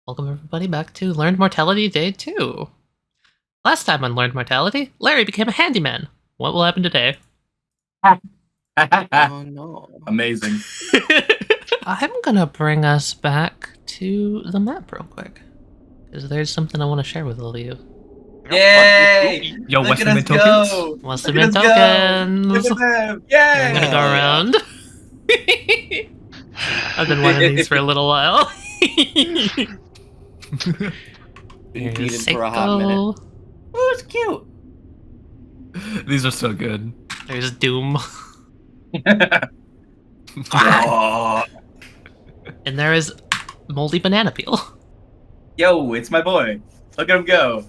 Welcome everybody back to Learned Mortality Day 2. Last time on Learned Mortality, Larry became a handyman. What will happen today? Oh no. Amazing. I'm gonna bring us back to the map real quick, because there's something I want to share with all of you. Yay! Yo, Look Western at Mint us tokens? go! Western Look at Mint us go! tokens! Look at them! I'm gonna Yay! go around. I've been wanting these for a little while. Been Here's feeding for a hot minute. Seiko. Oh, it's cute. These are so good. There's Doom. Oh, And there is Moldy Banana Peel. yo, it's my boy. Look at him go.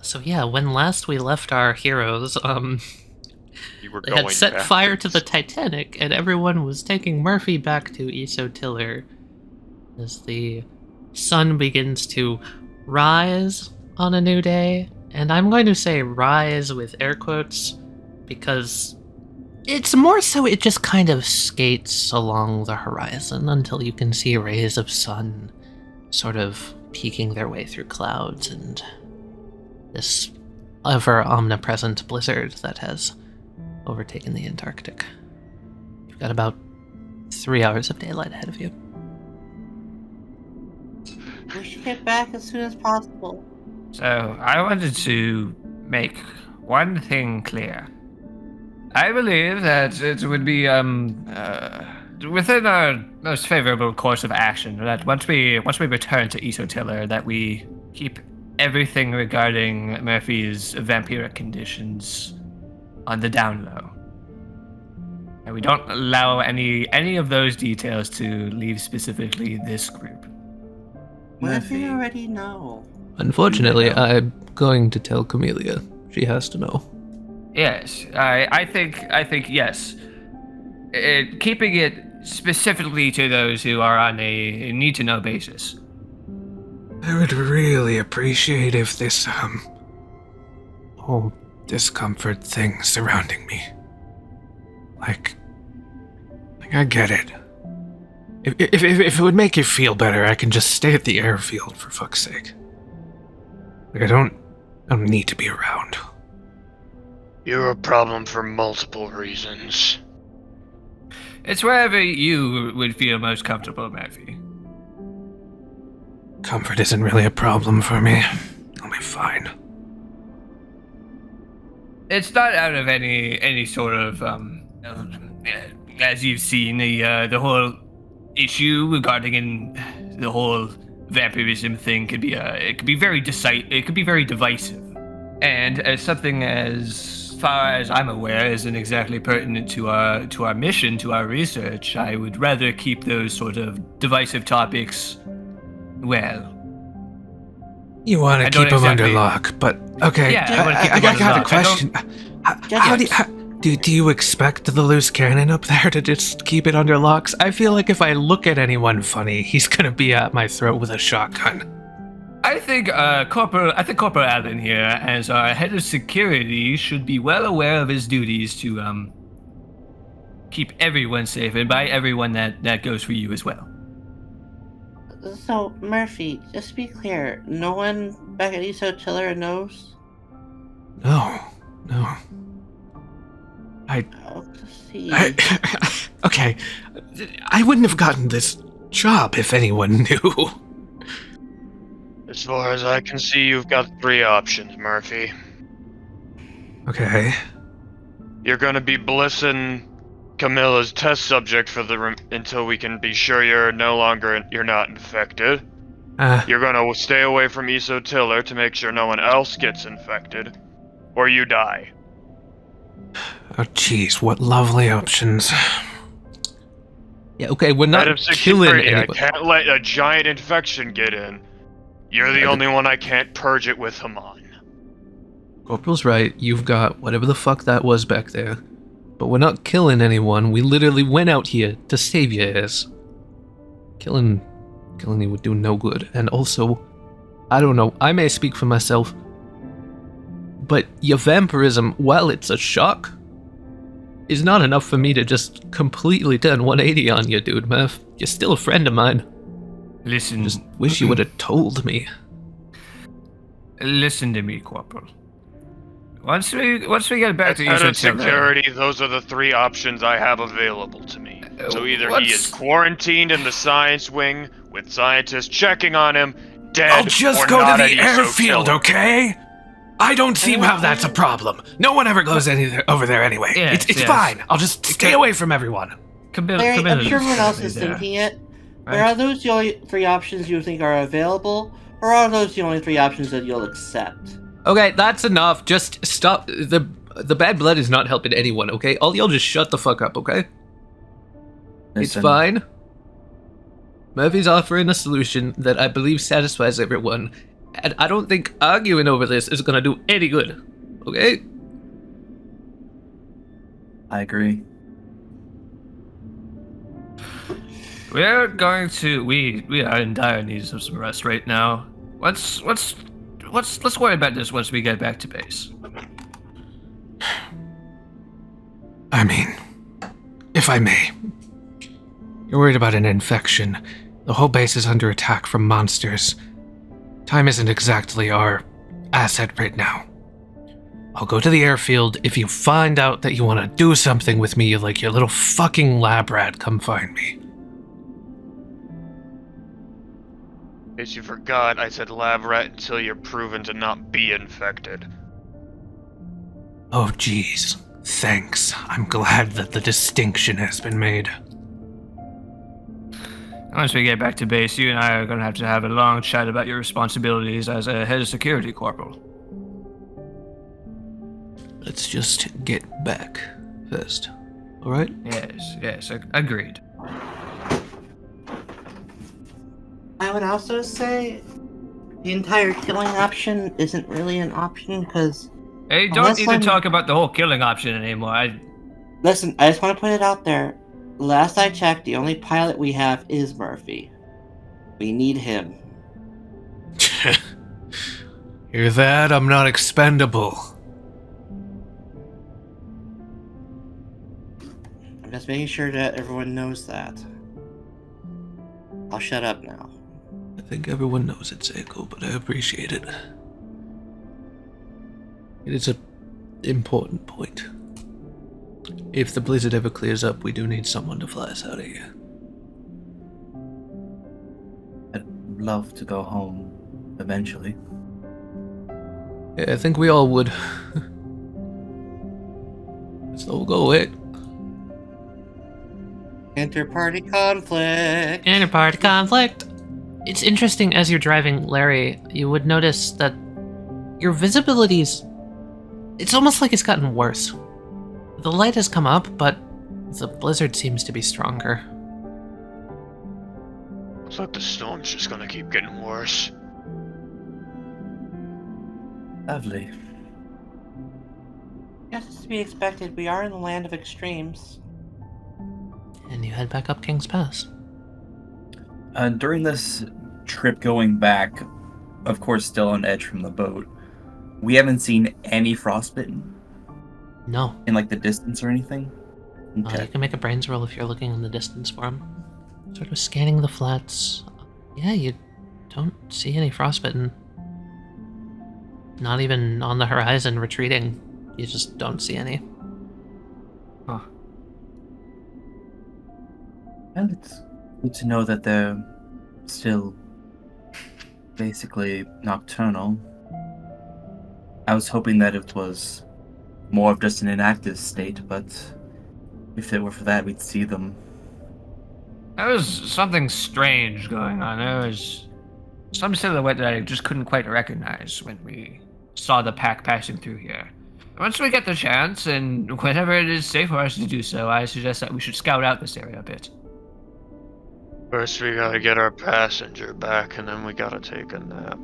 So yeah, when last we left our heroes, You were they going had set backwards. fire to the Titanic, and everyone was taking Murphy back to Eso-Tiller as the sun begins to rise on a new day. And I'm going to say rise with air quotes, because it's more so it just kind of skates along the horizon until you can see rays of sun sort of peeking their way through clouds and this ever omnipresent blizzard that has overtaken the Antarctic. You've got about 3 hours of daylight ahead of you. We should get back as soon as possible. So, I wanted to make one thing clear. I believe that it would be within our most favorable course of action that once we return to Eso-Tiller, that we keep everything regarding Murphy's vampiric conditions on the down low. And we don't allow any of those details to leave specifically this group. What if they Murphy. already know? Unfortunately, I'm going to tell Camellia. She has to know. Yes, I think yes. Keeping it specifically to those who are on a need-to-know basis. I would really appreciate if this, whole discomfort thing surrounding me. Like I get it. If it would make you feel better, I can just stay at the airfield, for fuck's sake. Like, I don't need to be around. You're a problem for multiple reasons. It's wherever you would feel most comfortable, Murphy. Comfort isn't really a problem for me. I'll be fine. It's not out of any sort of as you've seen the whole issue regarding the whole vampirism thing could be very divisive, and as something as far as I'm aware isn't exactly pertinent to our mission, to our research. I would rather keep those sort of divisive topics well. You want I to don't keep them under exactly- lock, but okay. Yeah, I wanna keep I them under got a lock. question. Do you expect the loose cannon up there to just keep it under locks? I feel like if I look at anyone funny, he's gonna be at my throat with a shotgun. I think Corporal Allen here, as our head of security, should be well aware of his duties to keep everyone safe, and by everyone that goes for you as well. So, Murphy, just to be clear, no one back at Eso-Tiller knows? No. Oh, to see. Okay, I wouldn't have gotten this job if anyone knew. As far as I can see, you've got 3 options, Murphy. Okay. You're gonna be blissing Camilla's test subject for until we can be sure you're not infected. You're gonna stay away from Eso-Tiller to make sure no one else gets infected, or you die. Oh jeez, what lovely options. Yeah, okay, we're Head not of killing security, I anybody. can't let a giant infection get in. You're the only one I can't purge it with him on. Corporal's right, you've got whatever the fuck that was back there. But we're not killing anyone, we literally went out here to save your ass. Killing you would do no good. And also, I don't know, I may speak for myself, but your vampirism, while it's a shock, is not enough for me to just completely turn 180 on you, dude, Murph. You're still a friend of mine. Listen. Just wish you would have told me. Listen to me, Corporal. Once we get back As to head of Eso-Tiller, security, those are the 3 options I have available to me. So either he is what's- quarantined in the science wing, with scientists checking on him, dead, I'll just or go not to at the airfield, Eso-Tiller. okay? I don't see how that's a problem. No one ever goes over there anyway. Yes, It's yes. fine. I'll just stay away from everyone. Larry, I'm sure everyone else is there, thinking it. But right? are those the only 3 options you think are available? Or are those the only 3 options that you'll accept? Okay, that's enough. Just stop. The bad blood is not helping anyone, okay? All y'all just shut the fuck up, okay? It's Listen, fine. Murphy's offering a solution that I believe satisfies everyone, and I don't think arguing over this is gonna do any good, okay? I agree. We're going to. We are in dire need of some rest right now. Let's worry about this once we get back to base. I mean, if I may. You're worried about an infection. The whole base is under attack from monsters. Time isn't exactly our asset right now. I'll go to the airfield. If you find out that you want to do something with me, like your little fucking lab rat, come find me. In case you forgot, I said lab rat until you're proven to not be infected. Oh, geez. Thanks. I'm glad that the distinction has been made. Once we get back to base, you and I are going to have a long chat about your responsibilities as a head of security, Corporal. Let's just get back first. Alright? Yes, agreed. I would also say the entire killing option isn't really an option because... Hey, don't need to talk about the whole killing option anymore. Listen, I just want to put it out there. Last I checked, the only pilot we have is Murphy. We need him. Hear that? I'm not expendable. I'm just making sure that everyone knows that. I'll shut up now. I think everyone knows it's Echo, but I appreciate it. It is an important point. If the blizzard ever clears up, we do need someone to fly us out of here. I'd love to go home eventually. Yeah, I think we all would. Let's all go away. Inter-party conflict. Inter-party conflict. It's interesting as you're driving, Larry, you would notice that your visibility's... It's almost like it's gotten worse. The light has come up, but the blizzard seems to be stronger. Looks like the storm's just gonna keep getting worse. Lovely. Yes, it's to be expected. We are in the land of extremes. And you head back up King's Pass. During this trip going back, of course still on edge from the boat, we haven't seen any frostbitten No. in like the distance or anything? You Okay. can make a brains roll if you're looking in the distance for them. Sort of scanning the flats. Yeah, you don't see any frostbitten. Not even on the horizon retreating. You just don't see any. Huh. Well, it's good to know that they're still basically nocturnal. I was hoping that it was more of just an inactive state, but if it were for that, we'd see them. There was something strange going on. There was some silhouette that I just couldn't quite recognize when we saw the pack passing through here. Once we get the chance, and whenever it is safe for us to do so, I suggest that we should scout out this area a bit. First we gotta get our passenger back, and then we gotta take a nap.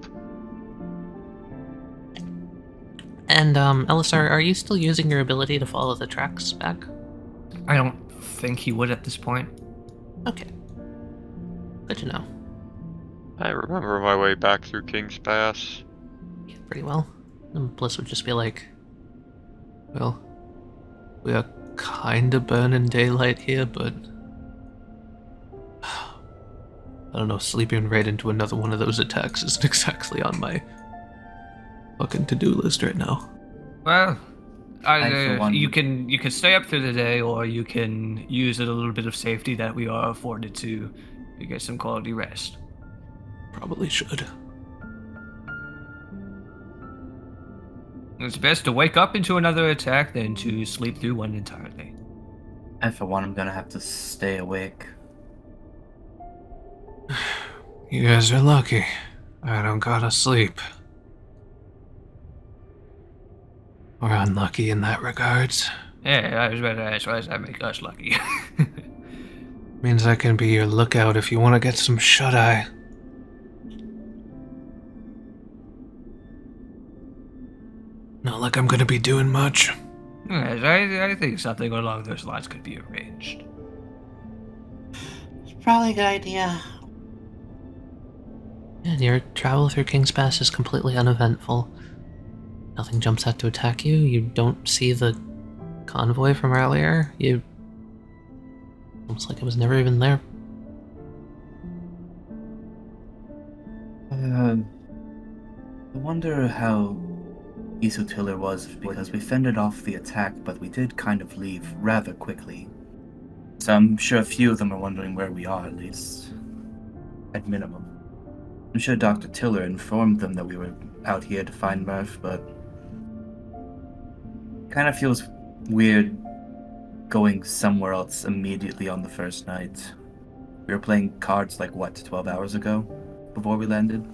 And, Elisar, are you still using your ability to follow the tracks back? I don't think he would at this point. Okay. Good to know. I remember my way back through King's Pass. Yeah, pretty well. And Bliss would just be like, Well, we are kinda burning daylight here, but I don't know, sleeping right into another one of those attacks isn't exactly on my fucking to-do list right now. Well, I, for one- you can stay up through the day, or you can use a little bit of safety that we are afforded to get some quality rest. Probably should. It's best to wake up into another attack than to sleep through one entirely. I, for one, am gonna have to stay awake. You guys are lucky. I don't gotta sleep. Or unlucky in that regards. Yeah, I was about to ask, why does that make us lucky? Means I can be your lookout if you want to get some shut-eye. Not like I'm gonna be doing much. Yes, I think something along those lines could be arranged. It's probably a good idea. And your travel through King's Pass is completely uneventful. Nothing jumps out to attack you. You don't see the convoy from earlier. You... almost like it was never even there. I wonder how Eso-Tiller was, because we fended off the attack, but we did kind of leave rather quickly. So I'm sure a few of them are wondering where we are, at least. At minimum. I'm sure Dr. Tiller informed them that we were out here to find Murph, but... kind of feels weird going somewhere else immediately on the first night. We were playing cards like, what, 12 hours ago? Before we landed?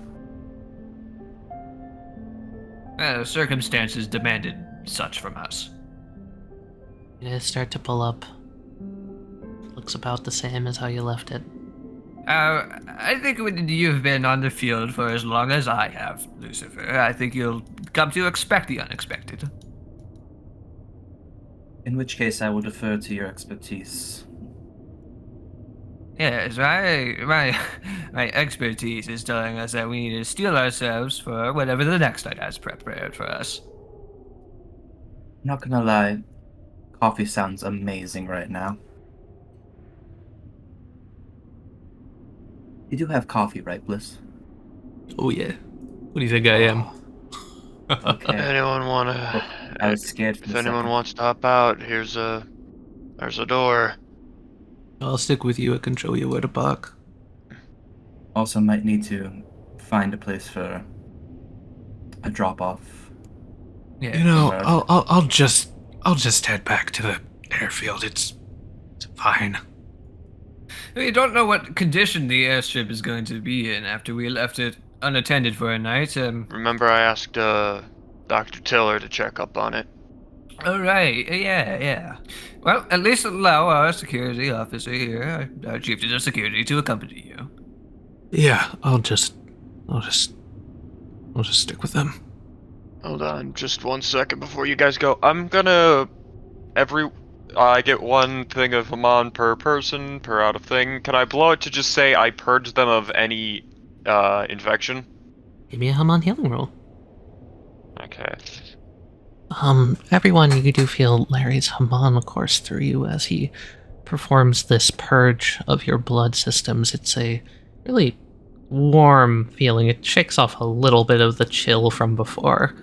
Circumstances demanded such from us. You guys start to pull up. Looks about the same as how you left it. I think when you've been on the field for as long as I have, Lucifer, I think you'll come to expect the unexpected. In which case, I will defer to your expertise. Yes, my expertise is telling us that we need to steel ourselves for whatever the next night has prepared for us. I'm not gonna lie, coffee sounds amazing right now. You do have coffee, right, Bliss? Oh yeah. What do you think I am? Okay. Anyone wanna? I was scared for If a anyone second. wants to hop out, there's a door. I'll stick with you, I can show you where to park. Also might need to find a place for a drop-off. Yeah. You know, Right. I'll just head back to the airfield. It's fine. We don't know what condition the airstrip is going to be in after we left it unattended for a night. Remember, I asked Dr. Tiller to check up on it. All right, yeah. Well, at least allow our security officer here, our chief of security, to accompany you. Yeah, I'll just stick with them. Hold on, just 1 second before you guys go. I'm gonna I get one thing of Haman per person per out of thing. Can I blow it to just say I purged them of any infection? Give me a Haman healing roll. Okay. Everyone, you do feel Larry's Haman course through you as he performs this purge of your blood systems. It's a really warm feeling. It shakes off a little bit of the chill from before.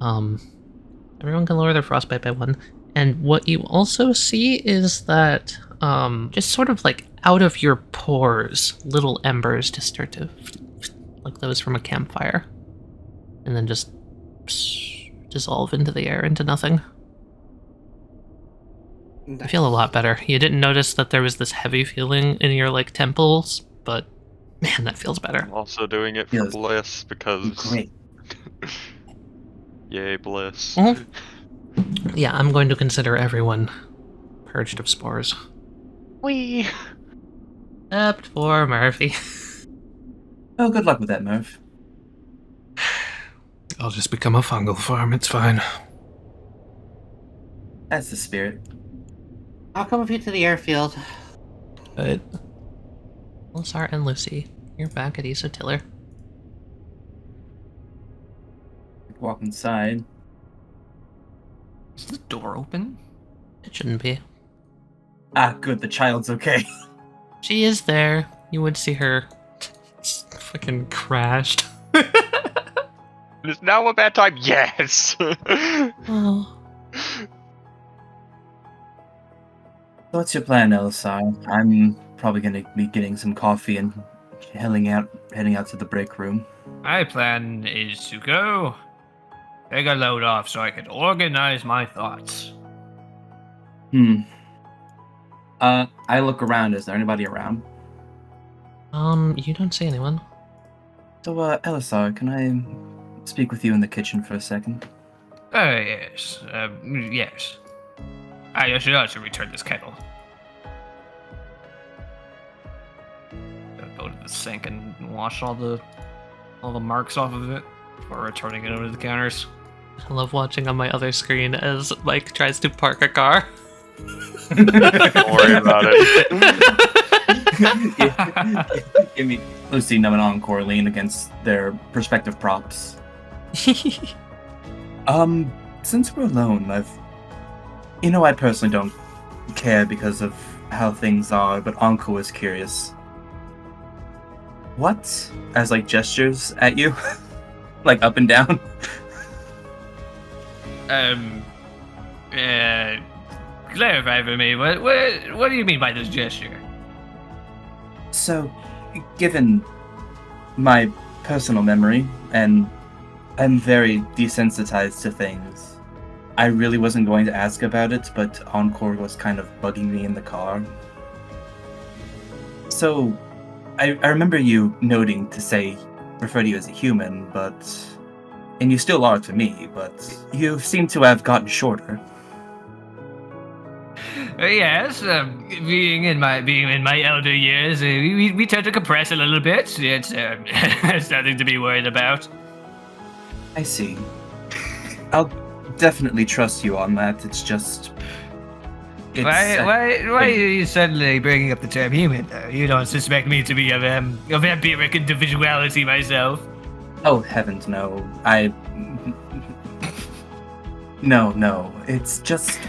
Everyone can lower their frostbite by 1. And what you also see is that, just sort of like out of your pores, little embers just start to, like those from a campfire. And then just dissolve into the air, into nothing. I feel a lot better. You didn't notice that there was this heavy feeling in your, like, temples, but man, that feels better. I'm also doing it for Yes. bliss because... Great. Yay, bliss. Mhm. Yeah, I'm going to consider everyone purged of spores. Whee! Except for Murphy. Oh, good luck with that, Murph. I'll just become a fungal farm, it's fine. That's the spirit. I'll come with you to the airfield. But Lissar and Lucy, you're back at Eso-Tiller. Walk inside. Is the door open? It shouldn't be. Ah, good, the child's okay. She is there. You would see her Fucking crashed. Is now a bad time? Yes! Oh. What's your plan, Elisar? I'm probably gonna be getting some coffee and heading out to the break room. My plan is to go take a load off so I can organize my thoughts. I look around. Is there anybody around? You don't see anyone. So, Elisar, can I speak with you in the kitchen for a second? Yes. Yes. I should also return this kettle. Go to the sink and wash all the marks off of it before returning it over to the counters. I love watching on my other screen as Mike tries to park a car. Don't worry about it. Give me Lucy and Encore lean against their prospective props. Since we're alone, I personally don't care because of how things are, but Encore is curious. What? As gestures at you? Up and down? Clarify for me, what do you mean by this gesture? So, given my personal memory, and I'm very desensitized to things, I really wasn't going to ask about it, but Encore was kind of bugging me in the car. So, I remember you noting to refer to you as a human, and you still are to me, but you seem to have gotten shorter. Yes, being in my elder years, we tend to compress a little bit. It's nothing to be worried about. I see. I'll definitely trust you on that. It's just. Why are you suddenly bringing up the term human, though? You don't suspect me to be a vampiric individuality myself? Oh, heavens, no. No. It's just.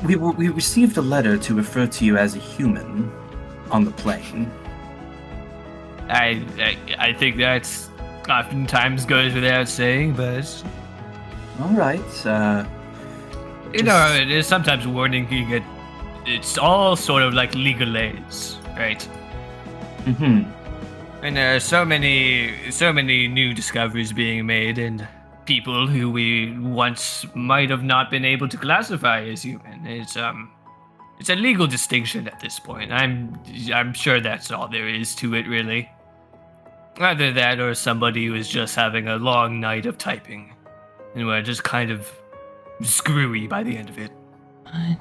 We received a letter to refer to you as a human on the plane. I think that's oftentimes goes without saying, but. Alright, it is sometimes warning you get. It's all sort of like legalese, right? Mm-hmm. And there are so many new discoveries being made, and people who we once might have not been able to classify as human. It's a legal distinction at this point. I'm sure that's all there is to it, really. Either that or somebody who is just having a long night of typing, and we're just kind of screwy by the end of it. I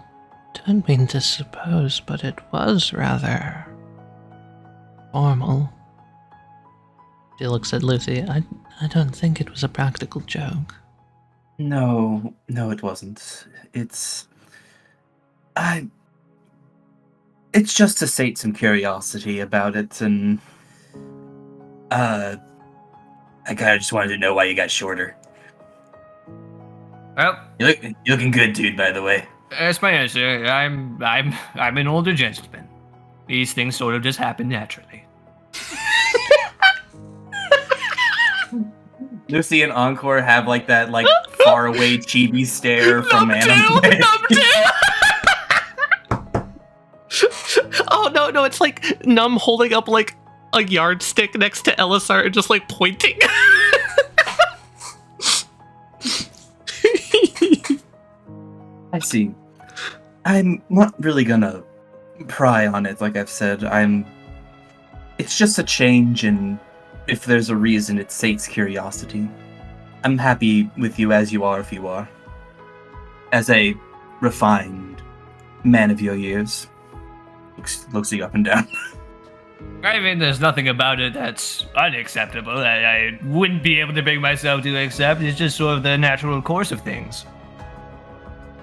don't mean to suppose, but it was rather formal. She looks at Lucy. I don't think it was a practical joke. No, it wasn't. It's just to sate some curiosity about it, and I kinda just wanted to know why you got shorter. Well, You're looking good, dude, by the way. that's my answer. I'm an older gentleman. These things sort of just happen naturally. Lucy and Encore have that faraway chibi stare from anime. Oh no, it's like Num holding up a yardstick next to Elisar and just pointing. I see. I'm not really gonna pry on it, like I've said. It's just a change, and if there's a reason, it sates curiosity. I'm happy with you as you are, if you are. As a refined man of your years. Looks you up and down. I mean, there's nothing about it that's unacceptable. I wouldn't be able to bring myself to accept. It's just sort of the natural course of things.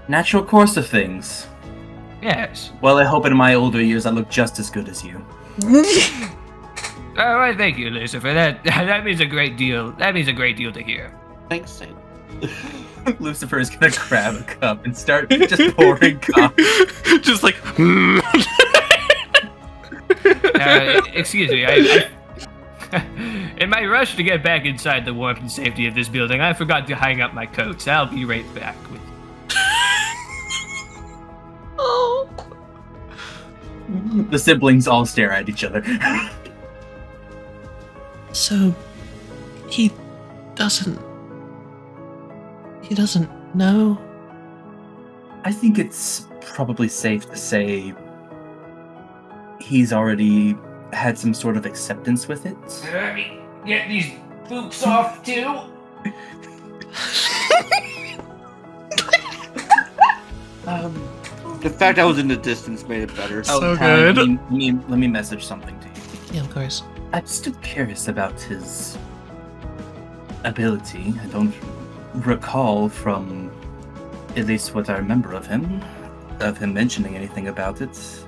Natural course of things. Yes. Well, I hope in my older years I look just as good as you. All right, thank you, Lucifer. That means a great deal. That means a great deal to hear. Thanks, Saint. Lucifer is gonna grab a cup and start just pouring coffee. Just Excuse me. In my rush to get back inside the warmth and safety of this building, I forgot to hang up my coats. I'll be right back with Oh. The siblings all stare at each other. So, he doesn't know? I think it's probably safe to say he's already had some sort of acceptance with it. Let me get these boots off too. The fact I was in the distance made it better. So Tali, good. Let me message something to you. Yeah, of course. I'm still curious about his ability. I don't recall from at least what I remember of him mentioning anything about it.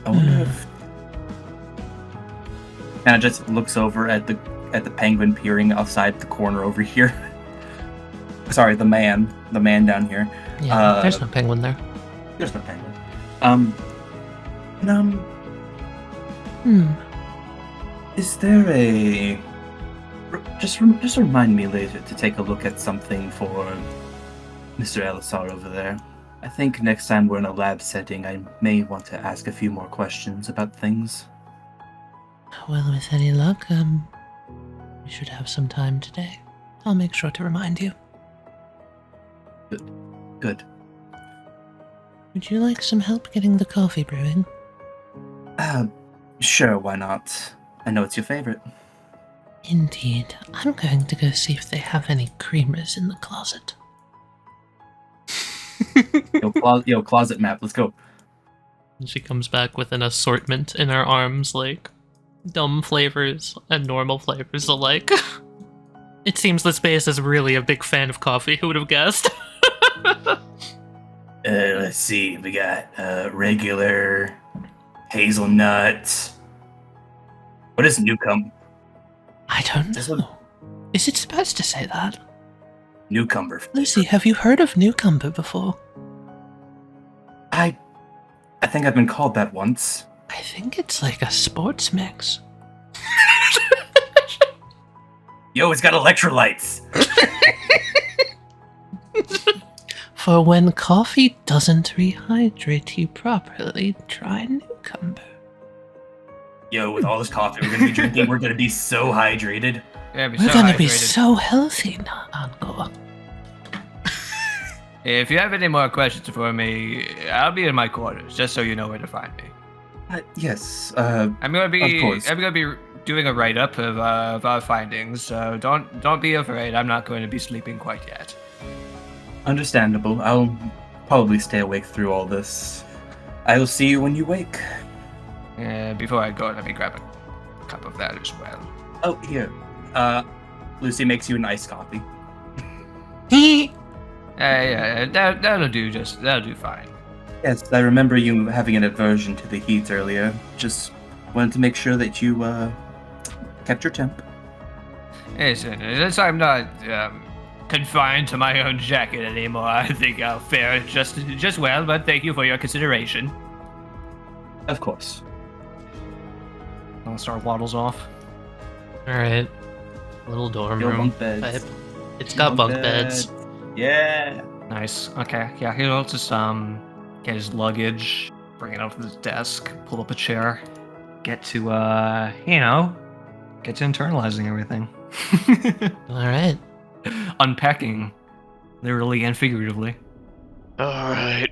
I wonder if kind of just looks over at the penguin peering outside the corner over here. Sorry, the man down here. Yeah, there's no penguin there. There's no penguin. Is there a just remind me later to take a look at something for Mr. Elisar over there. I think next time we're in a lab setting, I may want to ask a few more questions about things. Well, with any luck, we should have some time today. I'll make sure to remind you. Good. Would you like some help getting the coffee brewing? Sure, why not? I know it's your favorite. Indeed. I'm going to go see if they have any creamers in the closet. Yo, closet map, let's go. And she comes back with an assortment in her arms, like dumb flavors and normal flavors alike. It seems the space is really a big fan of coffee. Who would have guessed? Let's see. We got regular, hazelnut. What is newcomb? I don't know. Is it supposed to say that? Newcomer. Lucy, have you heard of Newcomber before? I think I've been called that once. I think it's like a sports mix. Yo, it's got electrolytes. For when coffee doesn't rehydrate you properly, try Newcomber. Yo, with all this coffee we're gonna be drinking, we're gonna be so hydrated. Yeah, be We're so gonna be hydrated. so healthy, Angor. If you have any more questions for me, I'll be in my quarters, just so you know where to find me. Yes. I'm gonna Of be course. doing a write-up of our findings, so don't be afraid. I'm not going to be sleeping quite yet. Understandable. I'll probably stay awake through all this. I will see you when you wake. Before I go, let me grab a cup of that as well. Oh, here. Lucy makes you an iced coffee. Yeah, that'll do. That'll do fine. Yes, I remember you having an aversion to the heat earlier. Just wanted to make sure that you kept your temp. Listen, since I'm not confined to my own jacket anymore, I think I'll fare just well. But thank you for your consideration. Of course. I'll start waddles off. Alright. Little dorm Yo, room. bunk beds. type. It's got bunk beds. Yeah. Nice. Okay. Yeah. He'll just get his luggage, bring it up to his desk, pull up a chair, get to internalizing everything. Alright. Unpacking, literally and figuratively. Alright.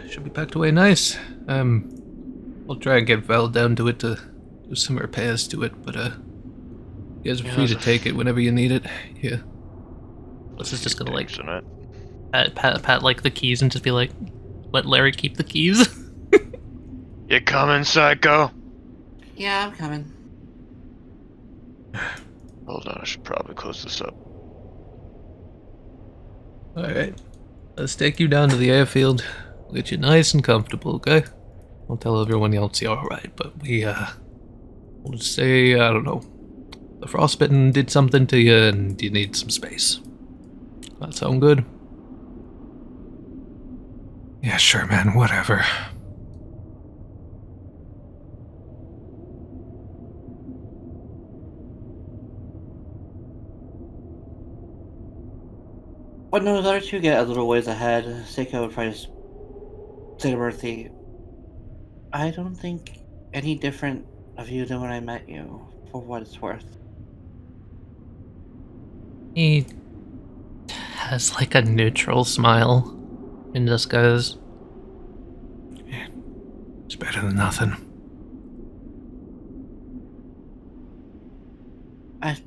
Should be packed away nice. I'll try and get Val down to it to do some repairs to it, but you guys are free to take it whenever you need it. Yeah. This is just gonna like Isn't it? pat like the keys and just be like, let Larry keep the keys. You coming, Psycho? Yeah, I'm coming. Hold on, I should probably close this up. Alright. Let's take you down to the airfield. We'll get you nice and comfortable, okay? I'll tell everyone else you're alright, but we'll just say, I don't know, the frostbitten did something to you and you need some space. That sound good? Yeah, sure, man, whatever. When those other two get a little ways ahead, Seiko would probably just say to Murphy, I don't think any different of you than when I met you, for what it's worth. He has like a neutral smile and just goes, It's better than nothing. I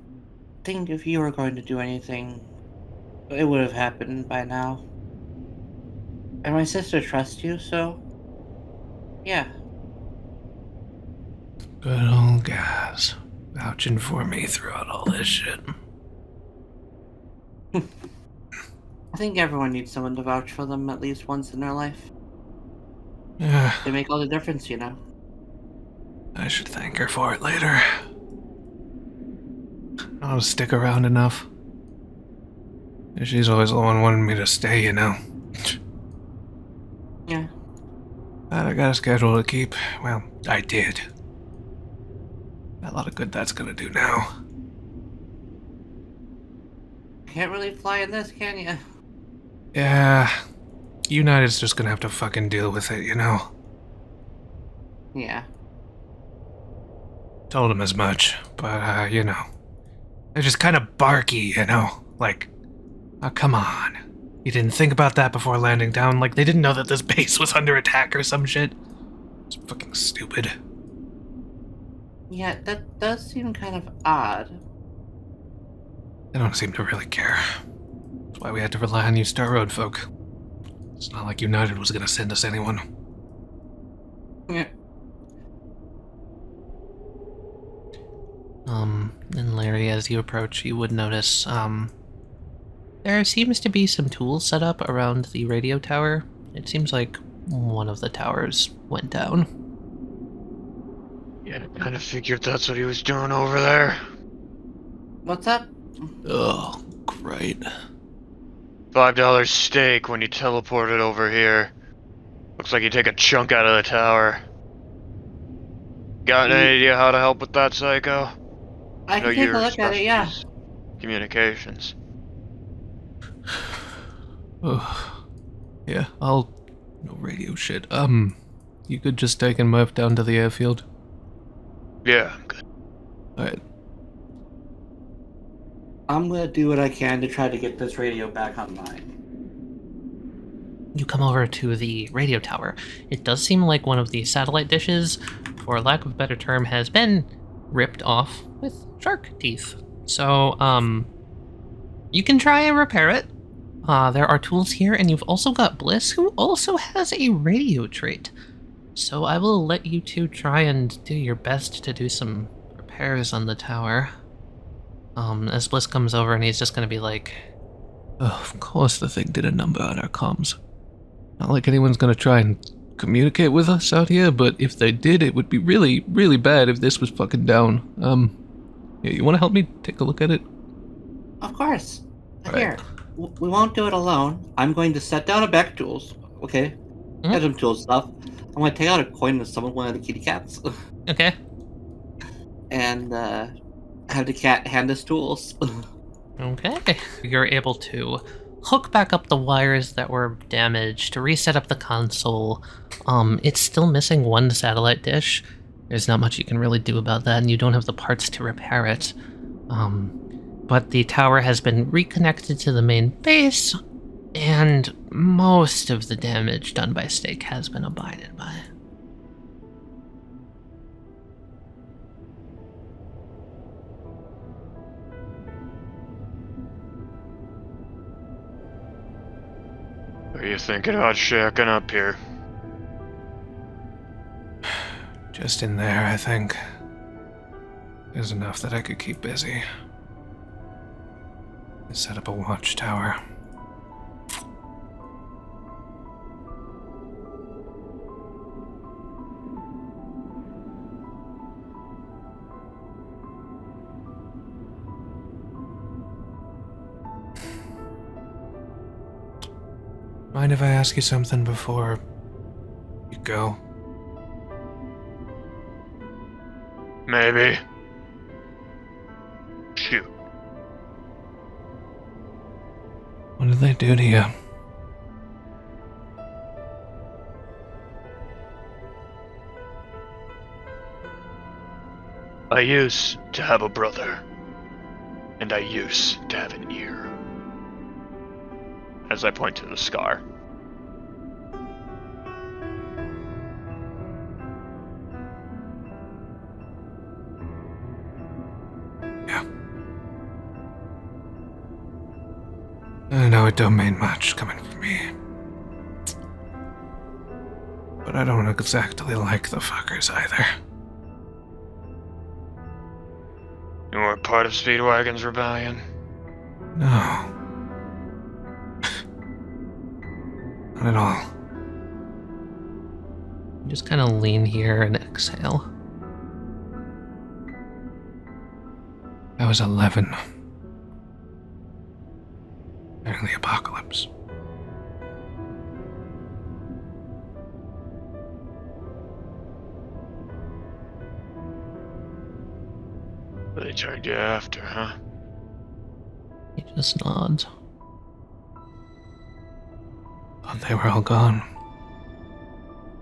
think if you were going to do anything, it would have happened by now. And my sister trusts you, so yeah. Good old Gaz, vouching for me throughout all this shit. I think everyone needs someone to vouch for them at least once in their life. Yeah, They make all the difference, you know. I should thank her for it later. I'll stick around enough. She's always the one wanting me to stay, you know. Yeah. But I got a schedule to keep. Well, I did. A lot of good that's gonna do now. Can't really fly in this, can you? Yeah, United's just gonna have to fucking deal with it, you know. Yeah. Told him as much, but, you know. They're just kind of barky, you know? Like, oh, come on. You didn't think about that before landing down? Like, they didn't know that this base was under attack or some shit? It's fucking stupid. Yeah, that does seem kind of odd. They don't seem to really care. That's why we had to rely on you Star Road folk. It's not like United was gonna send us anyone. Yeah. And Larry, as you approach, you would notice, there seems to be some tools set up around the radio tower. It seems like one of the towers went down. Yeah, I kind of figured that's what he was doing over there. What's up? Oh, great. $5 steak when you teleported over here. Looks like you take a chunk out of the tower. Got any idea how to help with that, Psycho? I know can take a your look at it, yeah. specialty's communications. Oh, yeah, no radio shit. You could just take and move down to the airfield. Yeah, I'm good. Alright. I'm gonna do what I can to try to get this radio back online. You come over to the radio tower. It does seem like one of the satellite dishes, for lack of a better term, has been ripped off with shark teeth. So, you can try and repair it. There are tools here, and you've also got Bliss, who also has a radio trait. So I will let you two try and do your best to do some repairs on the tower. As Bliss comes over, and he's just gonna be like, Oh, of course the thing did a number on our comms. Not like anyone's gonna try and communicate with us out here, but if they did, it would be really, really bad if this was fucking down. Yeah, you wanna help me take a look at it? Of course. Right. Here, we won't do it alone. I'm going to set down a bag of tools, okay? Mhm. Get some tool stuff. I'm going to take out a coin and summon one of the kitty cats. okay. And, have the cat hand us tools. Okay. You're able to hook back up the wires that were damaged, to reset up the console. It's still missing one satellite dish. There's not much you can really do about that, and you don't have the parts to repair it. But the tower has been reconnected to the main base, and most of the damage done by Stake has been abided by. Are you thinking about shacking up here? Just in there, I think. There's enough that I could keep busy. Set up a watchtower. Mind if I ask you something before you go? Maybe. Shoot. What did they do to you? I used to have a brother, and I used to have an ear. As I point to the scar. Yeah. I know it don't mean much coming from me. But I don't exactly like the fuckers either. You weren't part of Speedwagon's rebellion? No. Not at all. Just kind of lean here and exhale. I was 11. During the apocalypse. They turned you after, huh? He just nods. Thought they were all gone.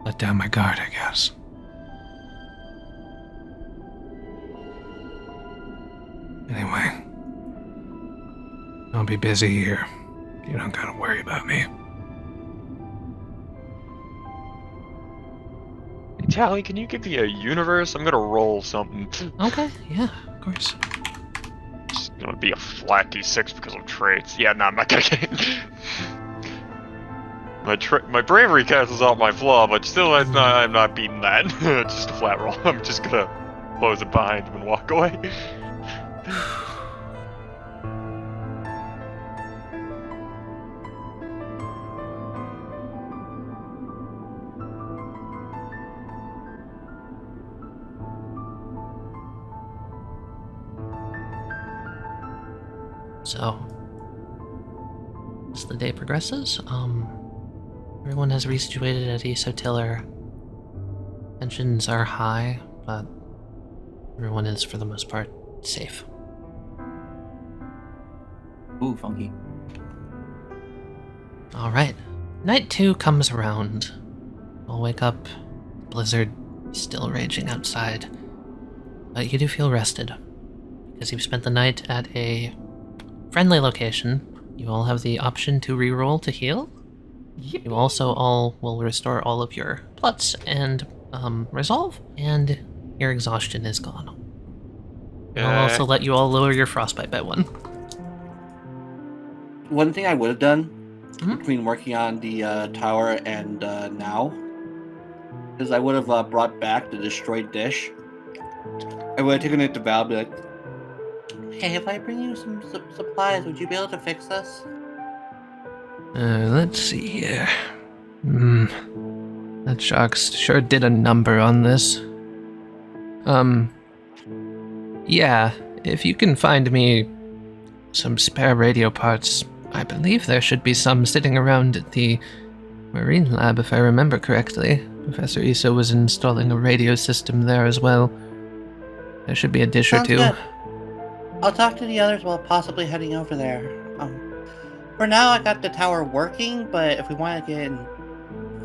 Let down my guard, I guess. Anyway, I'll be busy here. You don't gotta worry about me. Hey, Tali, can you give me a universe? I'm gonna roll something. Okay, yeah, of course. It's gonna be a flat d6 because of traits. Yeah, nah, I'm not gonna get it. My bravery cancels out my flaw, but still, I'm not beating that. Just a flat roll. I'm just gonna close it behind him and walk away. So, as the day progresses, everyone has resituated at Eso-Tiller. Tensions are high, but everyone is, for the most part, safe. Ooh, funky. Alright, night 2 comes around. I'll wake up, blizzard still raging outside. But you do feel rested, because you've spent the night at a friendly location. You all have the option to reroll to heal. You also all will restore all of your plots and resolve, and your exhaustion is gone. I'll also let you all lower your frostbite by 1. One thing I would have done between working on the tower and now is I would have brought back the destroyed dish. I would have taken it to Val and be like, hey, if I bring you some supplies, would you be able to fix this? Let's see here. That shark's sure did a number on this. Yeah, if you can find me some spare radio parts, I believe there should be some sitting around at the marine lab, if I remember correctly. Professor Eso was installing a radio system there as well. There should be a dish Sounds or two. good. I'll talk to the others while possibly heading over there. For now, I got the tower working, but if we want to get in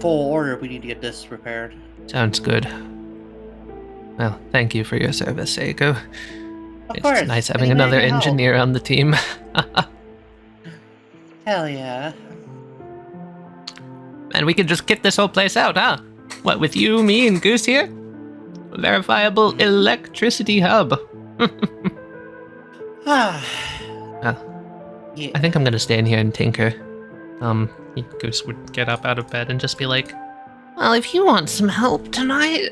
full order, we need to get this repaired. Sounds good. Well, thank you for your service, Eiko. Of It's course. nice having anything I another can help. engineer on the team. Hell yeah. And we can just get this whole place out, huh? What, with you, me, and Goose here? A verifiable electricity hub. Well, yeah. I think I'm gonna stay in here and tinker. Goose would get up out of bed and just be like, well, if you want some help tonight,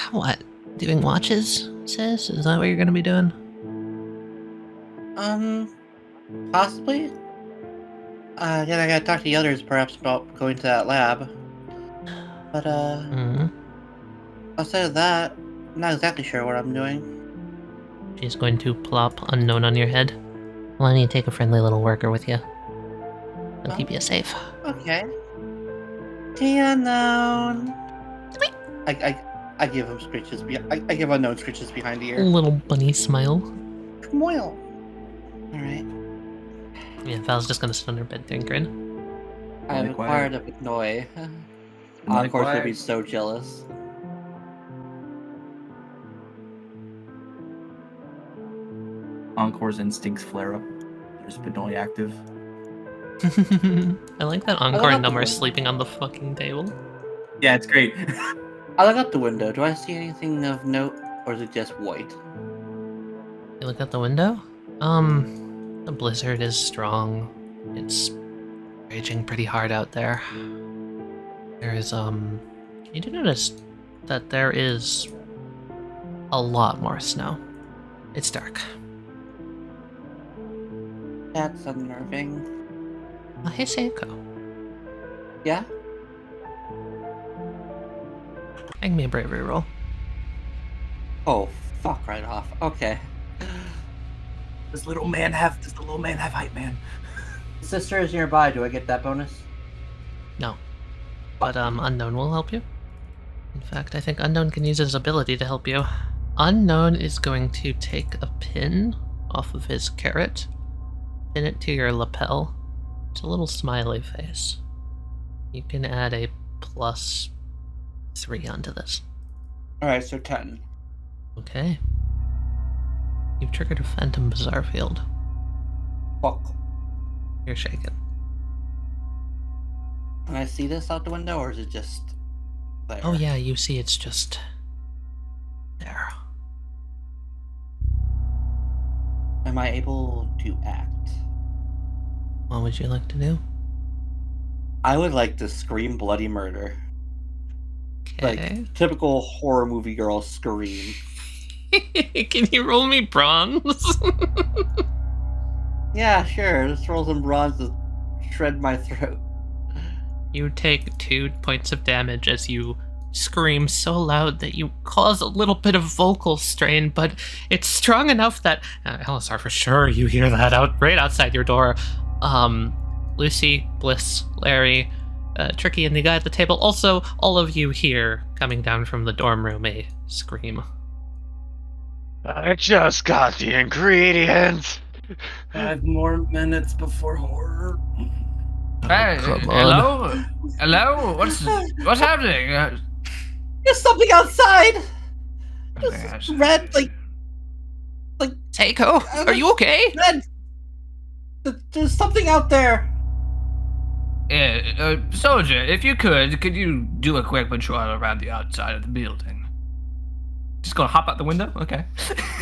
what, doing watches, sis? Is that what you're gonna be doing? Possibly. Then I gotta talk to the others perhaps about going to that lab. But, outside of that, I'm not exactly sure what I'm doing. She's going to plop unknown on your head. Well, I need to take a friendly little worker with you. I'll keep you safe. Okay. The unknown. I give him scritches. I give unknown scritches behind the A ear. little bunny smile. Moil. All right. Yeah, Val's just gonna sit on her bed tinkering. I'm Be quiet. acquired of Ignoy. Be Encore's gonna be quiet. so jealous. Encore's instincts flare up. There's Benoy active. I like that I Encore love and the Number one. sleeping on the fucking table. Yeah, it's great. I look out the window. Do I see anything of note, or is it just white? You look out the window? The blizzard is strong. It's raging pretty hard out there. There is, you do notice that there is a lot more snow. It's dark. That's unnerving. Oh, hey, Seiko. Yeah? Make me a bravery roll. Oh, fuck right off. Okay. Does the little man have hype man? Sister is nearby. Do I get that bonus? No. But, Unknown will help you. In fact, I think Unknown can use his ability to help you. Unknown is going to take a pin off of his carrot, pin it to your lapel. It's a little smiley face. You can add a +3 onto this. Alright, so 10. Okay. You've triggered a Phantom Bizarre field. Fuck. You're shaken. Can I see this out the window, or is it just there? Oh yeah, you see it's just there. Am I able to act? What would you like to do? I would like to scream bloody murder. Okay. Like, typical horror movie girl scream. Can you roll me bronze? Yeah, sure. Just roll some bronze to shred my throat. You take 2 points of damage as you scream so loud that you cause a little bit of vocal strain, but it's strong enough that LSR, for sure you hear that out right outside your door. Lucy, Bliss, Larry, Tricky, and the guy at the table. Also, all of you hear coming down from the dorm room a scream. I just got the ingredients. 5 more minutes before horror. Hey, come on. hello. What's happening? There's something outside! Okay, Just red, like, Seiko, are you okay? red! There's something out there! Yeah, soldier, if you could you do a quick patrol around the outside of the building? Just gonna hop out the window? Okay.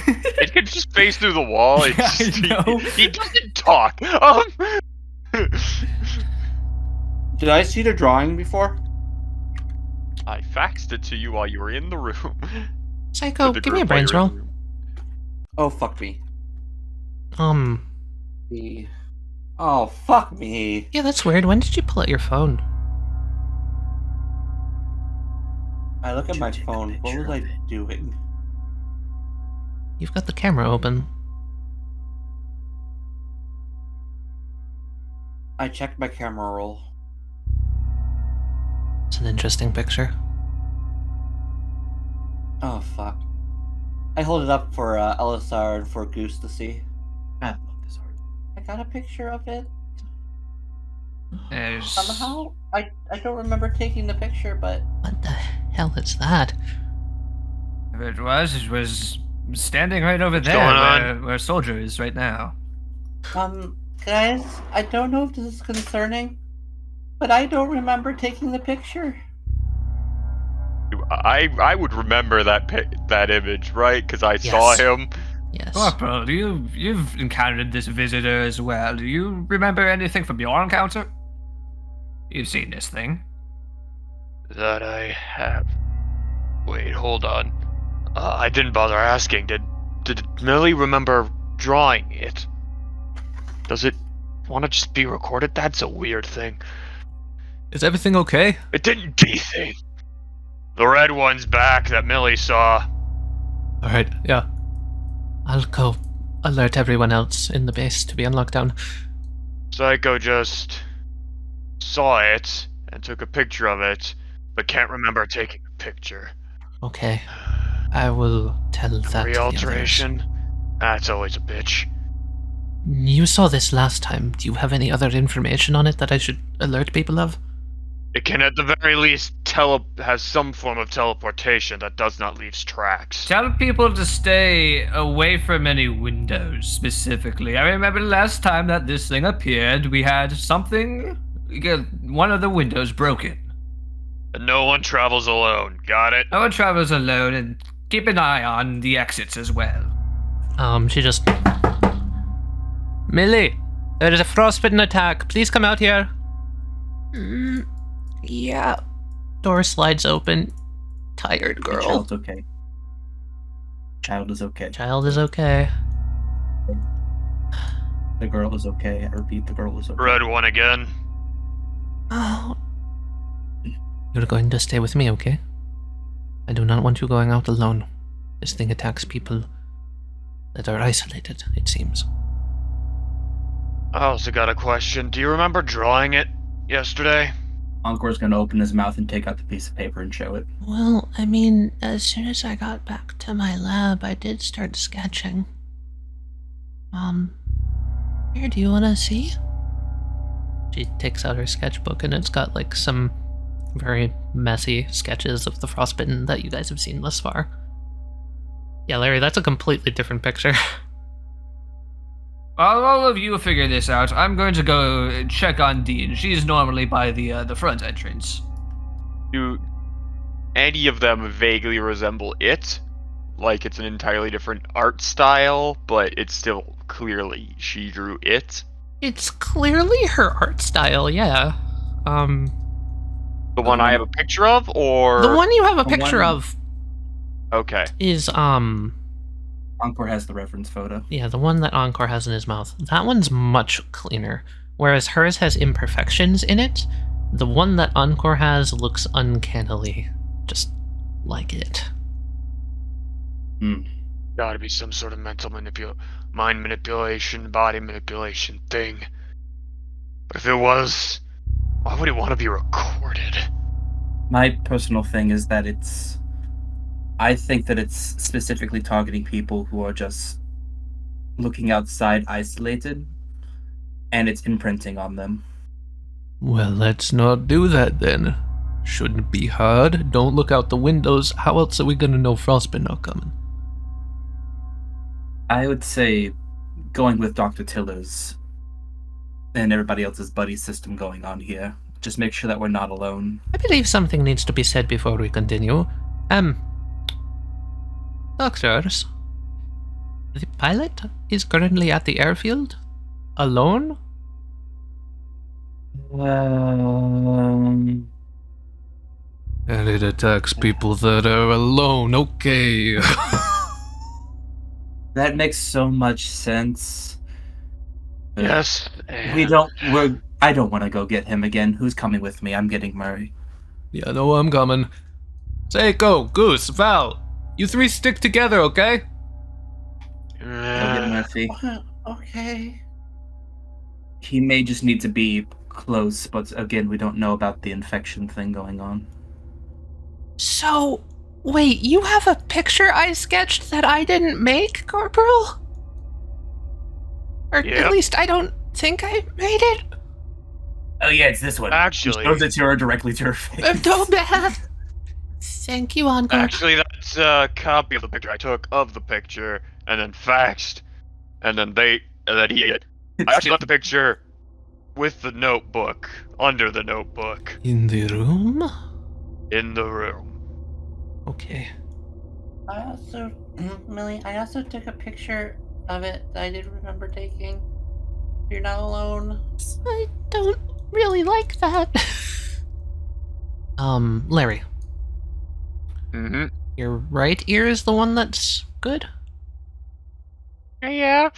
It can just face through the wall. It's Yeah, just, I know. he doesn't talk. Did I see the drawing before? I faxed it to you while you were in the room. Seiko, The give me a group while you brains were in roll. the room. Oh, fuck me. The... Oh, fuck me. Yeah, that's weird. When did you pull out your phone? I look at my Take a phone. What picture was I of it. doing? You've got the camera open. I checked my camera roll. It's an interesting picture. Oh, fuck. I hold it up for LSR and for Goose to see. I love this art. I got a picture of it. There's- Somehow, I don't remember taking the picture, but What the hell is that? If it was standing right over there going on? where soldier is right now. guys, I don't know if this is concerning, but I don't remember taking the picture. I would remember that image, right? Because I saw Yes. him. Yes. Corporal, you've encountered this visitor as well. Do you remember anything from your encounter? You've seen this thing. That I have. Wait, hold on. I didn't bother asking. Did Millie remember drawing it? Does it want to just be recorded? That's a weird thing. Is everything okay? It didn't be thing. The red one's back that Millie saw. Alright, yeah. I'll go alert everyone else in the base to be on lockdown. Psycho just saw it and took a picture of it, but can't remember taking a picture. Okay. I will tell that to the others. Realteration? That's always a bitch. You saw this last time. Do you have any other information on it that I should alert people of? It can at the very least has some form of teleportation that does not leave tracks. Tell people to stay away from any windows, specifically. I remember last time that this thing appeared, we had one of the windows broken. And no one travels alone, got it? No one travels alone, and keep an eye on the exits as well. She just... Millie, there is a frostbitten attack. Please come out here. Yeah. Door slides open. Tired The girl. child's okay. Child is okay. Child is okay. The girl is okay. I repeat, the girl is okay. Red one again. Oh. You're going to stay with me, okay? I do not want you going out alone. This thing attacks people that are isolated, it seems. I also got a question. Do you remember drawing it yesterday? Encore's gonna open his mouth and take out the piece of paper and show it. Well, I mean, as soon as I got back to my lab, I did start sketching. Here, do you want to see? She takes out her sketchbook, and it's got, like, some very messy sketches of the frostbitten that you guys have seen thus far. Yeah, Larry, that's a completely different picture. While all of you figure this out, I'm going to go check on Dean. She's normally by the front entrance. Do any of them vaguely resemble it? Like it's an entirely different art style, but it's still clearly she drew it? It's clearly her art style, yeah. The one I have a picture of, or... The one you have a The picture one- of Okay. is, Encore has the reference photo. yeah, the one that Encore has in his mouth. That one's much cleaner. Whereas hers has imperfections in it, the one that Encore has looks uncannily just like it. Gotta be some sort of mind manipulation, body manipulation thing. But if it was, why would it want to be recorded? My personal thing is that I think that it's specifically targeting people who are just looking outside isolated, and it's imprinting on them. Well, let's not do that then. Shouldn't be hard. Don't look out the windows. How else are we gonna know frostbite not coming? I would say going with Dr. Tiller's and everybody else's buddy system going on here. Just make sure that we're not alone. I believe something needs to be said before we continue. Doctors, the pilot is currently at the airfield? Alone? Um, And it attacks people that are alone. Okay. that makes so much sense. Yes. I don't want to go get him again. Who's coming with me? I'm getting Murray. Yeah, no, I'm coming. Seiko, Goose, Val, you three stick together, okay? Go get Murphy. Okay. He may just need to be close, but again, we don't know about the infection thing going on. So, wait, you have a picture I sketched that I didn't make, Corporal? Or Yep. at least I don't think I made it? Oh yeah, it's this one. Actually- shows it to her directly to her face. Don't bad. Thank you, Encore. Actually, that's a copy of the picture I took of the picture, and then faxed, and then he I actually left the picture with the notebook, under the notebook, In the room? in the room. Okay. I also, Millie, I also took a picture of it that I did remember taking. You're not alone. I don't really like that. Larry, Mm-hmm. your right ear is the one that's good? Yeah,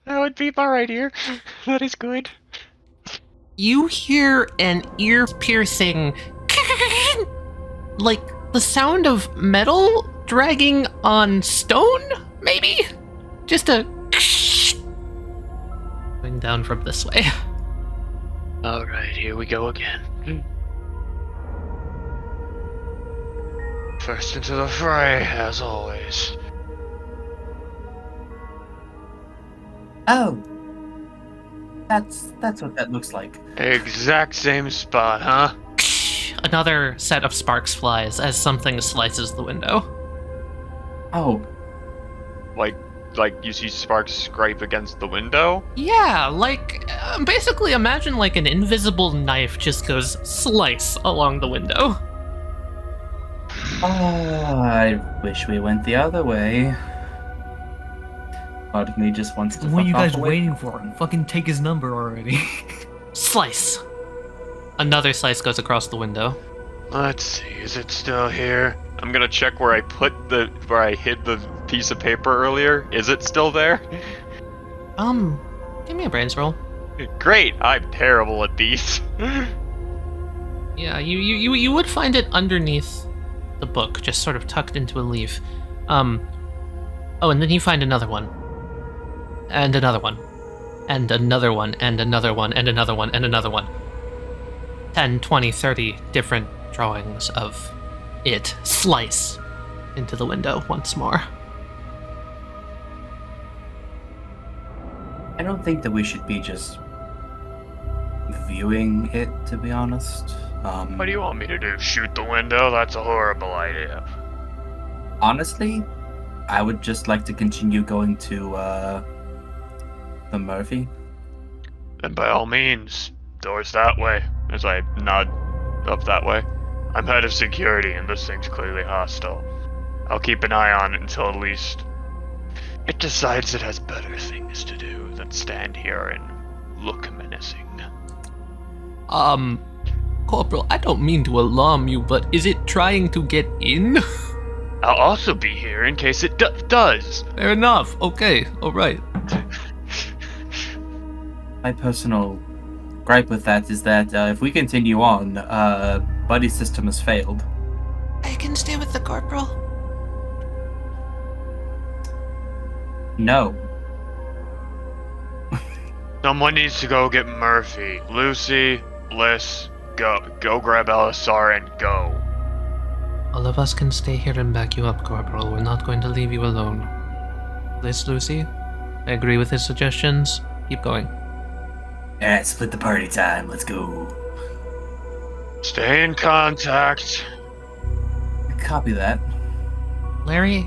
that would be my right ear. That is good. You hear an ear-piercing like the sound of metal dragging on stone, maybe? Just a going down from this way. Alright, here we go again. First into the fray, as always. Oh, That's what that looks like. Exact same spot, huh? Another set of sparks flies as something slices the window. Oh, Like you see sparks scrape against the window? Yeah, like, basically imagine like an invisible knife just goes slice along the window. I wish we went the other way. Part of me just wants to. What are you fuck off guys away. waiting for? Fucking take his number already. Slice. Another slice goes across the window. Let's see, is it still here? I'm gonna check where I hid the piece of paper earlier. Is it still there? Give me a brains roll. Great, I'm terrible at these. Yeah, you would find it underneath the book, just sort of tucked into a leaf. Oh, and then you find another one. And another one. And another one, and another one, and another one, and another one. 10, 20, 30 different drawings of it slice into the window once more. I don't think that we should be just viewing it, to be honest. What do you want me to do? Shoot the window? That's a horrible idea. Honestly, I would just like to continue going to the Murphy. Then by all means, doors that way, as I nod up that way. I'm head of security, and this thing's clearly hostile. I'll keep an eye on it until at least it decides it has better things to do than stand here and look menacing. Corporal, I don't mean to alarm you, but is it trying to get in? I'll also be here in case it does. Fair enough. Okay, alright. My personal gripe with that is that if we continue on, Buddy's system has failed. I can stay with the corporal. No. Someone needs to go get Murphy. Lucy, Bliss, go grab LSR and go. All of us can stay here and back you up, Corporal. We're not going to leave you alone. This, Lucy? I agree with his suggestions. Keep going. Alright, split the party time. Let's go. Stay in contact. Copy that. Larry,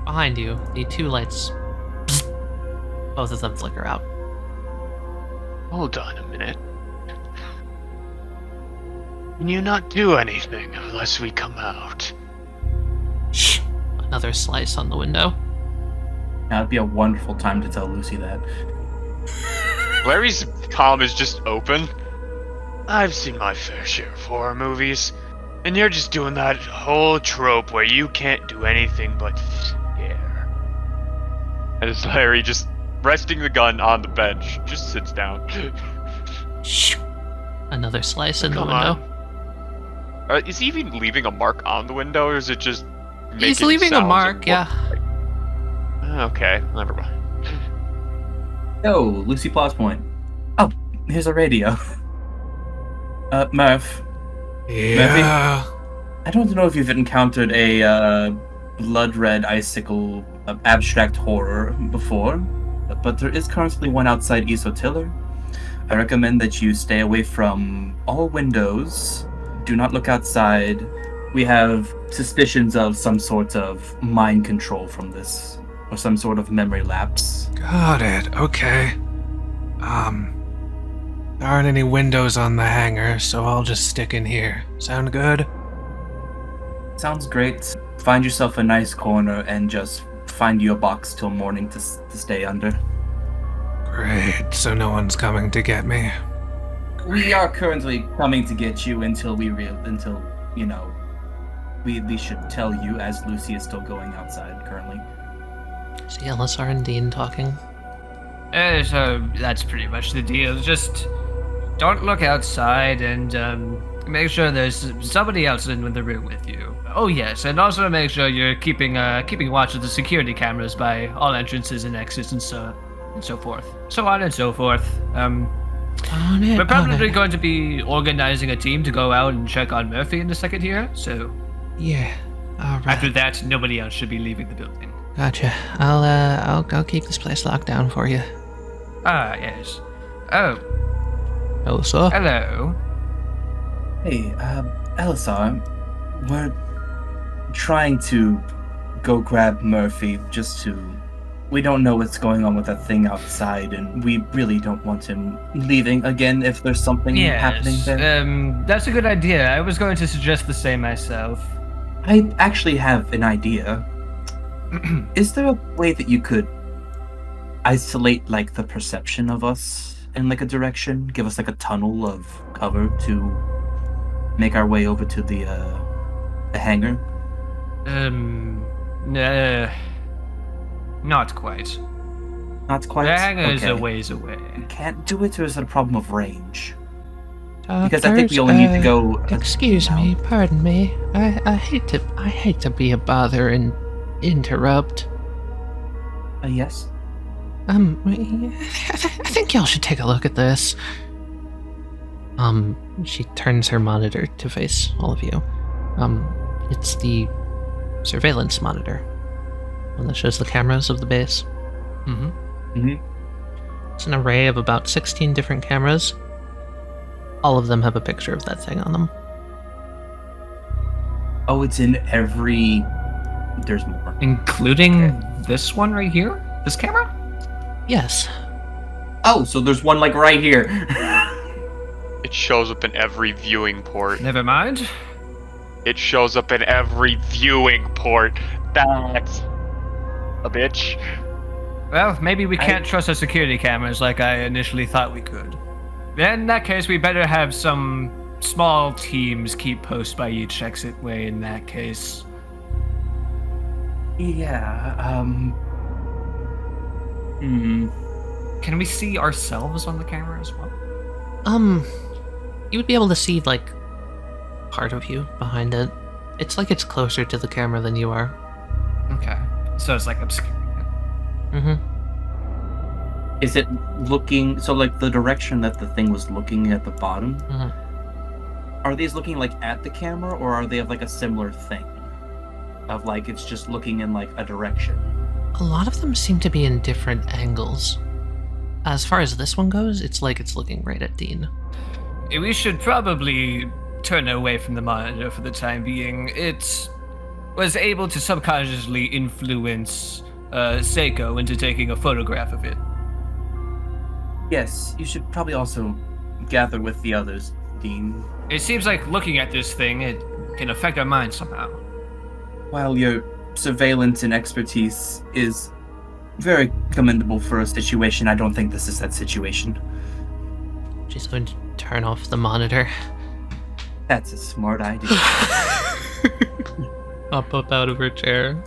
behind you, the two lights. Both of them flicker out. Hold on a minute. Can you not do anything unless we come out? Shh. Another slice on the window. Now it'd be a wonderful time to tell Lucy that. Larry's comm is just open. I've seen my fair share of horror movies, and you're just doing that whole trope where you can't do anything but scare. And it's Larry just resting the gun on the bench, just sits down. Shh. Another slice in the Come window. on. Is he even leaving a mark on the window, or is it just He's making leaving a sounds mark, and yeah. Okay, never mind. Oh, Lucy Plot's point. Oh, here's a radio. Murph. Yeah. I don't know if you've encountered a blood red icicle abstract horror before, but there is currently one outside Eso-Tiller. I recommend that you stay away from all windows. Do not look outside. We have suspicions of some sort of mind control from this, or some sort of memory lapse. Got it. Okay. There aren't any windows on the hangar, so I'll just stick in here. Sound good? Sounds great. Find yourself a nice corner and just find you a box till morning to stay under. Great. So no one's coming to get me. We are currently coming to get you until we should tell you, as Lucy is still going outside currently. See LSR and Dean talking. So that's pretty much the deal. Just don't look outside and make sure there's somebody else in the room with you. Oh yes, and also make sure you're keeping watch of the security cameras by all entrances and exits and so forth. So on and so forth. We're probably going to be organizing a team to go out and check on Murphy in a second here, so Yeah. Alright. after that, nobody else should be leaving the building. Gotcha. I'll keep this place locked down for you. Ah, yes. Oh, Elsa? hello. Hey, Elisar, we're trying to go grab Murphy we don't know what's going on with that thing outside, and we really don't want him leaving again if there's something happening Yes, there. that's a good idea. I was going to suggest the same myself. I actually have an idea. Is there a way that you could isolate, like, the perception of us in, like, a direction? Give us, like, a tunnel of cover to make our way over to the hangar? Not quite. Not quite? The hangar is a Okay. ways away. Can't do it, or is it a problem of range? Doctors, Because I think we only need to go... Excuse me, pardon me. I hate to be a bother and interrupt. Yes? I think y'all should take a look at this. She turns her monitor to face all of you. It's the surveillance monitor. One that shows the cameras of the base. It's an array of about 16 different cameras. All of them have a picture of that thing on them. Oh, it's in every... There's more. Including this one right here? This camera? Yes. Oh, so there's one, like, right here. It shows up in every viewing port. Never mind. It shows up in every viewing port. That's a bitch. Well, maybe we can't trust our security cameras like I initially thought we could. Then, in that case, we better have some small teams keep post by each exit way in that case. Yeah, Can we see ourselves on the camera as well? You would be able to see, like, part of you behind it. It's like it's closer to the camera than you are. Okay. So it's like obscuring it. Is it looking... So, like, the direction that the thing was looking at the bottom, are these looking, like, at the camera, or are they of, like, a similar thing? Of, like, it's just looking in, like, a direction? A lot of them seem to be in different angles. As far as this one goes, it's like it's looking right at Dean. We should probably turn away from the monitor for the time being. It was able to subconsciously influence Seiko into taking a photograph of it. Yes, you should probably also gather with the others, Dean. It seems like looking at this thing, it can affect our minds somehow. While your surveillance and expertise is very commendable for a situation, I don't think this is that situation. She's going to turn off the monitor. That's a smart idea. Pop up out of her chair.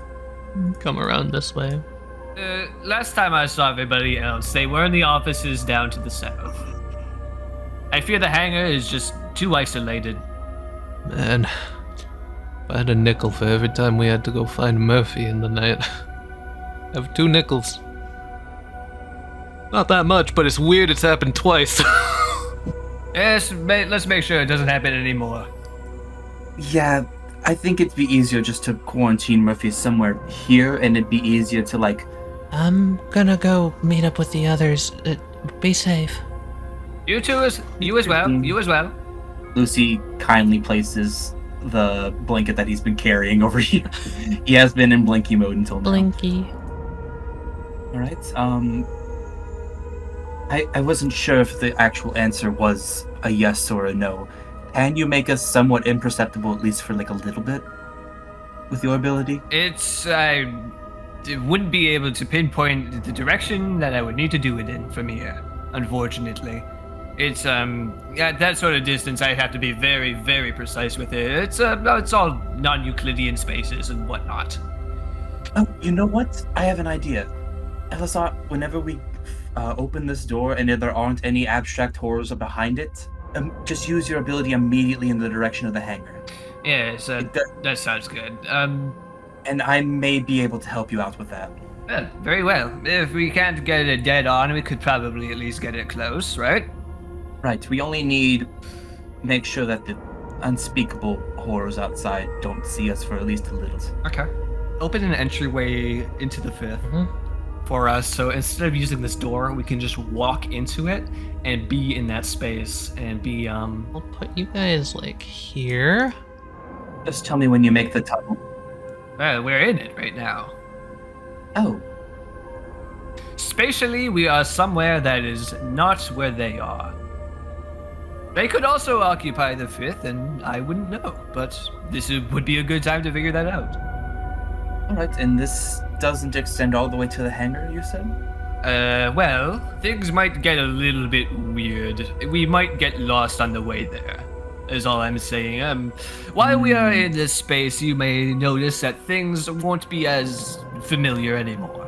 Come around this way. Last time I saw everybody else, they were in the offices down to the south. I fear the hangar is just too isolated. Man, if I had a nickel for every time we had to go find Murphy in the night. I have 2 nickels. Not that much, but it's weird it's happened twice. Yes, let's make sure it doesn't happen anymore. Yeah, I think it'd be easier just to quarantine Murphy somewhere here, and it'd be easier to, like... I'm gonna go meet up with the others. Be safe. You as well. You as well. Lucy kindly places the blanket that he's been carrying over here. He has been in blinky mode until now. Blinky. Alright, I wasn't sure if the actual answer was a yes or a no. Can you make us somewhat imperceptible, at least for like a little bit, with your ability? I wouldn't be able to pinpoint the direction that I would need to do it in from here, unfortunately. It's at that sort of distance, I'd have to be very, very precise with it. It's all non-Euclidean spaces and whatnot. Oh, you know what? I have an idea. Elisar, whenever we open this door and there aren't any abstract horrors behind it, just use your ability immediately in the direction of the hangar. Yes, that sounds good. And I may be able to help you out with that. Well, very well. If we can't get it dead on, we could probably at least get it close, right? Right, we only need make sure that the unspeakable horrors outside don't see us for at least a little. Okay. Open an entryway into the 5th. for us. So instead of using this door, we can just walk into it and be in that space and be I'll put you guys like here. Just tell me when you make the tunnel. we're in it right now. Oh, Spatially, we are somewhere that is not where they are. They could also occupy the fifth, and I wouldn't know, but would be a good time to figure that out. alright, and this doesn't extend all the way to the hangar, you said? Well, things might get a little bit weird. We might get lost on the way there, is all I'm saying. While we are in this space, you may notice that things won't be as familiar anymore.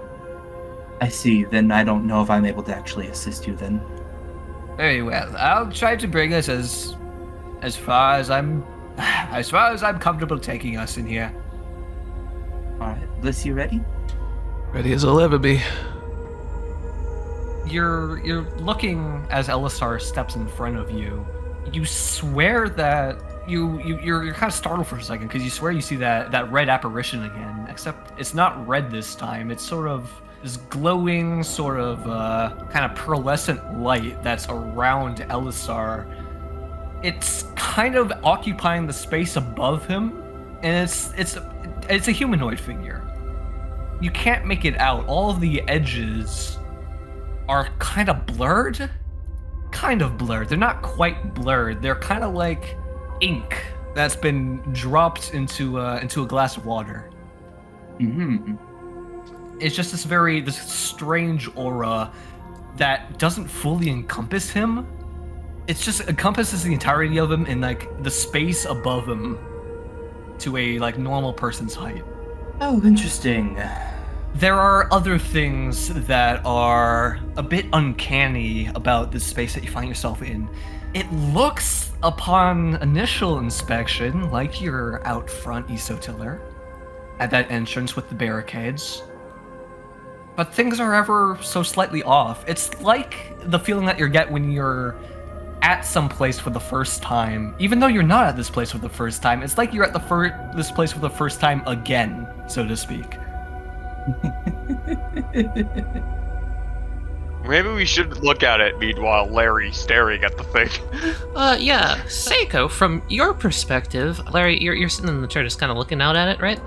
I see, then I don't know if I'm able to actually assist you then. Very well. I'll try to bring us as far as I'm comfortable taking us in here. Alright, Bliss, you ready? Ready as I'll ever be. You're looking as Elisar steps in front of you. You swear that you're kind of startled for a second because you swear you see that red apparition again. Except it's not red this time. It's sort of this glowing, sort of kind of pearlescent light that's around Elisar. It's kind of occupying the space above him, and it's a humanoid figure. You can't make it out. All of the edges are kind of blurred. They're not quite blurred. They're kind of like ink that's been dropped into a glass of water. Mm-hmm. It's just this strange aura that doesn't fully encompass him. It's just encompasses the entirety of him in like the space above him to a like normal person's height. Oh, interesting. There are other things that are a bit uncanny about this space that you find yourself in. It looks, upon initial inspection, like you're out front, Eso-Tiller, at that entrance with the barricades. But things are ever so slightly off. It's like the feeling that you get when you're at some place for the first time. Even though you're not at this place for the first time, it's like you're at this place for the first time again, so to speak. Maybe we should look at it, meanwhile Larry's staring at the thing. Yeah, Seiko, from your perspective, Larry, you're sitting in the chair just kind of looking out at it, right?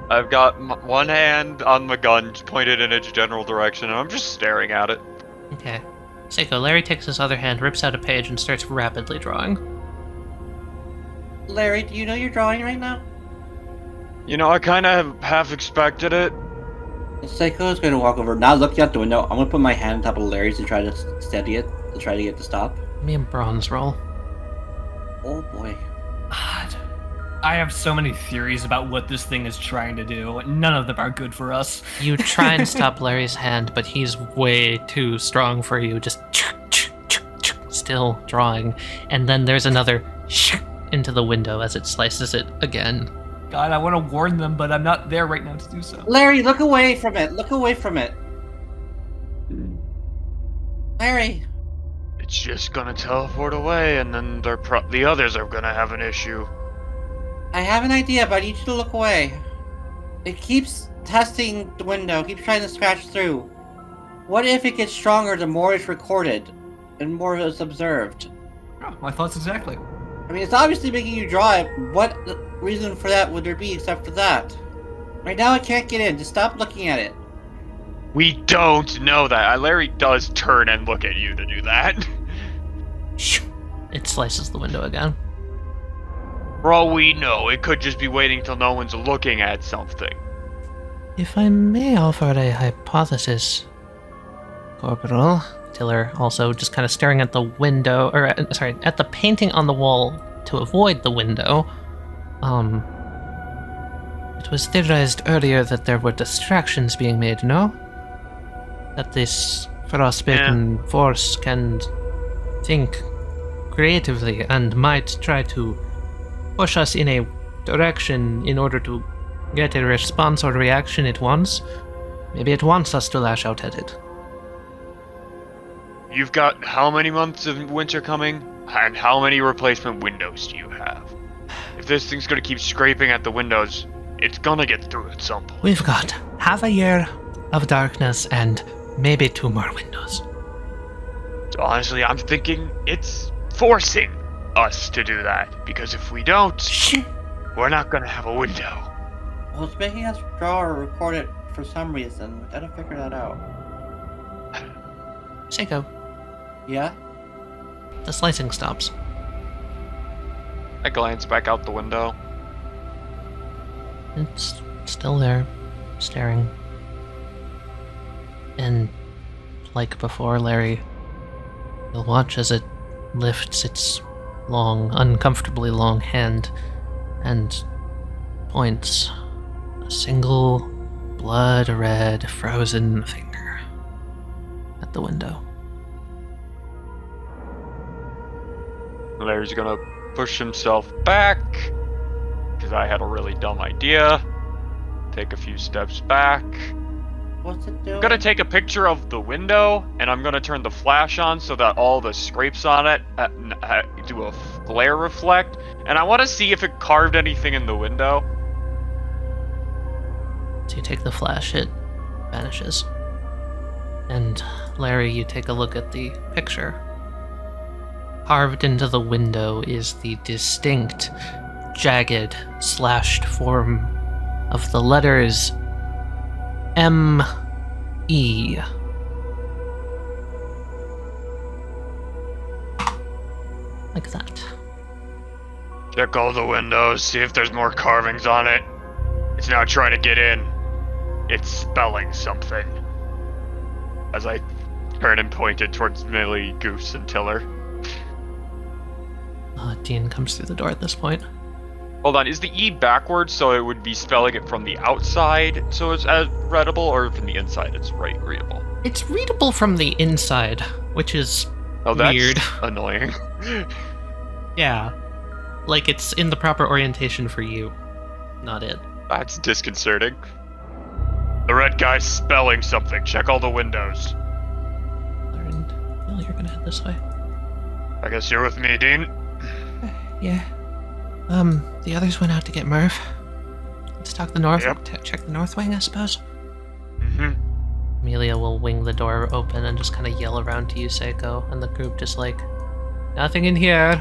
I've got one hand on my gun pointed in its general direction, and I'm just staring at it. Okay. Seiko, Larry takes his other hand, rips out a page, and starts rapidly drawing. Larry, do you know you're drawing right now? You know, I kind of half expected it. Seiko's going to walk over, not looking out the window. I'm going to put my hand on top of Larry's and try to steady it, to try to get it to stop. Me and Bronze roll. Oh boy. God. I have so many theories about what this thing is trying to do. None of them are good for us. You try and stop Larry's hand, but he's way too strong for you. Just still drawing. And then there's another into the window as it slices it again. God, I want to warn them, but I'm not there right now to do so. Larry, look away from it. Look away from it. Larry. It's just gonna teleport away, and then the others are gonna have an issue. I have an idea, but I need you to look away. It keeps testing the window, keeps trying to scratch through. What if it gets stronger the more it's recorded, and more is observed? Oh, my thoughts exactly. I mean, it's obviously making you draw it. What reason for that would there be except for that? Right now it can't get in, just stop looking at it. We don't know that. Larry does turn and look at you to do that. It slices the window again. For all we know, it could just be waiting till no one's looking at something. If I may offer a hypothesis, Corporal. Tiller also just kind of staring at the window, or at the painting on the wall to avoid the window. It was theorized earlier that there were distractions being made, no? That this frostbitten force can think creatively and might try to push us in a direction in order to get a response or reaction it wants. Maybe it wants us to lash out at it. You've got how many months of winter coming? And how many replacement windows do you have? If this thing's gonna keep scraping at the windows, it's gonna get through at some point. We've got half a year of darkness and maybe 2 more windows. So honestly, I'm thinking it's forcing us to do that, because if we don't, we're not gonna have a window. Well, it's making us draw or record it for some reason. We gotta figure that out. Seiko, Yeah? the slicing stops. I glance back out the window. It's still there, staring. And like before, Larry, you'll watch as it lifts its long, uncomfortably long hand and points a single blood-red frozen finger at the window. Larry's gonna push himself back, because I had a really dumb idea. Take a few steps back. What's it doing? I'm gonna take a picture of the window, and I'm gonna turn the flash on so that all the scrapes on it do a glare reflect. And I want to see if it carved anything in the window. So you take the flash, it vanishes. And Larry, you take a look at the picture. Carved into the window is the distinct, jagged, slashed form of the letters M-E. Like that. Check all the windows, see if there's more carvings on it. It's now trying to get in. It's spelling something. As I turn and pointed towards Millie, Goose, and Tiller. Dean comes through the door at this point. Hold on, is the E backwards, so it would be spelling it from the outside, so it's readable, or from the inside it's readable? It's readable from the inside, which is Oh, that's weird. annoying. Yeah. Like it's in the proper orientation for you, not it. That's disconcerting. The red guy's spelling something. Check all the windows. And well, you're gonna head this way. I guess you're with me, Dean. Yeah. The others went out to get Murph. Let's talk the north. Yep. Check the north wing, I suppose. Mm-hmm. Amelia will wing the door open and just kind of yell around to you, Seiko, and the group just like, nothing in here.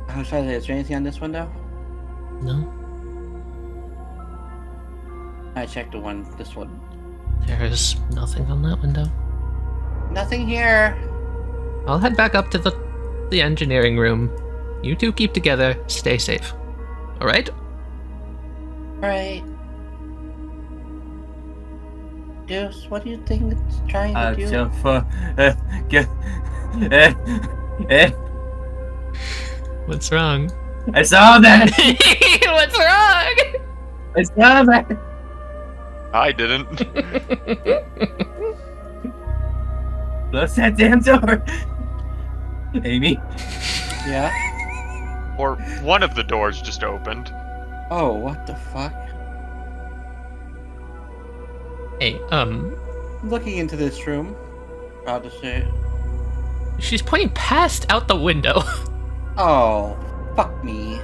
I was trying to say, is there anything on this window? No, I checked this one. there is nothing on that window. Nothing here. I'll head back up to the engineering room. You two keep together. Stay safe. All right? Alright. Goose, what do you think it's trying to do? What's wrong? I saw that! What's wrong? I saw that! I didn't. Close that damn door! Amy? Yeah? Or one of the doors just opened. Oh, what the fuck? Hey, Looking into this room. Proud to say. she's pointing past out the window. Oh, fuck me.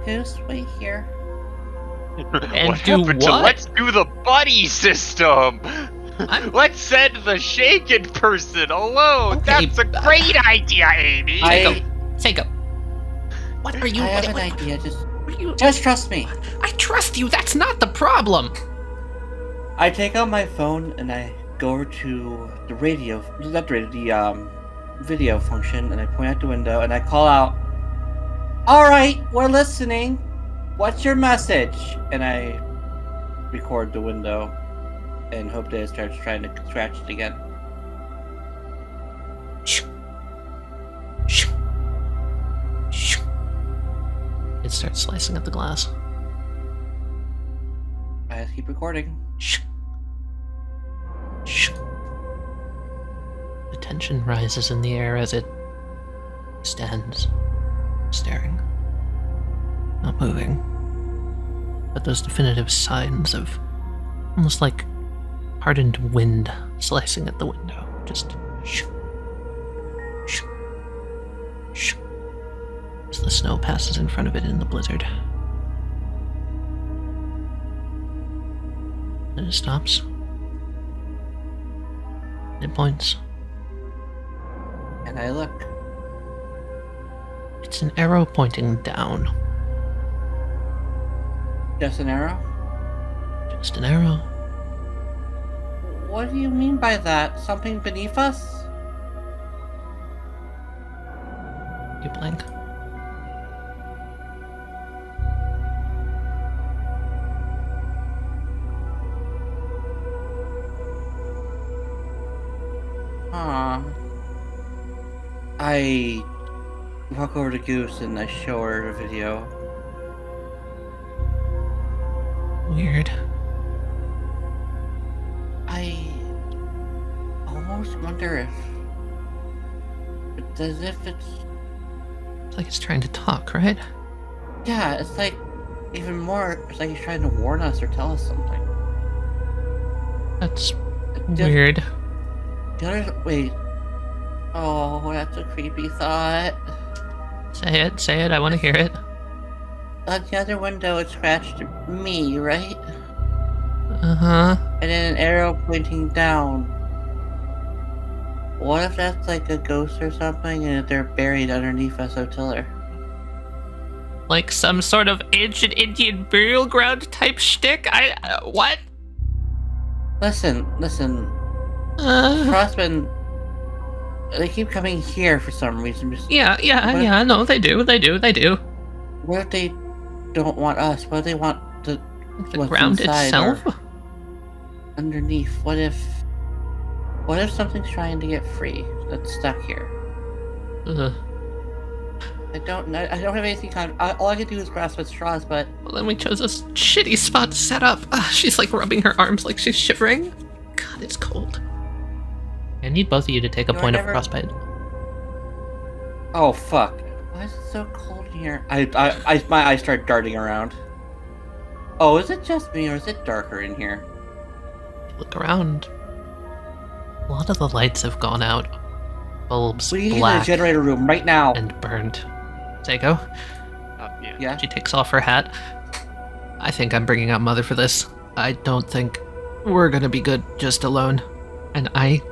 Goose, wait here. And What do happened to what? let's do the buddy system? I'm- Let's send the shaken person alone. Okay, That's a great idea, Amy. Seiko. What are you? I have what an idea, what are you? just trust me. I trust you. That's not the problem. I take out my phone and I go over to the radio, not the radio, the video function, and I point out the window and I call out, "Alright, we're listening. What's your message?" And I record the window and hope that it starts trying to scratch it again. Shh. Shh. Shh. It starts slicing at the glass. I just keep recording. Shh. Shh. The tension rises in the air as it stands, staring, not moving. But those definitive signs of almost like hardened wind slicing at the window. Just shh. Shh. Shh. As the snow passes in front of it in the blizzard. And it stops. It points. And I look. It's an arrow pointing down. Just an arrow? Just an arrow. What do you mean by that? Something beneath us? You blank. I walk over to Goose and I show her a video. Weird. I almost wonder if it's as if it's... It's like it's trying to talk, right? Yeah, it's like even more, it's like he's trying to warn us or tell us something. That's The- weird. The other... Wait. Oh, that's a creepy thought. Say it, I want to hear it. On the other window, it scratched me, right? Uh-huh. And then an arrow pointing down. What if that's like a ghost or something and they're buried underneath Eso-Tiller? Like some sort of ancient Indian burial ground type shtick? What? Listen. Crossmen, they keep coming here for some reason. Yeah, no, they do. What if they don't want us? What if they want The what's ground inside itself? or underneath? What if something's trying to get free that's stuck here? Ugh. I don't know. I don't have anything all I can do is grasp at straws, but Well, then we chose a shitty spot to set up. She's like rubbing her arms like she's shivering. God, it's cold. I need both of you to take a You're point never- of frostbite. oh fuck. Why is it so cold in here? My eyes start darting around. Oh, is it just me or is it darker in here? Look around. A lot of the lights have gone out. Bulbs We need a black generator room right now. and burned. Seiko, Yeah. Yeah. she takes off her hat. I think I'm bringing out Mother for this. I don't think we're gonna be good just alone. And I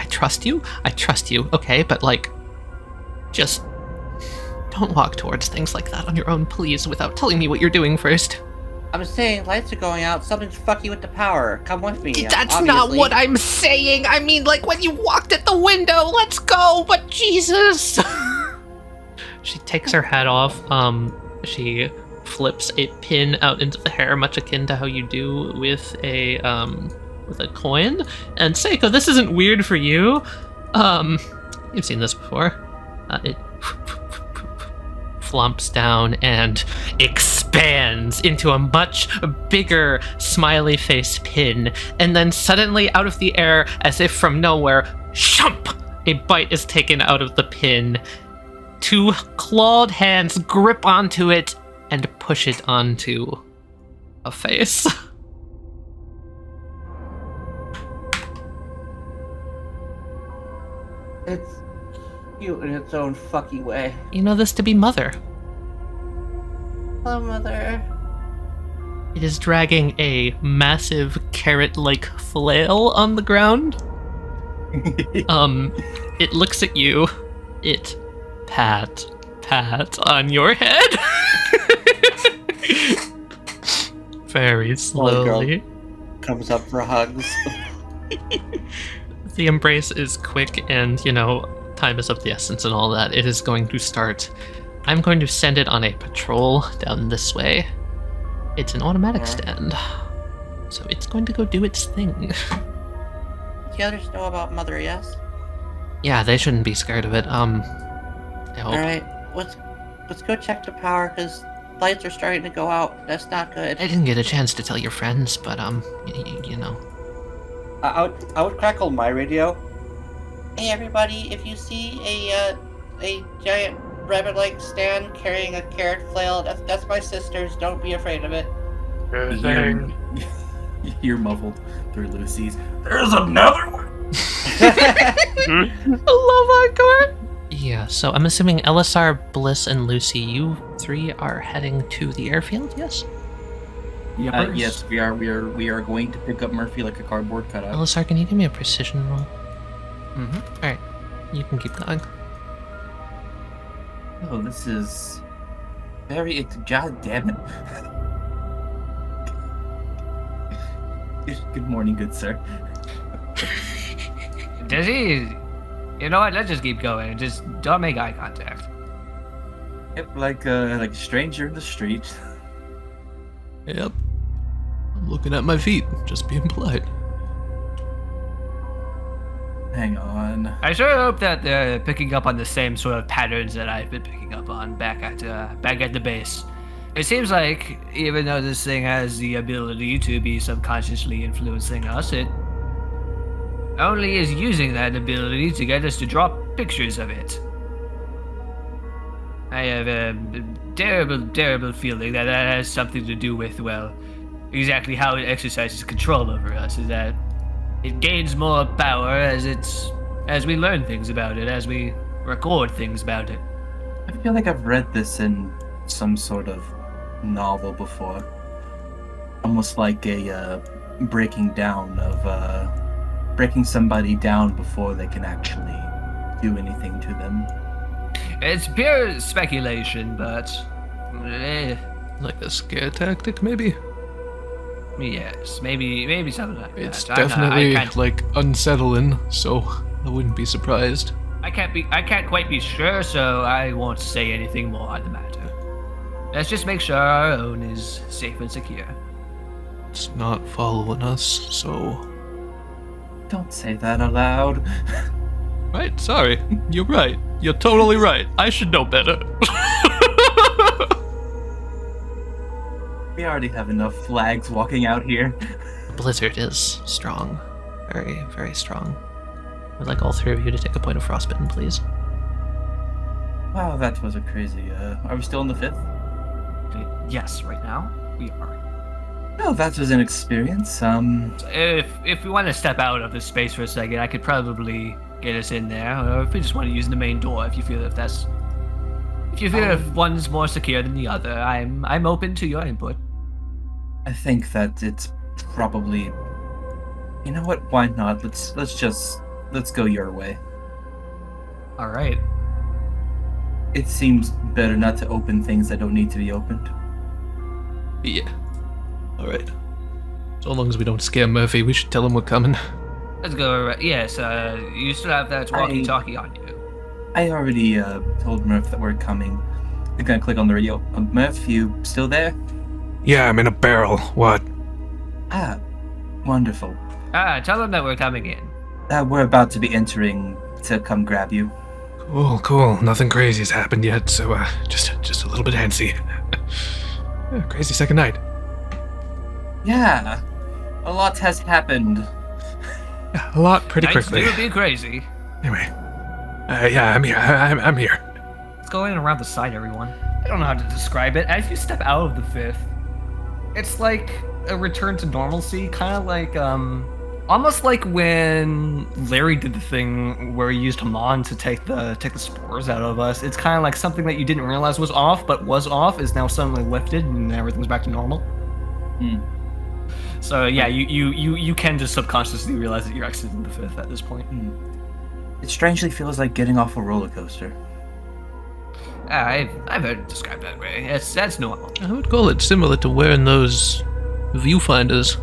trust you. I trust you, okay? But like, just don't walk towards things like that on your own, please, without telling me what you're doing first. I'm saying lights are going out. Something's fucky with the power. Come with me. That's not obviously. what I'm saying. I mean, like when you walked at the window. Let's go. But Jesus. She takes her hat off. She flips a pin out into the hair, much akin to how you do with a coin. And Seiko, this isn't weird for you. You've seen this before. It flumps down and expands into a much bigger smiley face pin, and then suddenly out of the air, as if from nowhere, shump! A bite is taken out of the pin. Two clawed hands grip onto it and push it onto a face. It's cute in its own fucky way. You know this to be Mother. Hello, Mother. It is dragging a massive carrot-like flail on the ground. It looks at you. It pat on your head. Very slowly. Comes up for hugs. The embrace is quick and, time is of the essence and all that. It is going to start. I'm going to send it on a patrol down this way. It's an automatic stand. So it's going to go do its thing. The others know about Mother, yes? Yeah, they shouldn't be scared of it. I hope. Alright, let's go check the power, because lights are starting to go out. That's not good. I didn't get a chance to tell your friends, but, you know. I would crackle my radio. Hey everybody, if you see a giant rabbit-like stand carrying a carrot flail, that's my sister's. Don't be afraid of it. You're muffled through Lucy's. There's another one. I love Encore. Yeah, so I'm assuming LSR, Bliss, and Lucy, you three are heading to the airfield, yes? Yuppers? Yes, we are going to pick up Murphy like a cardboard cutout. Elisar, can you give me a precision roll? Mm-hmm. Alright, you can keep going. Oh, this is very. God damn it. Good morning, good sir. Does he? You know what? Let's just keep going. Just don't make eye contact. Yep, like a stranger in the street. Yep. I'm looking at my feet, just being polite. Hang on. I sure hope that they're picking up on the same sort of patterns that I've been picking up on back at the base. It seems like even though this thing has the ability to be subconsciously influencing us, it only is using that ability to get us to draw pictures of it. I have a terrible feeling that that has something to do with, well, exactly how it exercises control over us, is that it gains more power as we learn things about it, as we record things about it. I feel like I've read this in some sort of novel before. Almost like a breaking down of breaking somebody down before they can actually do anything to them. It's pure speculation, but Like a scare tactic, maybe? yes, maybe something like It's that. definitely, I can't, like, unsettling, so I wouldn't be surprised. I can't quite be sure, so I won't say anything more on the matter. Let's just make sure our own is safe and secure. It's not following us, so... Don't say that aloud. Right, sorry. You're right. You're totally right. I should know better. We already have enough flags walking out here. The blizzard is strong. Very, very strong. I'd like all three of you to take a point of frostbitten, please. Wow, that was a crazy. Are we still in the 5th? Yes, right now we are. No, that was an experience. If we want to step out of this space for a second, I could probably get us in there. Or if we just want to use the main door, if you feel if one's more secure than the other, I'm open to your input. I think that it's probably. You know what? Why not? Let's go your way. All right. It seems better not to open things that don't need to be opened. Yeah. Alright. So long as we don't scare Murphy, we should tell him we're coming. Let's go. Yes, you still have that walkie-talkie on you. I already told Murph that we're coming. I'm gonna click on the radio. Murph, you still there? Yeah, I'm in a barrel. What? Ah, wonderful. Tell them that we're coming in. We're about to be entering to come grab you. Cool. Nothing crazy's happened yet, so just a little bit antsy. Yeah, crazy second night. Yeah, a lot has happened. Yeah, a lot pretty quickly. Nights do be crazy. Anyway, yeah, I'm here. I'm here. Let's go in around the side, everyone. I don't know how to describe it. As you step out of the 5th, it's like a return to normalcy, kind of like almost like when Larry did the thing where he used Haman to take the spores out of us. It's kind of like something that you didn't realize was off, but was off, is now suddenly lifted, and everything's back to normal. Hmm. So yeah, you can just subconsciously realize that you're exiting the 5th at this point. It strangely feels like getting off a roller coaster. I've heard it described that way. That's normal. I would call it similar to wearing those viewfinders.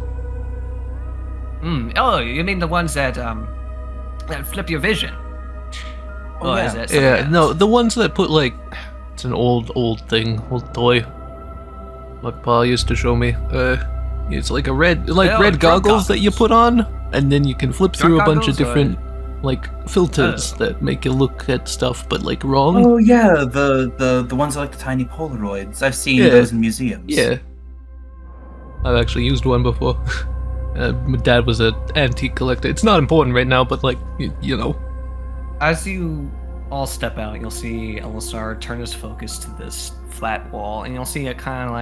Oh, you mean the ones that flip your vision? Oh, Or yeah. is that something Yeah, else? no, the ones that put like... It's an old thing, old toy. My pa used to show me. It's like red drunk goggles that you goggles. put on, and then you can flip Drunk through a bunch of goggles, or- different like filters Oh. that make you look at stuff, but like wrong. Oh yeah, the ones that are like the tiny Polaroids. I've seen Yeah. those in museums. Yeah, I've actually used one before. My dad was an antique collector. It's not important right now, but like you know. As you all step out, you'll see Elisar turn his focus to this flat wall, and you'll see it kind of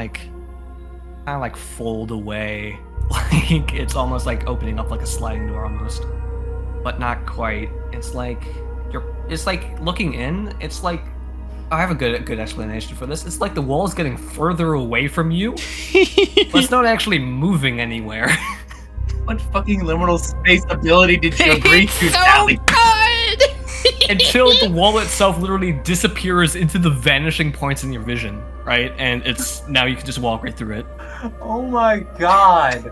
like fold away, like it's almost like opening up like a sliding door almost, but not quite. It's like looking in. It's like I have a good explanation for this. It's like the wall is getting further away from you, but it's not actually moving anywhere. What fucking liminal space ability did you agree to, Tali? Until the wall itself literally disappears into the vanishing points in your vision, right? And it's now you can just walk right through it. Oh my god.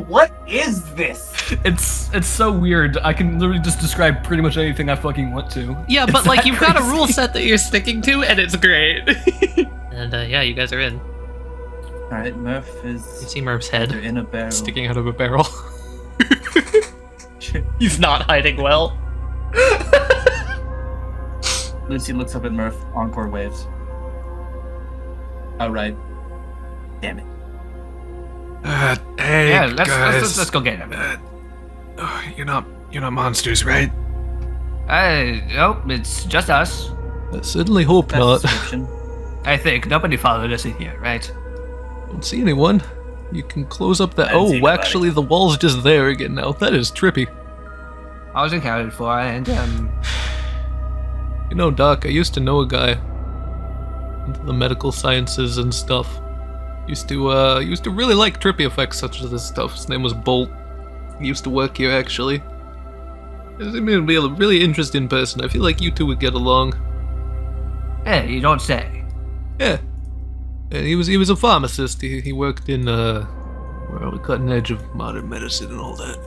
What is this? It's so weird. I can literally just describe pretty much anything I fucking want to. Yeah, but It's like that you've got a crazy. rule set that you're sticking to, and it's great. And yeah, you guys are in. Alright, Murph You is see Murph's either head in a barrel. sticking out of a barrel. He's not hiding well. Lucy looks up at Murph, encore waves. Alright. Damn it. Hey, Yeah, guys. let's go get him. You're not monsters, right? Nope, it's just us. I certainly hope That's not. description. I think nobody followed us in here, right? Don't see anyone. You can close up that. I didn't see Oh, nobody. actually, the wall's just there again now. That is trippy. I was accounted for, and You know, Doc, I used to know a guy into the medical sciences and stuff. Used to really like trippy effects such as this stuff. His name was Bolt. He used to work here, actually. He seemed to be a really interesting person. I feel like you two would get along. hey, you don't say. Yeah. And he was a pharmacist. He worked in well, the cutting edge of modern medicine and all that.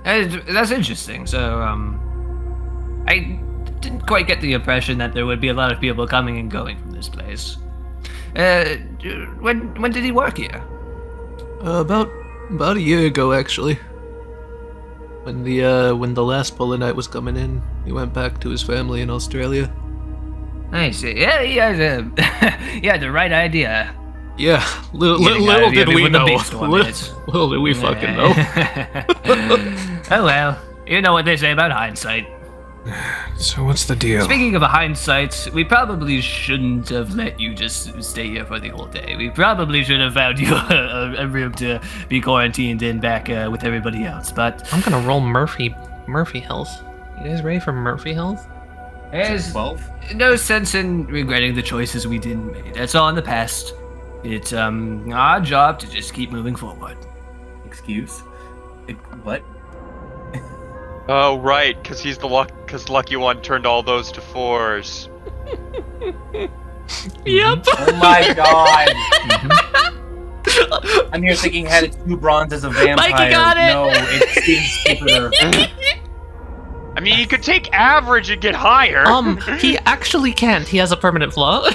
That's interesting. So, I didn't quite get the impression that there would be a lot of people coming and going from this place. When did he work here? About a year ago, actually. When the last polar night was coming in, he went back to his family in Australia. I see. Yeah, he had the right idea. Yeah, little Getting out little of here did we with the know. big storm hits. Little did we fucking know. Oh well, you know what they say about hindsight. So what's the deal? Speaking of hindsight, we probably shouldn't have let you just stay here for the whole day. We probably should have found you a room to be quarantined in back with everybody else. But I'm gonna roll Murphy Health. You guys ready for Murphy Health? there's 12? no sense in regretting the choices we didn't make. That's all in the past. It's our job to just keep moving forward. Excuse? What? Oh, right, because he's the lucky one turned all those to 4s. Yep. Oh my god! I'm here thinking had 2 bronze as a vampire. Mikey got it! No, it's Steven Stupider. I mean, you could take average and get higher. He actually can't. He has a permanent flaw.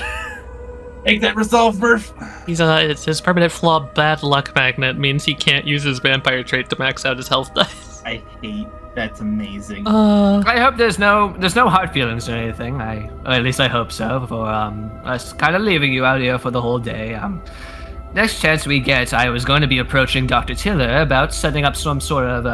Take that resolve, Murph! It's his permanent flaw. Bad luck magnet means he can't use his vampire trait to max out his health dice. I hate. That's amazing. I hope there's no hard feelings or anything. Or at least I hope so. For us kind of leaving you out here for the whole day. Next chance we get, I was going to be approaching Dr. Tiller about setting up some sort of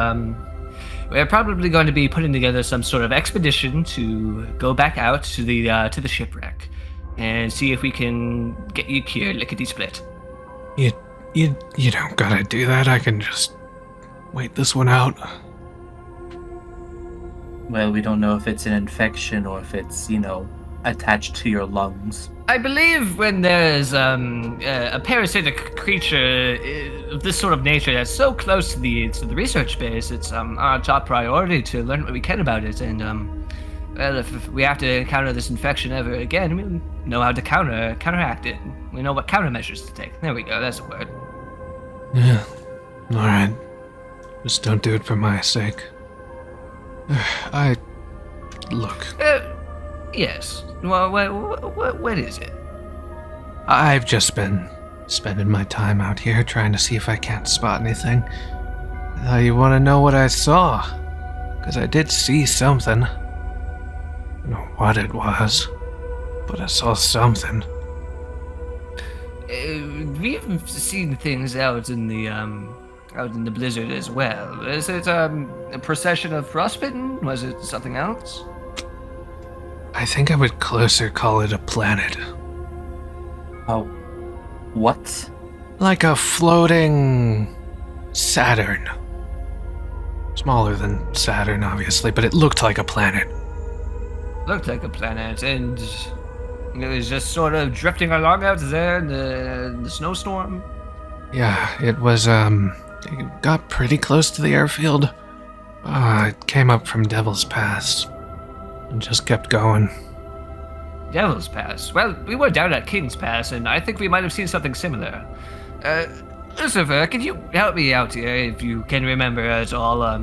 we're probably going to be putting together some sort of expedition to go back out to the shipwreck and see if we can get you cured lickety-split. You don't gotta do that. I can just wait this one out. Well, we don't know if it's an infection or if it's, attached to your lungs. I believe when there's a parasitic creature of this sort of nature that's so close to the research base, it's our top priority to learn what we can about it. And well, if we have to encounter this infection ever again, we know how to counteract it. We know what countermeasures to take. There we go. That's the word. Yeah. Alright. Just don't do it for my sake. Look, Yes. Well, what is it? I've just been spending my time out here trying to see if I can't spot anything. You want to know what I saw? Because I did see something. I don't know what it was, but I saw something. We've seen things out in the blizzard as well. Is it a procession of frostbitten? Was it something else? I think I would closer call it a planet. Oh. What? Like a floating Saturn. Smaller than Saturn, obviously, but it looked like a planet. looked like a planet, and it was just sort of drifting along out there in the snowstorm. Yeah, it was, it got pretty close to the airfield. It came up from Devil's Pass and just kept going. Devil's Pass? Well, we were down at King's Pass, and I think we might have seen something similar. Lucifer, can you help me out here if you can remember at all?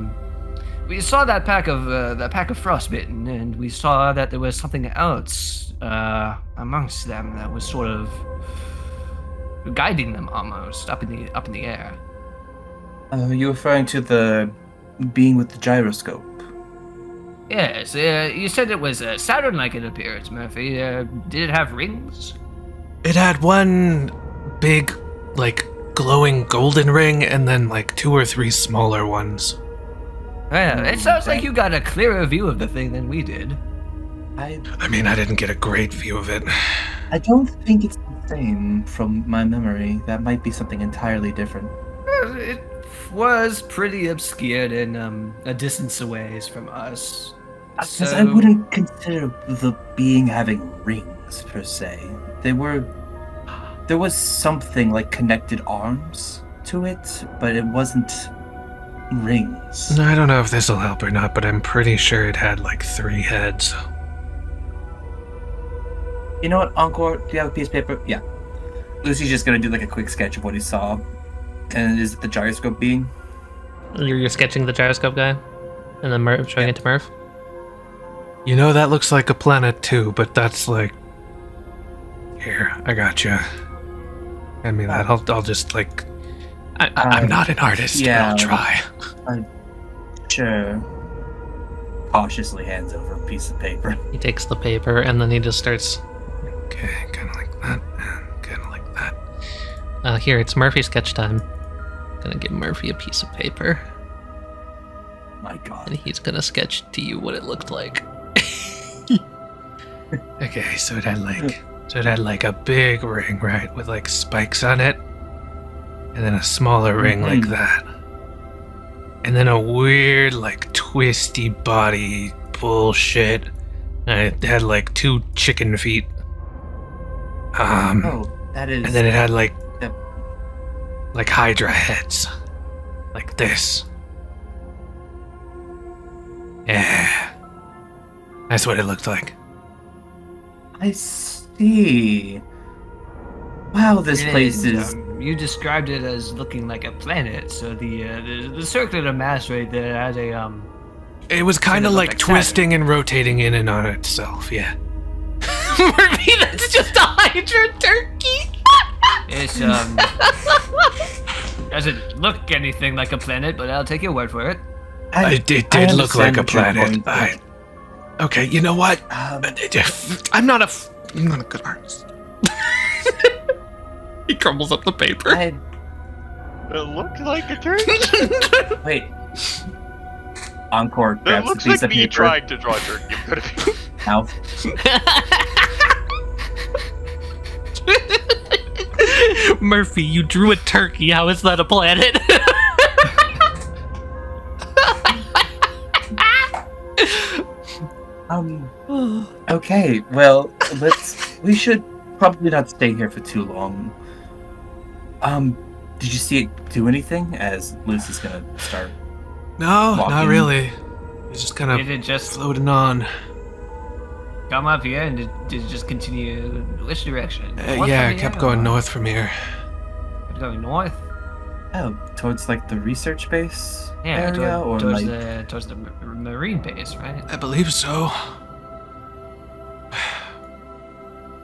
We saw that pack of frostbitten, and we saw that there was something else amongst them that was sort of guiding them almost up in the air. Are you referring to the being with the gyroscope? Yes, you said it was Saturn-like in appearance, Murphy. Did it have rings? It had one big, like, glowing golden ring and then, like, 2 or 3 smaller ones. Well, it sounds like you got a clearer view of the thing than we did. I mean, I didn't get a great view of it. I don't think it's the same from my memory. That might be something entirely different. It was pretty obscured and a distance away from us. Because I wouldn't consider the being having rings, per se. There was something like connected arms to it, but it wasn't rings. I don't know if this will help or not, but I'm pretty sure it had like 3 heads. You know what, Encore? Do you have a piece of paper? Yeah. Lucy's just gonna do like a quick sketch of what he saw. And is it the gyroscope being? You're sketching the gyroscope guy? And then Murph showing it to Murph? You know, that looks like a planet too, but that's like... Here, I got you. Hand me that. I'll just like... I'm not an artist, yeah, but I'll try. Sure. Cautiously hands over a piece of paper. He takes the paper and then he just starts... Okay, kind of like that, and kind of like that. Here, it's Murphy sketch time. Gonna give Murphy a piece of paper. My God. And he's gonna sketch to you what it looked like. Okay, so it had like a big ring, right, with like spikes on it, and then a smaller ring like that, and then a weird like twisty body bullshit, and it had like 2 chicken feet. That is. And then it had like Hydra heads, like this. Yeah, that's what it looked like. I see. Wow, this place is. You described it as looking like a planet, so the circular mass right there had a It was kind of looked like like twisting and rotating in and on itself. Yeah. Murphy, that's just a Hydra turkey! It's doesn't look anything like a planet, but I'll take your word for it. It did look like a planet. Okay, you know what? I'm not a good artist. He crumbles up the paper. It looked like a turkey. Wait. Encore It grabs a looks piece like of me paper. trying to draw a turkey. It could have been. Mouth. Murphy, you drew a turkey. How is that a planet? Okay, well, we should probably not stay here for too long. Did you see it do anything as Lucy's gonna start? No, walking? not really. It's just kind Did it of just floating on. come up here and did it just continue which direction? North Yeah, from it kept here, going or- north from here. Kept going north. Oh, towards like the research base Yeah, area, or towards like the marine base, right? I believe so.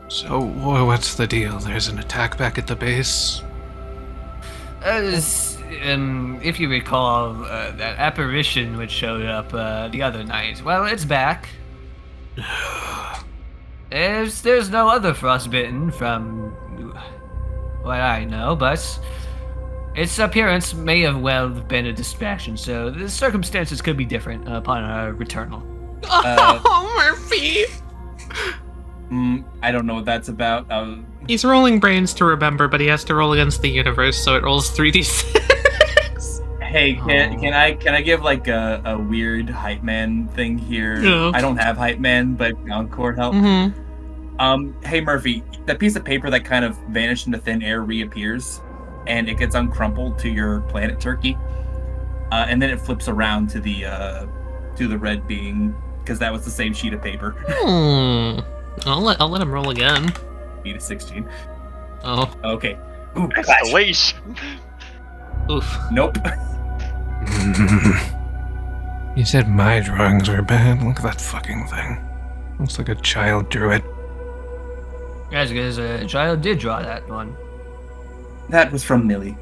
So, what's the deal? There's an attack back at the base? If you recall, that apparition which showed up the other night, well, it's back. There's no other frostbitten from what I know, but its appearance may have well been a distraction, so the circumstances could be different upon our returnal. Oh, Murphy! I don't know what that's about. He's rolling brains to remember, but he has to roll against the universe, so it rolls 3d6. Hey, can I give like a weird hype man thing here? Yeah. I don't have hype man, but Encore help. Hey Murphy, that piece of paper that kind of vanished into thin air reappears, and it gets uncrumpled to your planet turkey, and then it flips around to the red being, because that was the same sheet of paper. I'll let him roll again. Need a 16. Oh. Okay. Ooh, clash. Escalation. Oof. Nope. You said my drawings were bad. Look at that fucking thing. Looks like a child drew it. Yes, because a child did draw that one. That was from Millie.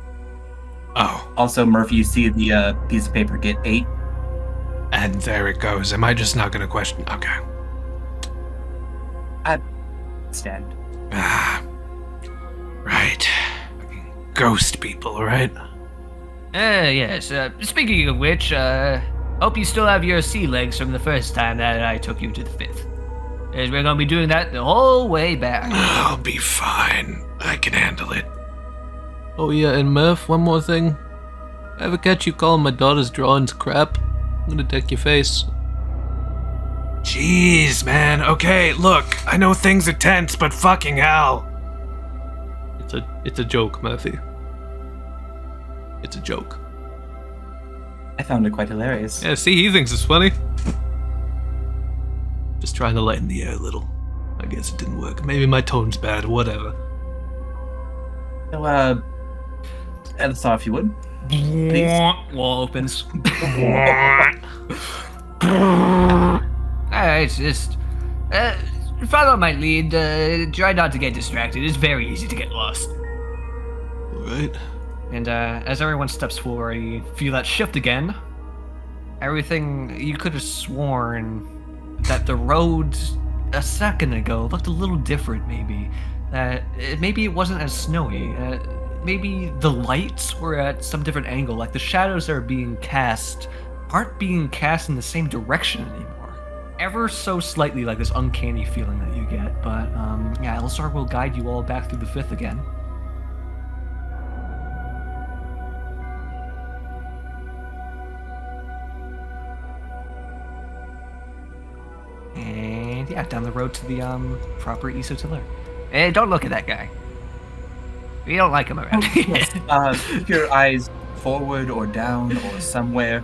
Oh, Also, Murphy, you see the piece of paper get 8. and there it goes. Am I just not gonna question? Okay. Stand. Ah. Right. Ghost people, right? Yes. Speaking of which, hope you still have your sea legs from the first time that I took you to the 5th. As we're gonna be doing that the whole way back. I'll be fine. I can handle it. Oh yeah, and Murph, one more thing. If I ever catch you calling my daughter's drawings crap, I'm gonna deck your face. Jeez, man. Okay, look, I know things are tense, but fucking hell. It's a joke, Murphy. It's a joke. I found it quite hilarious. Yeah, see, he thinks it's funny. Just trying to lighten the air a little. I guess it didn't work. Maybe my tone's bad, whatever. So, Elisar, if you would. Wall opens. Alright, just follow my lead. Try not to get distracted. It's very easy to get lost. Alright. And as everyone steps forward, you feel that shift again. Everything you could have sworn that the road a second ago looked a little different. Maybe maybe it wasn't as snowy. Maybe the lights were at some different angle. Like the shadows that are being cast aren't being cast in the same direction anymore. Ever so slightly, like this uncanny feeling that you get. But yeah, Elisar will guide you all back through the 5th again. And yeah, down the road to the proper Eso-Tiller. Hey, don't look at that guy. We don't like him around here. Keep your eyes forward or down or somewhere.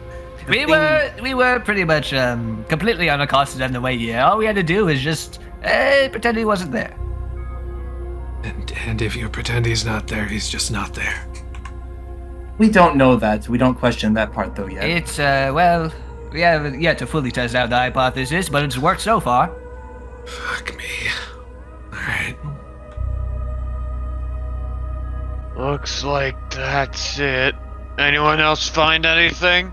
We were pretty much completely unaccosted on the way here. All we had to do was just pretend he wasn't there. And if you pretend he's not there, he's just not there. We don't know that. We don't question that part though yet. It's well, we haven't yet to fully test out the hypothesis, but it's worked so far. Fuck me. Alright. Looks like that's it. Anyone else find anything?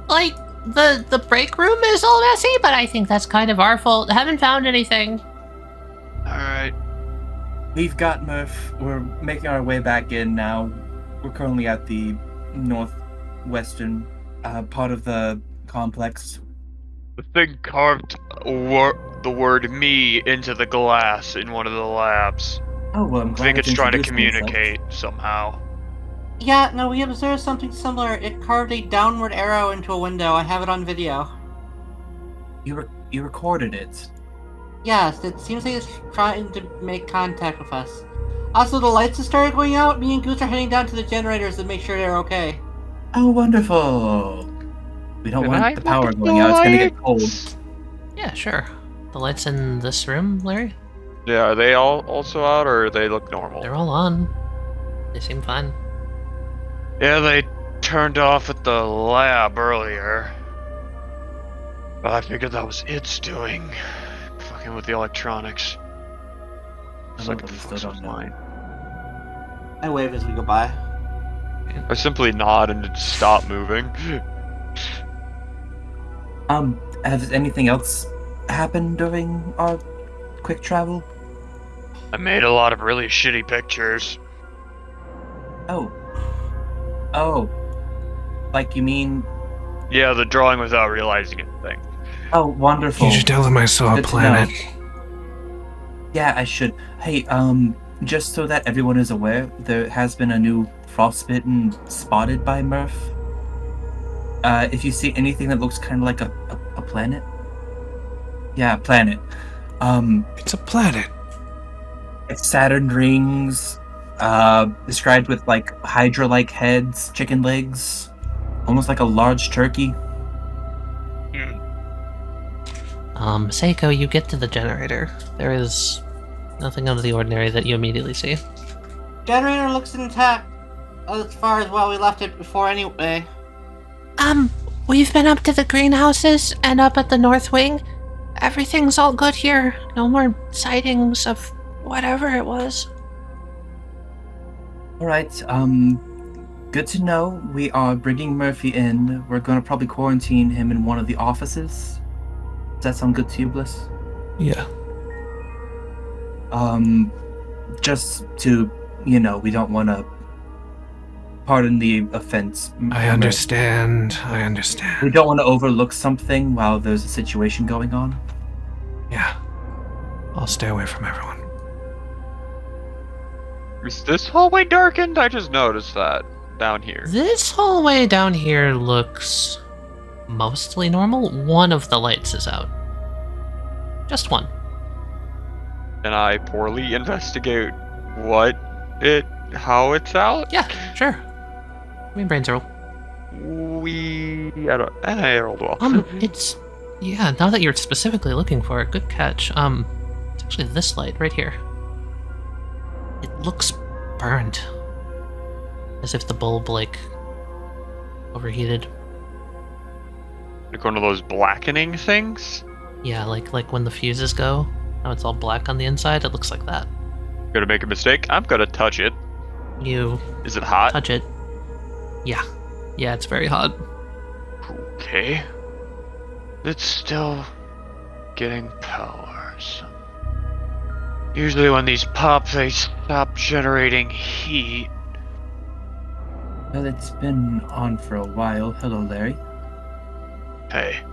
Like, the break room is all messy, but I think that's kind of our fault. Haven't found anything. Alright. We've got Murph. We're making our way back in now. We're currently at the northwestern part of the complex. The thing carved the word me into the glass in one of the labs. Oh, well, I'm I glad think it's trying to introduced itself. communicate somehow. Yeah, no, we observed something similar. It carved a downward arrow into a window. I have it on video. You recorded it. Yes, it seems like it's trying to make contact with us. Also, the lights have started going out. Me and Goose are heading down to the generators to make sure they're okay. Oh, wonderful. We don't Can I want the power look at going the out. It's gonna get lights? cold. Yeah, sure. The lights in this room, Larry? Yeah, are they all also out, or they look normal? They're all on. They seem fine. Yeah, they turned off at the lab earlier. But I figured that was its doing. Fucking with the electronics. It's like, But the we fuck's still with don't know. mine? I wave as we go by. I simply nod and just stop moving. Has anything else happened during our quick travel? I made a lot of really shitty pictures. Oh. Like you mean... Yeah, the drawing without realizing it thing. Oh, wonderful. You should tell him I saw a Good to planet. know. Yeah, I should. Hey, just so that everyone is aware, there has been a new frostbitten spotted by Murph. If you see anything that looks kind of like a planet. Yeah, planet. It's a planet. It's Saturn rings, described with like Hydra-like heads, chicken legs, almost like a large turkey. Seiko, you get to the generator. There is nothing out of the ordinary that you immediately see. Generator looks intact as far as we left it before anyway. We've been up to the greenhouses and up at the north wing. Everything's all good here. No more sightings of whatever it was. Alright, good to know. We are bringing Murphy in. We're gonna probably quarantine him in one of the offices. Does that sound good to you, Bliss? Yeah. Just to, we don't want to, pardon the offense. I understand. We don't want to overlook something while there's a situation going on. Yeah. I'll stay away from everyone. Is this hallway darkened? I just noticed that down here. This hallway down here looks mostly normal. One of the lights is out. Just one. Can I poorly investigate how it's out? Yeah, sure. I mean, brains roll. I rolled well. Yeah, now that you're specifically looking for it, good catch. It's actually this light right here. It looks burned. As if the bulb, overheated. Like one of those blackening things? Yeah, like when the fuses go, now it's all black on the inside, it looks like that. Gonna make a mistake? I'm gonna touch it. You Is it hot? touch it. Yeah, it's very hot. Okay. It's still getting power. So usually when these pop, they stop generating heat. Well, it's been on for a while. Hello, Larry. Hey.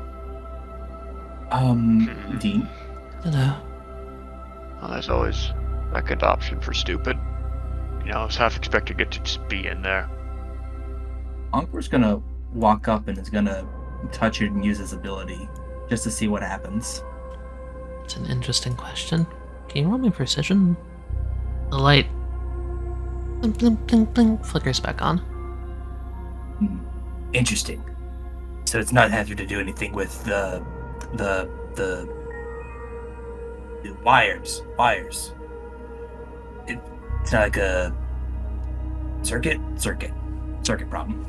Dean? Hello. Well, there's always second option for stupid. I was half expecting it to just be in there. Encore's gonna walk up and is gonna touch it and use his ability just to see what happens. It's an interesting question. Can you roll me precision? The light blink, blink, blink, blink, flickers back on. Interesting. So it's not having to do anything with the wires. It's not like a circuit problem.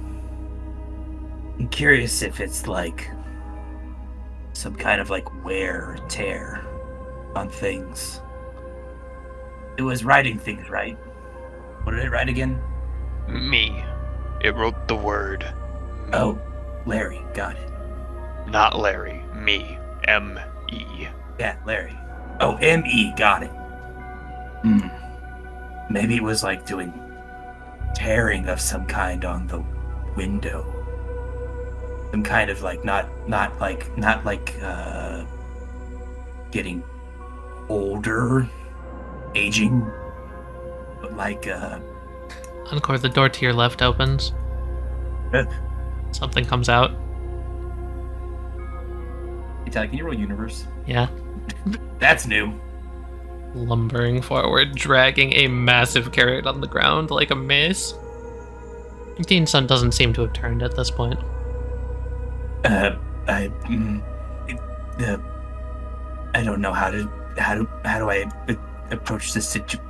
I'm curious if it's like some kind of wear or tear on things. It was writing things, right? What did it write again? Me. It wrote the word. Oh, Larry, got it. Not Larry. Me. M-E. Yeah, Larry. Oh, M-E, got it. Maybe it was doing tearing of some kind on the window. Some kind of not getting older, aging, but Encore, the door to your left opens. Something comes out. Hey, Tali, can you roll universe? Yeah. That's new. Lumbering forward, dragging a massive carrot on the ground like a mace. Dean's son doesn't seem to have turned at this point. I don't know how do I approach this situation.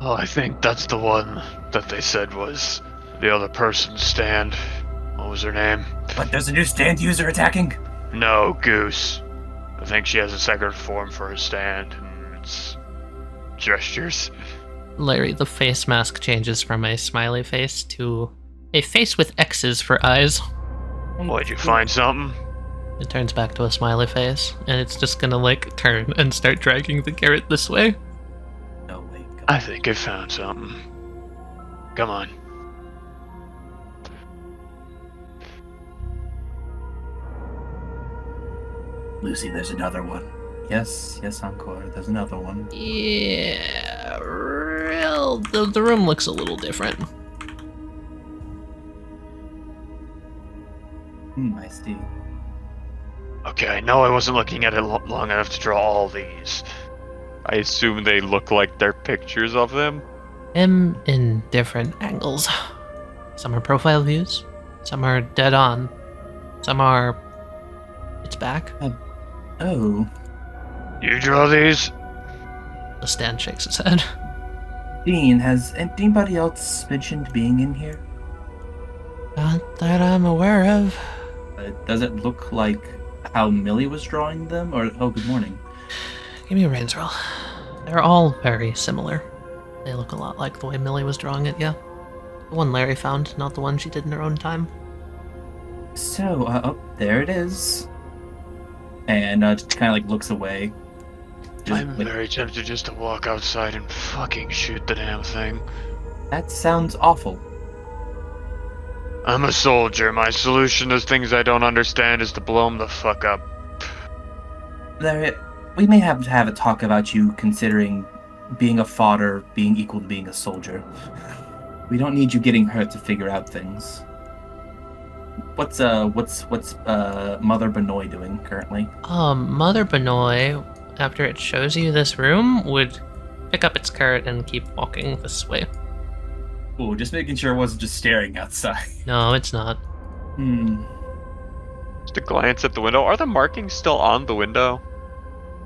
Oh, I think that's the one that they said was the other person's stand. What was her name? But there's a new stand user attacking? No, Goose. I think she has a second form for her stand, and it's gestures. Larry, the face mask changes from a smiley face to a face with X's for eyes. Why'd you find something? It turns back to a smiley face, and it's just gonna turn and start dragging the carrot this way. No way. I think I found something. Come on. Lucy, there's another one. Yes, Encore. There's another one. Yeah, the room looks a little different. I see. Okay, I know I wasn't looking at it long enough to draw all these. I assume they look like they're pictures of them. Him in different angles. Some are profile views, some are dead on, some are its back. Oh. You draw these? The stand shakes his head. Dean, has anybody else mentioned being in here? Not that I'm aware of. Does it look like how Millie was drawing them? Or, oh, good morning. Give me a brains roll. They're all very similar. They look a lot like the way Millie was drawing it, yeah. The one Larry found, not the one she did in her own time. So, oh, there it is. And just kind of like looks away. I'm very tempted just to walk outside and fucking shoot the damn thing. That sounds awful. I'm a soldier. My solution to things I don't understand is to blow them the fuck up. Larry, we may have to have a talk about you considering being a fodder being equal to being a soldier. We don't need you getting hurt to figure out things. What's Mother Benoy doing currently? Mother Benoy, after it shows you this room, would pick up its cart and keep walking this way. Ooh, just making sure it wasn't just staring outside. No, it's not. Just a glance at the window. Are the markings still on the window?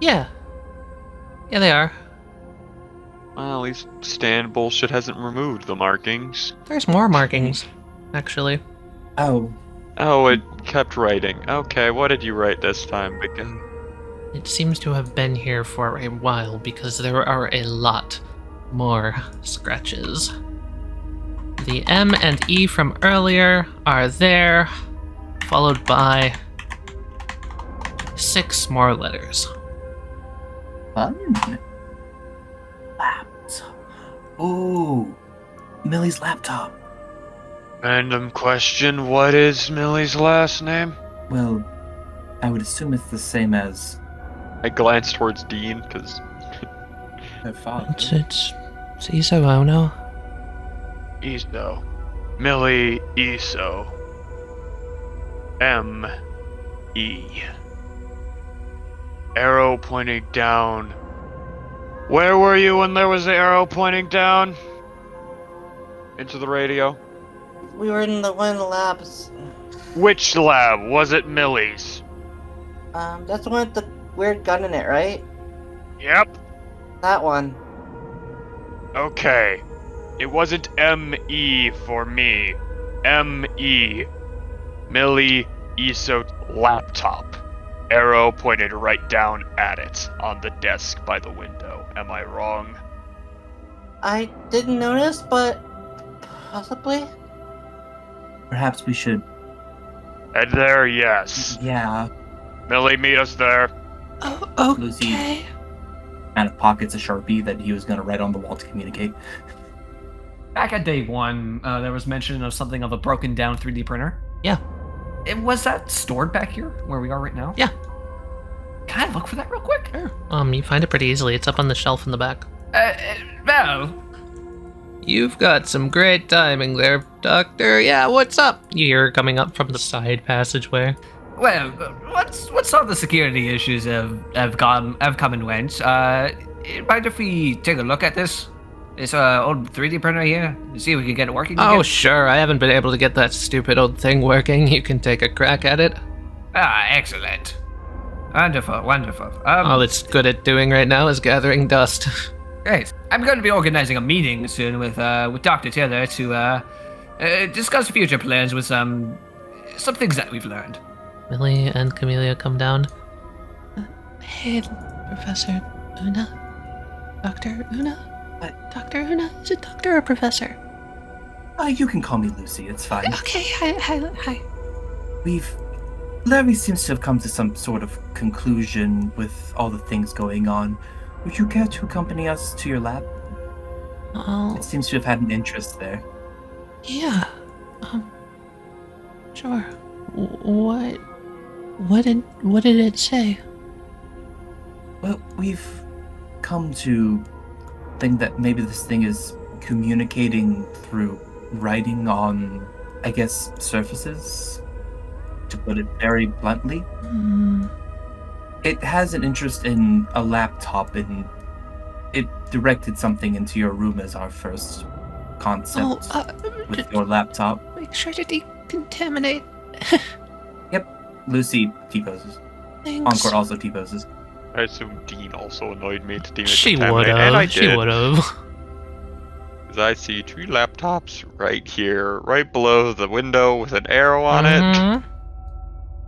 Yeah. Yeah, they are. Well, at least Stan bullshit hasn't removed the markings. There's more markings, actually. Oh. Oh, it kept writing. Okay, what did you write this time, Duncan? It seems to have been here for a while because there are a lot more scratches. The M and E from earlier are there, followed by 6 more letters. Fun. Laptop. Ooh. Millie's laptop. Random question, what is Millie's last name? Well, I would assume it's the same as I glanced towards Dean, because... her father. It's Eso, I don't know. Eso. Millie Eso. M-E. Arrow pointing down. Where were you when there was the arrow pointing down? Into the radio. We were in the one of the labs. Which lab? Was it Millie's? That's the one with the weird gun in it, right? Yep. That one. Okay. It wasn't M-E for me. M-E. Millie Eso laptop. Arrow pointed right down at it on the desk by the window. Am I wrong? I didn't notice, but possibly. Perhaps we should... Head there, yes. Yeah. Millie, meet us there. Oh, Lucy okay. kind of pockets a Sharpie that he was going to write on the wall to communicate. Back at day 1, there was mention of something of a broken down 3D printer. Yeah. Was that stored back here, where we are right now? Yeah. Can I look for that real quick? Sure. You find it pretty easily. It's up on the shelf in the back. No. You've got some great timing there, Doctor. Yeah, what's up? You're coming up from the side passageway. Well, what's all the security issues have come and went? Mind if we take a look at this? This old 3D printer here? See if we can get it working again? Oh, sure. I haven't been able to get that stupid old thing working. You can take a crack at it. Ah, excellent. Wonderful, wonderful. All it's good at doing right now is gathering dust. Great. I'm going to be organizing a meeting soon with Dr. Taylor to discuss future plans with some things that we've learned. Millie and Camellia come down. Hey, Professor Una? Dr. Una? Dr. Una? Is it doctor or professor? You can call me Lucy, it's fine. Okay, hi. Larry seems to have come to some sort of conclusion with all the things going on. Would you care to accompany us to your lab? Oh, It seems to have had an interest there. yeah. Sure. What did it say? Well, we've come to think that maybe this thing is communicating through writing on, I guess, surfaces, to put it very bluntly. It has an interest in a laptop, and it directed something into your room as our first concept with your laptop. Make sure to decontaminate. Yep, Lucy T-poses. Thanks. Encore also T-poses. I assume Dean also annoyed me to deem it She contaminated, would and I have. She did. would have. 'Cause I see 2 laptops right here, right below the window with an arrow on it.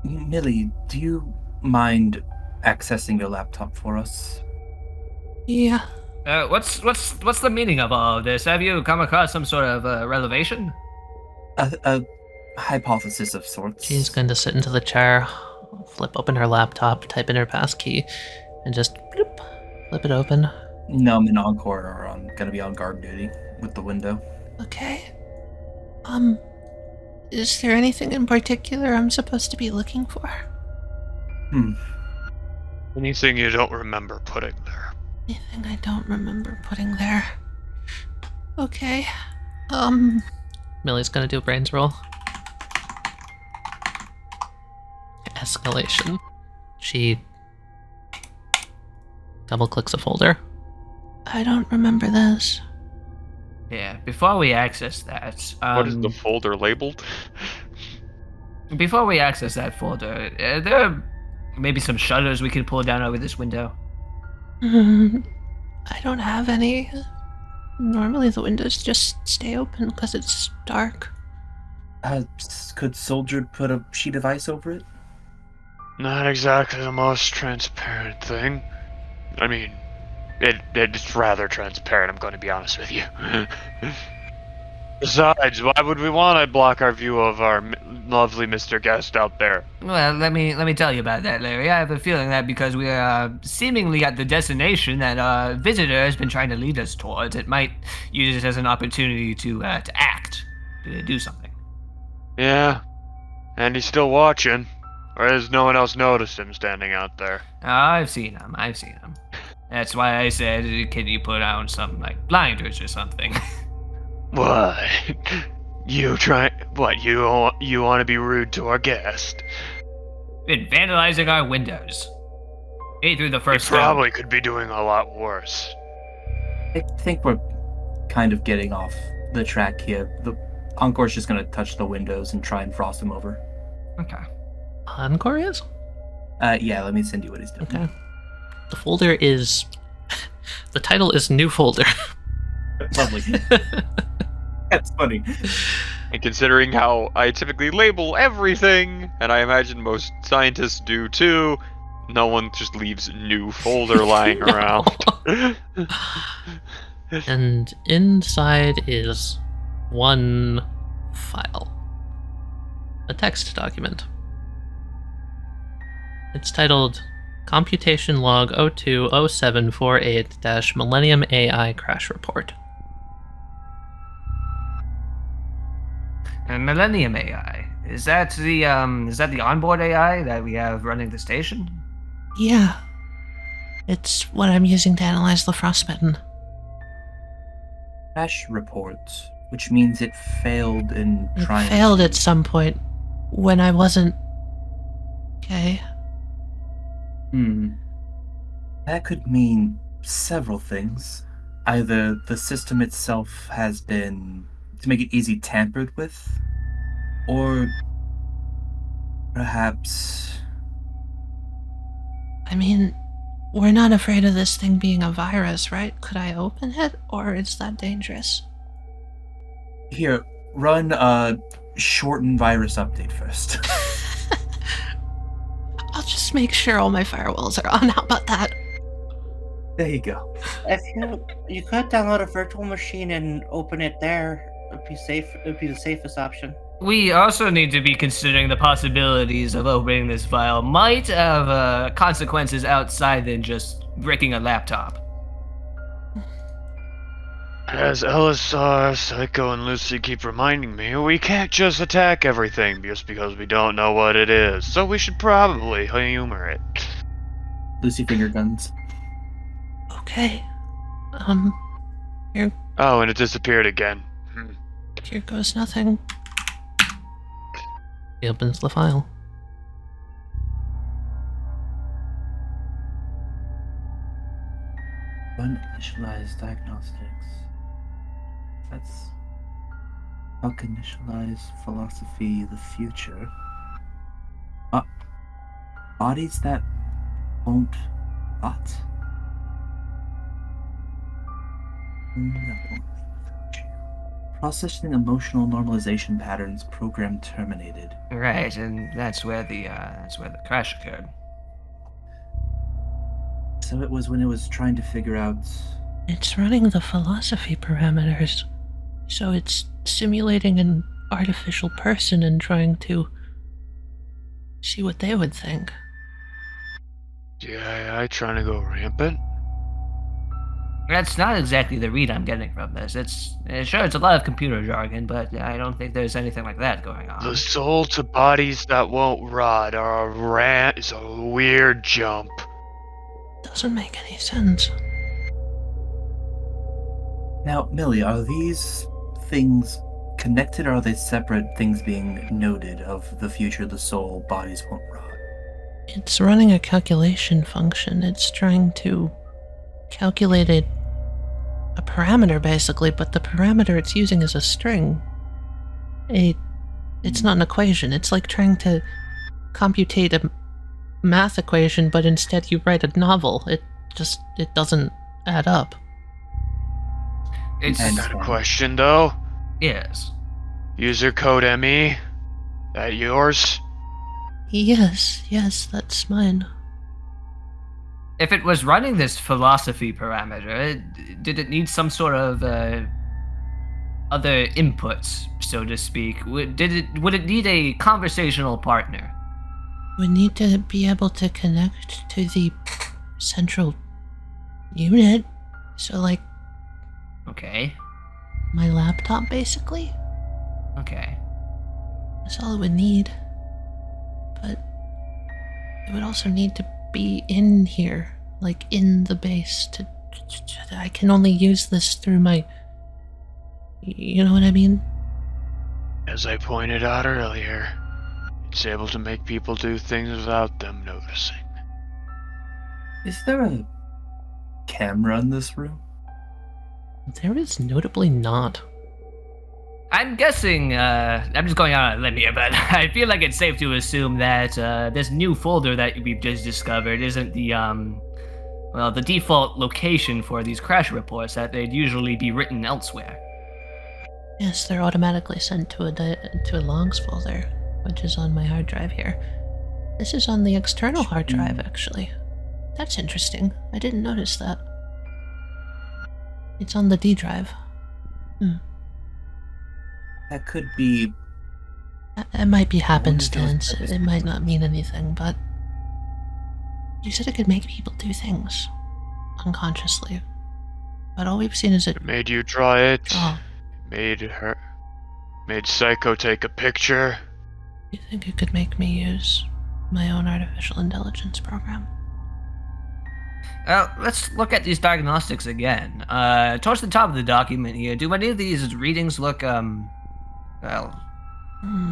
Millie, do you mind accessing your laptop for us? Yeah. What's the meaning of all of this? Have you come across some sort of revelation? A hypothesis of sorts. She's going to sit into the chair, flip open her laptop, type in her passkey, and just bloop, flip it open. Num and Encore are gonna be on guard duty with the window. Okay. Is there anything in particular I'm supposed to be looking for? Anything you don't remember putting there. Anything I don't remember putting there. Okay. Millie's gonna do a brains roll. Escalation. She double clicks a folder. I don't remember this. Yeah, before we access that, What is the folder labeled? before we access that folder, there are maybe some shutters we could pull down over this window. I don't have any. Normally the windows just stay open because it's dark. Could Soldier put a sheet of ice over it? Not exactly the most transparent thing. I mean, it's rather transparent, I'm going to be honest with you. Besides, why would we want to block our view of our lovely Mr. Guest out there? Well, let me tell you about that, Larry. I have a feeling that because we are seemingly at the destination that our visitor has been trying to lead us towards, it might use it as an opportunity to act, to do something. Yeah, and he's still watching. Or has no one else noticed him standing out there? I've seen him. That's why I said, can you put on some, like, blinders or something? What? You want to be rude to our guest? Been vandalizing our windows. Ate through the He first probably could be doing a lot worse. I think we're kind of getting off the track here. The Encore's just gonna touch the windows and try and frost them over. Okay. Encore is? Yeah, let me send you what he's doing. Okay. The folder is... The title is New Folder. Lovely. That's funny. And considering how I typically label everything, and I imagine most scientists do too, no one just leaves new folder lying around. And inside is one file. A text document. It's titled Computation Log 020748-Millennium AI Crash Report. And Millennium AI, is that the onboard AI that we have running the station? Yeah. It's what I'm using to analyze the frostbitten. Crash report, which means it failed in It trying. failed at some point when I wasn't... Okay. That could mean several things. Either the system itself has been, to make it easy, tampered with, or perhaps... I mean, we're not afraid of this thing being a virus, right? Could I open it, or is that dangerous? Here, run a shortened virus update first. I'll just make sure all my firewalls are on. How about that? There you go. If you could download a virtual machine and open it there, it'd be safe. It'd be the safest option. We also need to be considering the possibilities of opening this file might have consequences outside than just breaking a laptop. As LSR, Psycho, and Lucy keep reminding me, we can't just attack everything just because we don't know what it is, so we should probably humor it. Lucy finger guns. Okay. Here Oh, and it disappeared again. here goes nothing. He opens the file. Uninitialized diagnostics. That's how can initialize philosophy the future. Bodies that won't rot. Processing emotional normalization patterns. Program terminated. Right, and that's where the crash occurred. So it was when it was trying to figure out. It's running the philosophy parameters. So it's simulating an artificial person and trying to see what they would think. Yeah, I trying to go rampant? That's not exactly the read I'm getting from this. It's a lot of computer jargon, but I don't think there's anything like that going on. The soul to bodies that won't rot are a rant is a weird jump. Doesn't make any sense. Now, Millie, are these things connected, or are they separate things being noted of the future the soul bodies won't rot? It's running a calculation function. It's trying to calculate a parameter, basically, but the parameter it's using is a string. It's not an equation. It's like trying to computate a math equation, but instead you write a novel. It doesn't add up. It's Got a question, though? yes. User code ME? That yours? Yes, that's mine. If it was running this philosophy parameter, did it need some sort of other inputs, so to speak? Would it need a conversational partner? We need to be able to connect to the central unit. So, like, Okay. my laptop, basically. Okay. That's all it would need. But it would also need to be in here, like in the base. I can only use this through my. You know what I mean? As I pointed out earlier, it's able to make people do things without them noticing. Is there a camera in this room? There is notably not. I'm guessing, I'm just going out on a limb here, but I feel like it's safe to assume that this new folder that we've just discovered isn't the default location for these crash reports, that they'd usually be written elsewhere. Yes, they're automatically sent to a logs folder, which is on my hard drive here. This is on the external hard drive, actually. That's interesting. I didn't notice that. It's on the D drive. That could be. It might be happenstance. It might not mean anything, but you said it could make people do things unconsciously. But all we've seen is it Made you draw it. draw. Made Psycho take a picture. You think it could make me use my own artificial intelligence program? Let's look at these diagnostics again. Towards the top of the document here, do any of these readings look,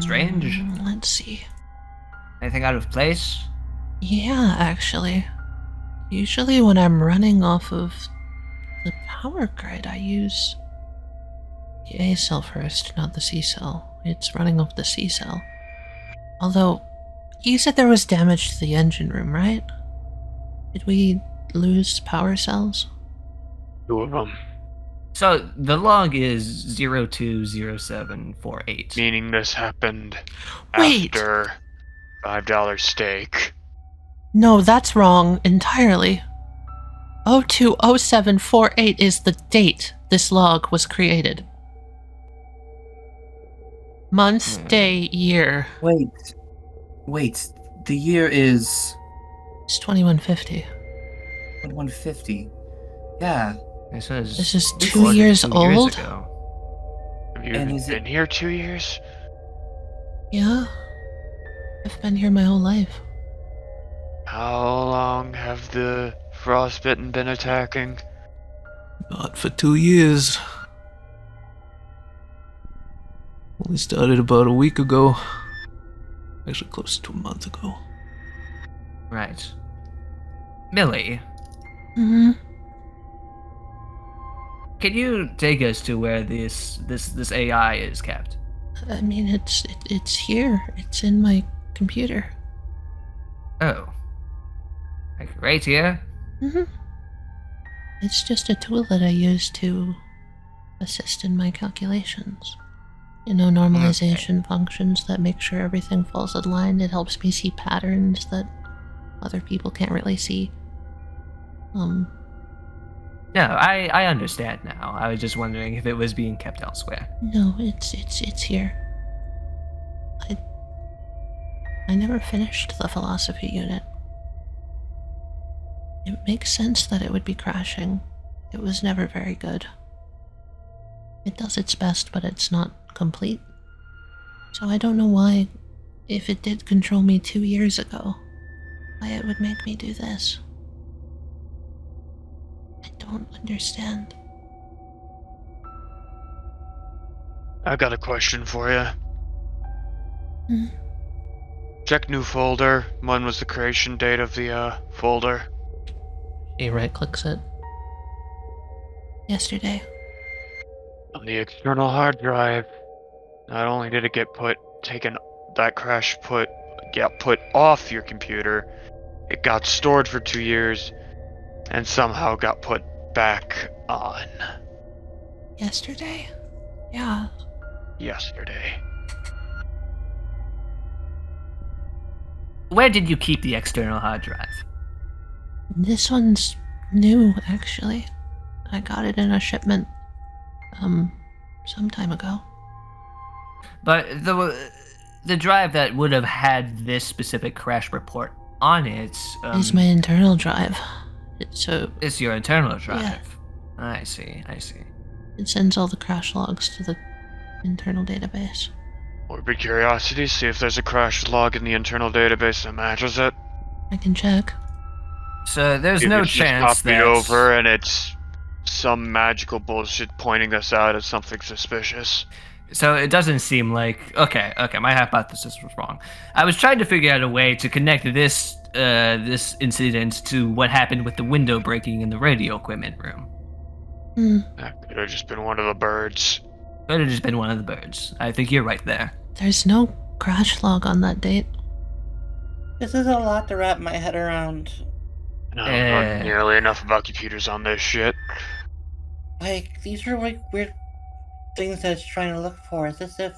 strange? Let's see. Anything out of place? Yeah, actually. Usually when I'm running off of the power grid, I use the A cell first, not the C cell. It's running off the C cell. Although, you said there was damage to the engine room, right? Did we lose power cells? 2 of them. So the log is 020748. Meaning this happened Wait! after $5 steak. No, that's wrong entirely. 020748 is the date this log was created. Month, day, year. Wait. The year is It's 2150. 2150. Yeah. This is This is 2 recorded years 2 old? ago. Have you And even is been here 2 years? Yeah. I've been here my whole life. How long have the frostbitten been attacking? Not for 2 years. Only started about a week ago. Actually, close to a month ago. Right. Millie, Hmm. can you take us to where this AI is kept? I mean, it's here. It's in my computer. Oh. Like right here? Hmm. It's just a tool that I use to assist in my calculations. You know, normalization functions that make sure everything falls in line. It helps me see patterns that other people can't really see. No, I understand now. I was just wondering if it was being kept elsewhere. No, it's here. I never finished the philosophy unit. It makes sense that it would be crashing. It was never very good. It does its best, but it's not complete. So I don't know why, if it did control me 2 years ago, why it would make me do this. I don't understand. I got a question for you. Hmm? Check new folder. When was the creation date of the folder? She right-clicks it. Yesterday. On the external hard drive. Not only did it get put off your computer, it got stored for 2 years, and somehow got put back on. Yesterday? Yeah. Yesterday. Where did you keep the external hard drive? This one's new, actually. I got it in a shipment, some time ago. But the drive that would have had this specific crash report on it It's my internal drive. So it's your internal drive. Yeah. I see. it sends all the crash logs to the internal database. Morbid curiosity, see if there's a crash log in the internal database that matches it. I can check. So there's If no it's just chance copied that over and it's some magical bullshit pointing us out as something suspicious. So it doesn't seem like okay. My hypothesis was wrong. I was trying to figure out a way to connect this incident to what happened with the window breaking in the radio equipment room. That could have just been one of the birds. Could have just been one of the birds. I think you're right there. There's no crash log on that date. This is a lot to wrap my head around. I don't know nearly enough about computers on this shit. Like, these are like weird things that it's trying to look for. It's as if...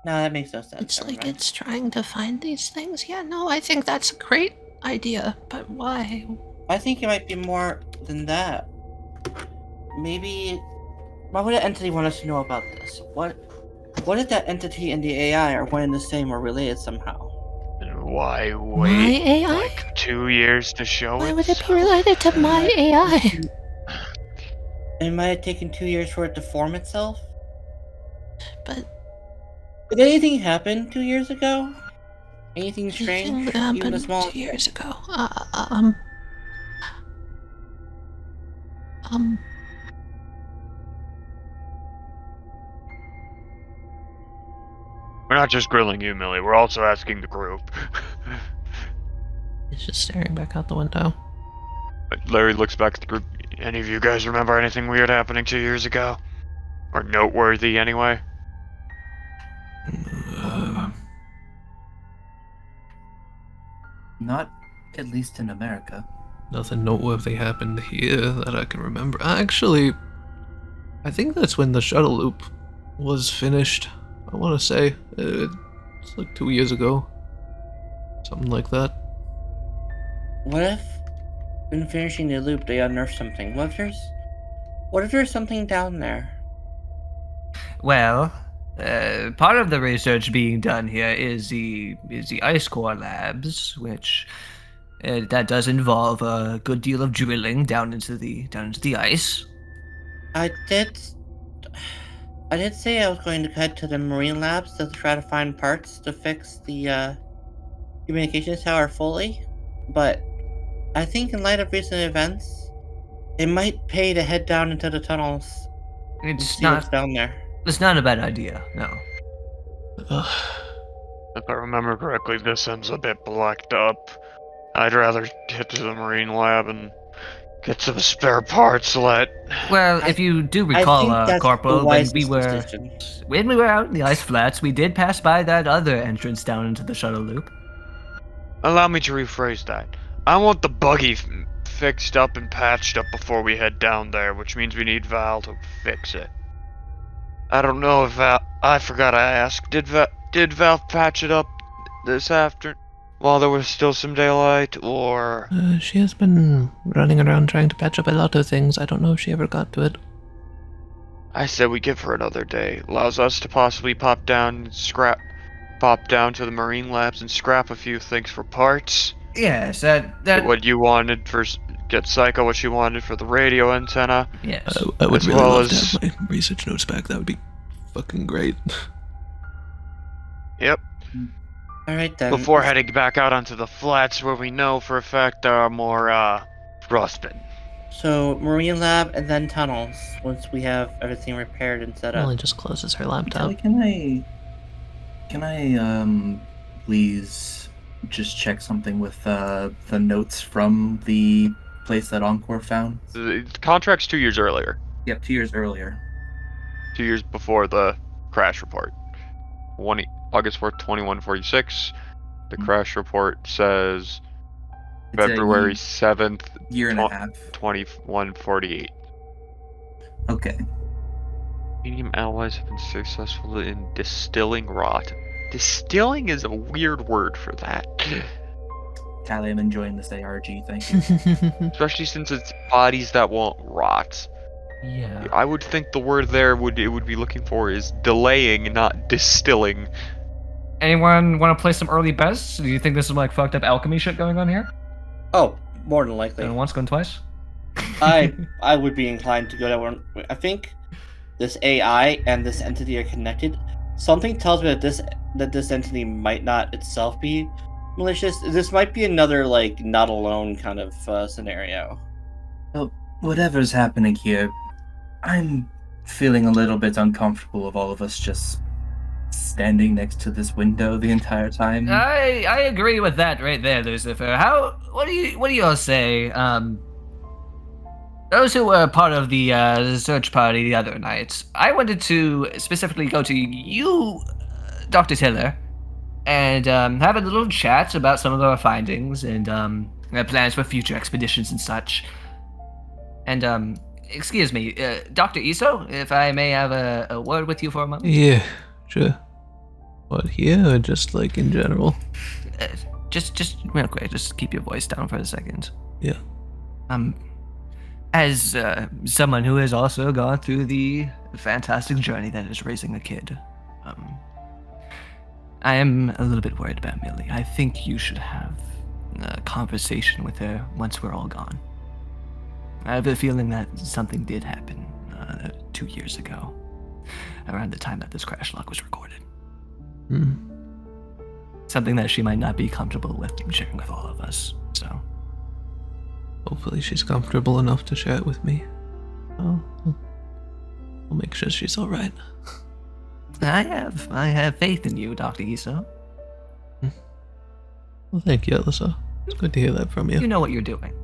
No, that makes no sense. It's Never like mind. it's trying to find these things. Yeah, no, I think that's a great idea, but why? I think it might be more than that. Maybe... Why would an entity want us to know about this? What if that entity and the AI are one and the same or related somehow? And why My wait AI? like 2 years to show Why it? would it be related to my AI? It might have taken 2 years for it to form itself? But Did anything happen 2 years ago? Anything strange? anything Even happened a small... 2 years ago. We're not just grilling you, Millie. We're also asking the group. He's just staring back out the window. Larry looks back at the group. Any of you guys remember anything weird happening 2 years ago? Or noteworthy, anyway? Not at least in America. Nothing noteworthy happened here that I can remember. Actually, I think that's when the shuttle loop was finished. I want to say it's like 2 years ago, something like that. What if, in finishing the loop, they unearth something? What if there's something down there? Well, part of the research being done here is the ice core labs, which that does involve a good deal of drilling down into the ice. I did say I was going to head to the marine labs to try to find parts to fix the communications tower fully, but I think in light of recent events, it might pay to head down into the tunnels and It's see what's not. down there. It's not a bad idea. No. If I remember correctly, this end's a bit blacked up. I'd rather get to the marine lab and get some spare parts Well, if you do I recall, think that's Corporal, the wisest decision. when we were out in the ice flats, we did pass by that other entrance down into the shuttle loop. Allow me to rephrase that. I want the buggy fixed up and patched up before we head down there, which means we need Val to fix it. I don't know if Val... I forgot I asked. Did Val patch it up this afternoon while there was still some daylight, or... She has been running around trying to patch up a lot of things. I don't know if she ever got to it. I said we give her another day. Allows us to possibly pop down to the marine labs and scrap a few things for parts. Yes, that. What you wanted for... Get Psycho what she wanted for the radio antenna. Yes. I would As really well love to as- have my research notes back. That would be fucking great. Yep. Alright then. Before heading back out onto the flats where we know for a fact there are more, frostbitten. So, Marine Lab and then tunnels, once we have everything repaired and set up. Emily just closes her laptop. Tali, can I please just check something with the notes from the place that Encore found? The contract's 2 years earlier. Yep, 2 years earlier. 2 years before the crash report. August 4th, 2146. The crash report says It's a February 7th, year and a half. 2148. Okay. Medium alloys have been successful in distilling rot. Distilling is a weird word for that. Tali, I'm enjoying this ARG, thank you. Especially since it's bodies that won't rot. Yeah. I would think the word there would be looking for is delaying, not distilling. Anyone want to play some early bets? Do you think this is like fucked up alchemy shit going on here? Oh, more than likely. Going once, going twice? I would be inclined to go that one. I think this AI and this entity are connected. Something tells me that this entity might not itself be malicious. This might be another like not alone kind of scenario. Well, whatever's happening here, I'm feeling a little bit uncomfortable of all of us just standing next to this window the entire time. I agree with that right there, Lucifer. What do you all say? Those who were part of the search party the other night, I wanted to specifically go to you, Dr. Tiller, and have a little chat about some of our findings and plans for future expeditions and such. And, excuse me, Dr. Eso, if I may have a word with you for a moment? Yeah, sure. What, here or just like in general? Just real quick, just keep your voice down for a second. Yeah. As someone who has also gone through the fantastic journey that is raising a kid, I am a little bit worried about Millie. I think you should have a conversation with her once we're all gone. I have a feeling that something did happen 2 years ago, around the time that this crash log was recorded. Something that she might not be comfortable with sharing with all of us, so... Hopefully she's comfortable enough to share it with me. I'll make sure she's alright. I have faith in you, Dr. Eso. Well, thank you, Alyssa. It's good to hear that from you. You know what you're doing.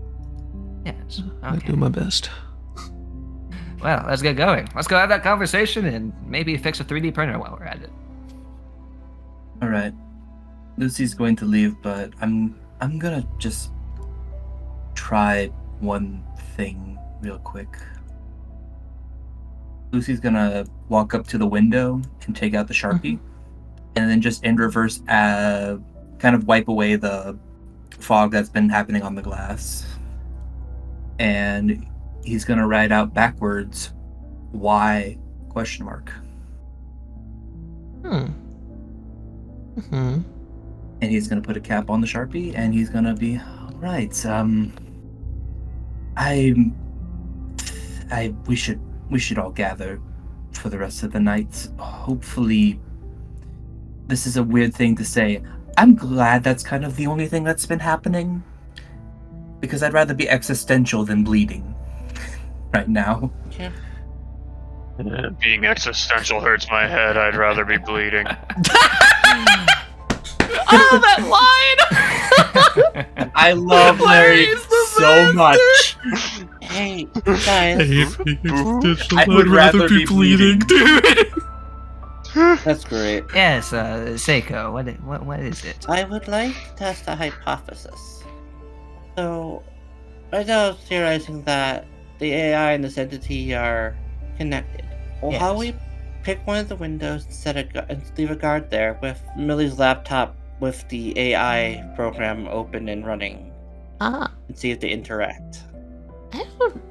Yes. I Okay. do my best. Well, let's get going. Let's go have that conversation and maybe fix a 3D printer while we're at it. Alright. Lucy's going to leave, but I'm gonna just try one thing real quick. Lucy's gonna walk up to the window and take out the Sharpie, and then just in reverse kind of wipe away the fog that's been happening on the glass. And he's gonna write out backwards, why? ? And he's gonna put a cap on the Sharpie, and he's gonna be, alright, we should all gather for the rest of the night. Hopefully, this is a weird thing to say. I'm glad that's kind of the only thing that's been happening. Because I'd rather be existential than bleeding right now. Yeah. Being existential hurts my head. I'd rather be bleeding. Oh, that line! I love Larry so much. Hey, guys, I would rather be bleeding. dude. that's great. Yes, Seiko, what is it? I would like to test a hypothesis. So, right now I was theorizing that the AI and this entity are connected. Well, how Yes. we pick one of the windows and leave a guard there with Millie's laptop with the AI program open and running Ah, and see if they interact.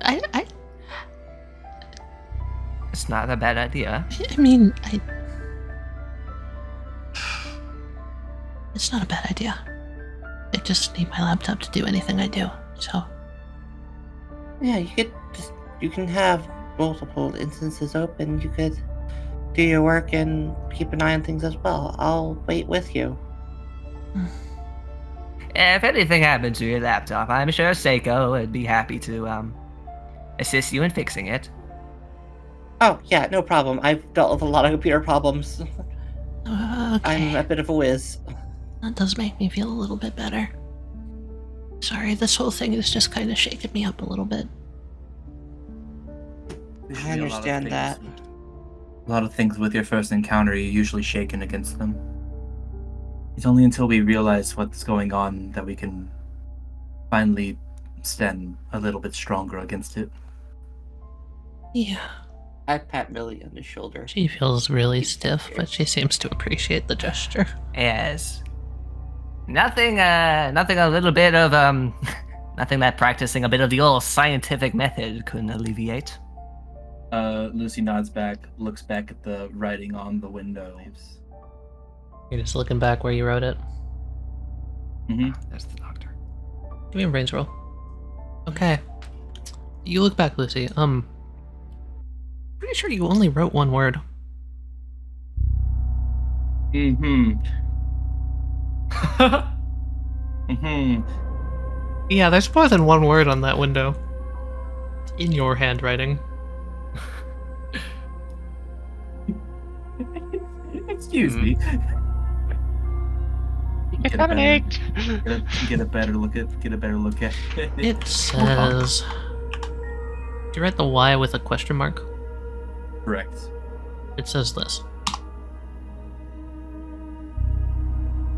I It's not a bad idea. mean, it's not a bad idea. I just need my laptop to do anything I do, so. Yeah, you can have multiple instances open. You could do your work and keep an eye on things as well. I'll wait with you. If anything happens to your laptop, I'm sure Seiko would be happy to assist you in fixing it. Oh, yeah, no problem. I've dealt with a lot of computer problems. Okay. I'm a bit of a whiz. That does make me feel a little bit better. Sorry, this whole thing is just kind of shaking me up a little bit. I understand that. A lot of things with your first encounter, you're usually shaken against them. It's only until we realize what's going on that we can finally stand a little bit stronger against it. Yeah. I pat Millie on the shoulder. She feels really stiff, but she seems to appreciate the gesture. Yes. Nothing a little bit of, nothing that practicing a bit of the old scientific method couldn't alleviate. Lucy nods back, looks back at the writing on the window. You're just looking back where you wrote it. Mm-hmm. There's the doctor. Give me a brains roll. Okay. You look back, Lucy. Pretty sure you only wrote one word. Mm-hmm. Mm-hmm. Yeah, there's more than one word on that window. In your handwriting. Excuse me. Get a better look at it. It says... Do you write the Y with a question mark? Correct. It says this.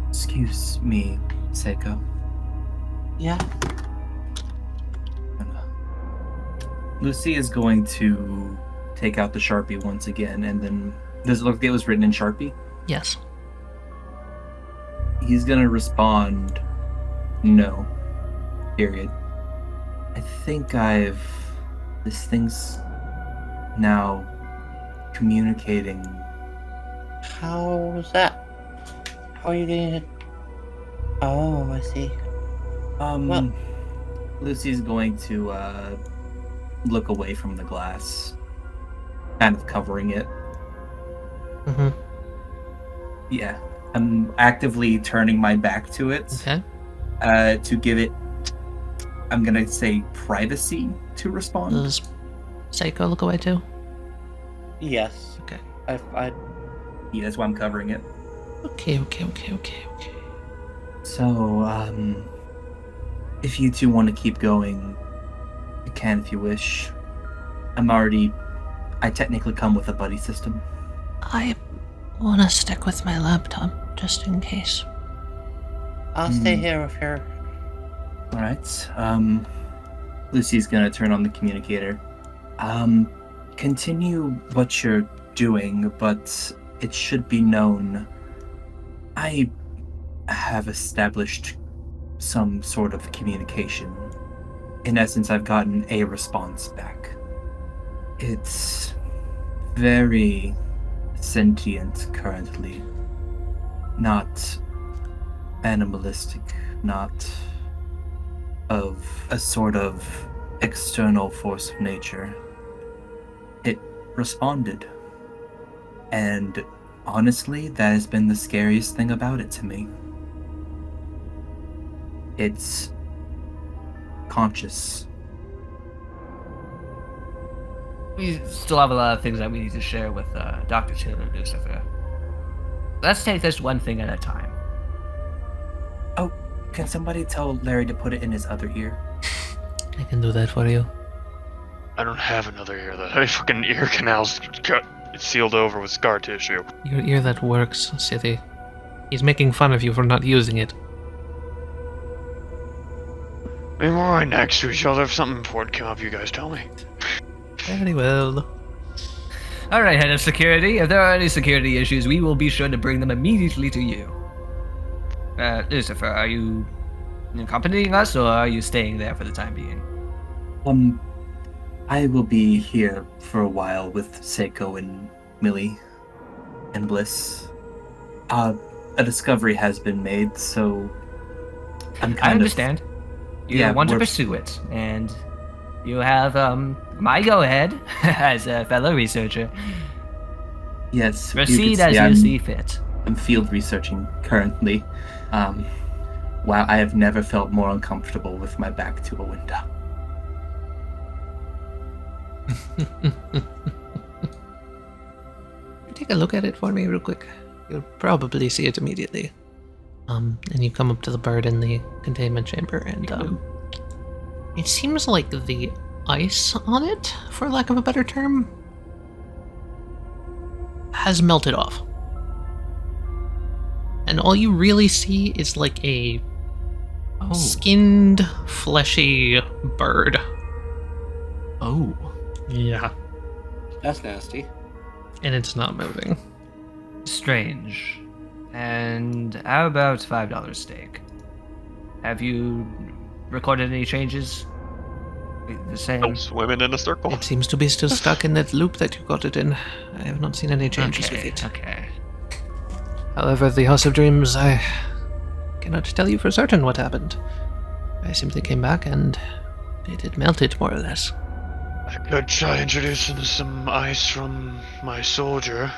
Excuse me, Seiko. Yeah? Lucy is going to take out the Sharpie once again, and then does it look like it was written in Sharpie? Yes. He's gonna respond, no. Period. I think this thing's now communicating. How's that? How are you getting it? Oh, I see. Well- Lucy's going to look away from the glass, kind of covering it. Mm-hmm. Yeah, I'm actively turning my back to it. Okay. To give it, I'm gonna say, privacy to respond. Does Seiko look away too? Yes. Okay. I Yeah, that's why I'm covering it. Okay. So, if you two want to keep going, you can if you wish. I technically come with a buddy system. I want to stick with my laptop, just in case. I'll stay here with her. Alright, Lucy's gonna turn on the communicator. Continue what you're doing, but it should be known I have established some sort of communication. In essence, I've gotten a response back. It's very sentient currently. Not animalistic, not of a sort of external force of nature. It responded. And honestly, that has been the scariest thing about it to me. It's conscious. We still have a lot of things that we need to share with Dr. Taylor Lucifer. Let's take this one thing at a time. Oh, can somebody tell Larry to put it in his other ear? I can do that for you. I don't have another ear. That fucking ear canal's sealed over with scar tissue. Your ear that works, City. He's making fun of you for not using it. Maybe we're right next to each other. If something important came up, you guys tell me. Very well. Alright, Head of Security, if there are any security issues, we will be sure to bring them immediately to you. Lucifer, are you accompanying us, or are you staying there for the time being? I will be here for a while with Seiko and Millie and Bliss. A discovery has been made, so I understand. You want to pursue it, and you have my go-ahead as a fellow researcher. Yes. Proceed as you see fit. I'm field researching currently. Wow, I have never felt more uncomfortable with my back to a window. Take a look at it for me real quick. You'll probably see it immediately. And you come up to the bird in the containment chamber, and it seems like the ice on it, for lack of a better term, has melted off. And all you really see is like a skinned, fleshy bird. Oh. Yeah. That's nasty. And it's not moving. Strange. And how about $5 steak? Have you recorded any changes? The same. Still swimming in a circle. It seems to be still stuck in that loop that you got it in. I have not seen any changes with it. Okay. However, the House of Dreams, I cannot tell you for certain what happened. I simply came back and it had melted, more or less. I could try introducing some ice from my soldier.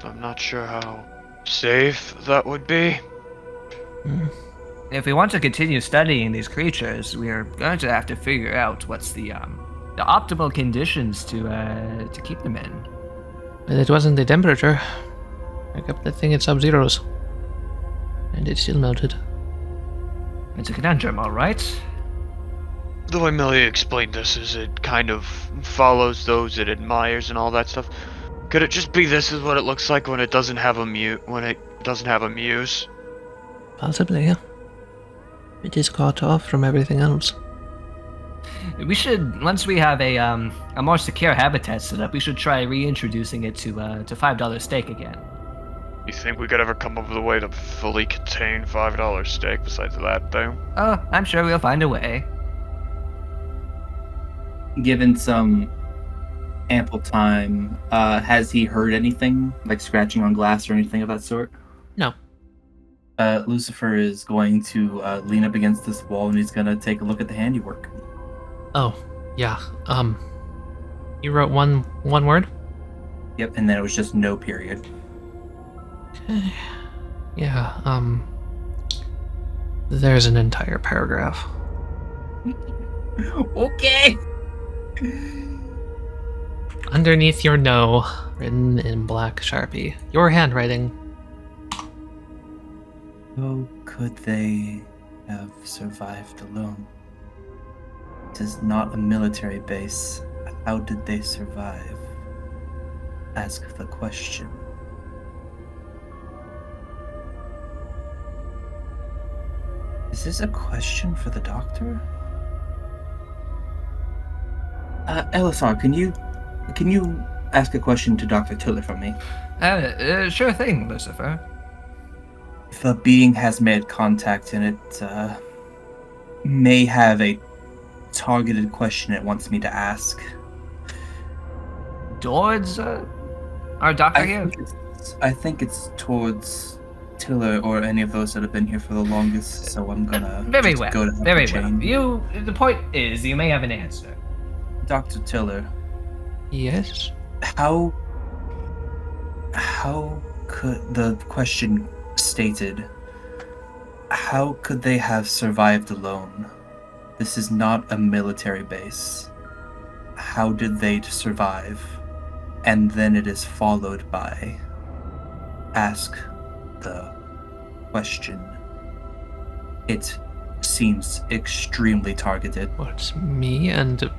I'm not sure how safe that would be. If we want to continue studying these creatures, we are going to have to figure out what's the optimal conditions to keep them in. Well, it wasn't the temperature. I kept that thing at sub-zeros. And it still melted. It's a conundrum, all right. The way Millie explained this is it kind of follows those it admires and all that stuff. Could it just be this is what it looks like when it doesn't have a muse? Possibly, yeah. It is caught off from everything else. We should, once we have a more secure habitat set up, we should try reintroducing it to $5 steak again. You think we could ever come up with a way to fully contain $5 steak besides that, though? Oh, I'm sure we'll find a way. Given some ample time, has he heard anything, like scratching on glass or anything of that sort? No. Lucifer is going to lean up against this wall and he's going to take a look at the handiwork. Oh, yeah. You wrote one word? Yep, and then it was just no period. Okay. Yeah, there's an entire paragraph. Okay! Underneath your no, written in black Sharpie. Your handwriting. How could they have survived alone? This is not a military base. How did they survive? Ask the question. Is this a question for the doctor? Elisar, can you ask a question to Dr. Tiller from me? Sure thing, Lucifer. If a being has made contact and it may have a targeted question it wants me to ask. Towards our doctor here? I think it's towards Tiller or any of those that have been here for the longest, so I'm gonna very well. go to the Very chain. well. The point is, you may have an answer. Dr. Tiller, Yes? how could the question stated? How could they have survived alone? This is not a military base. How did they survive? And then it is followed by ask the question. It seems extremely targeted. What's me and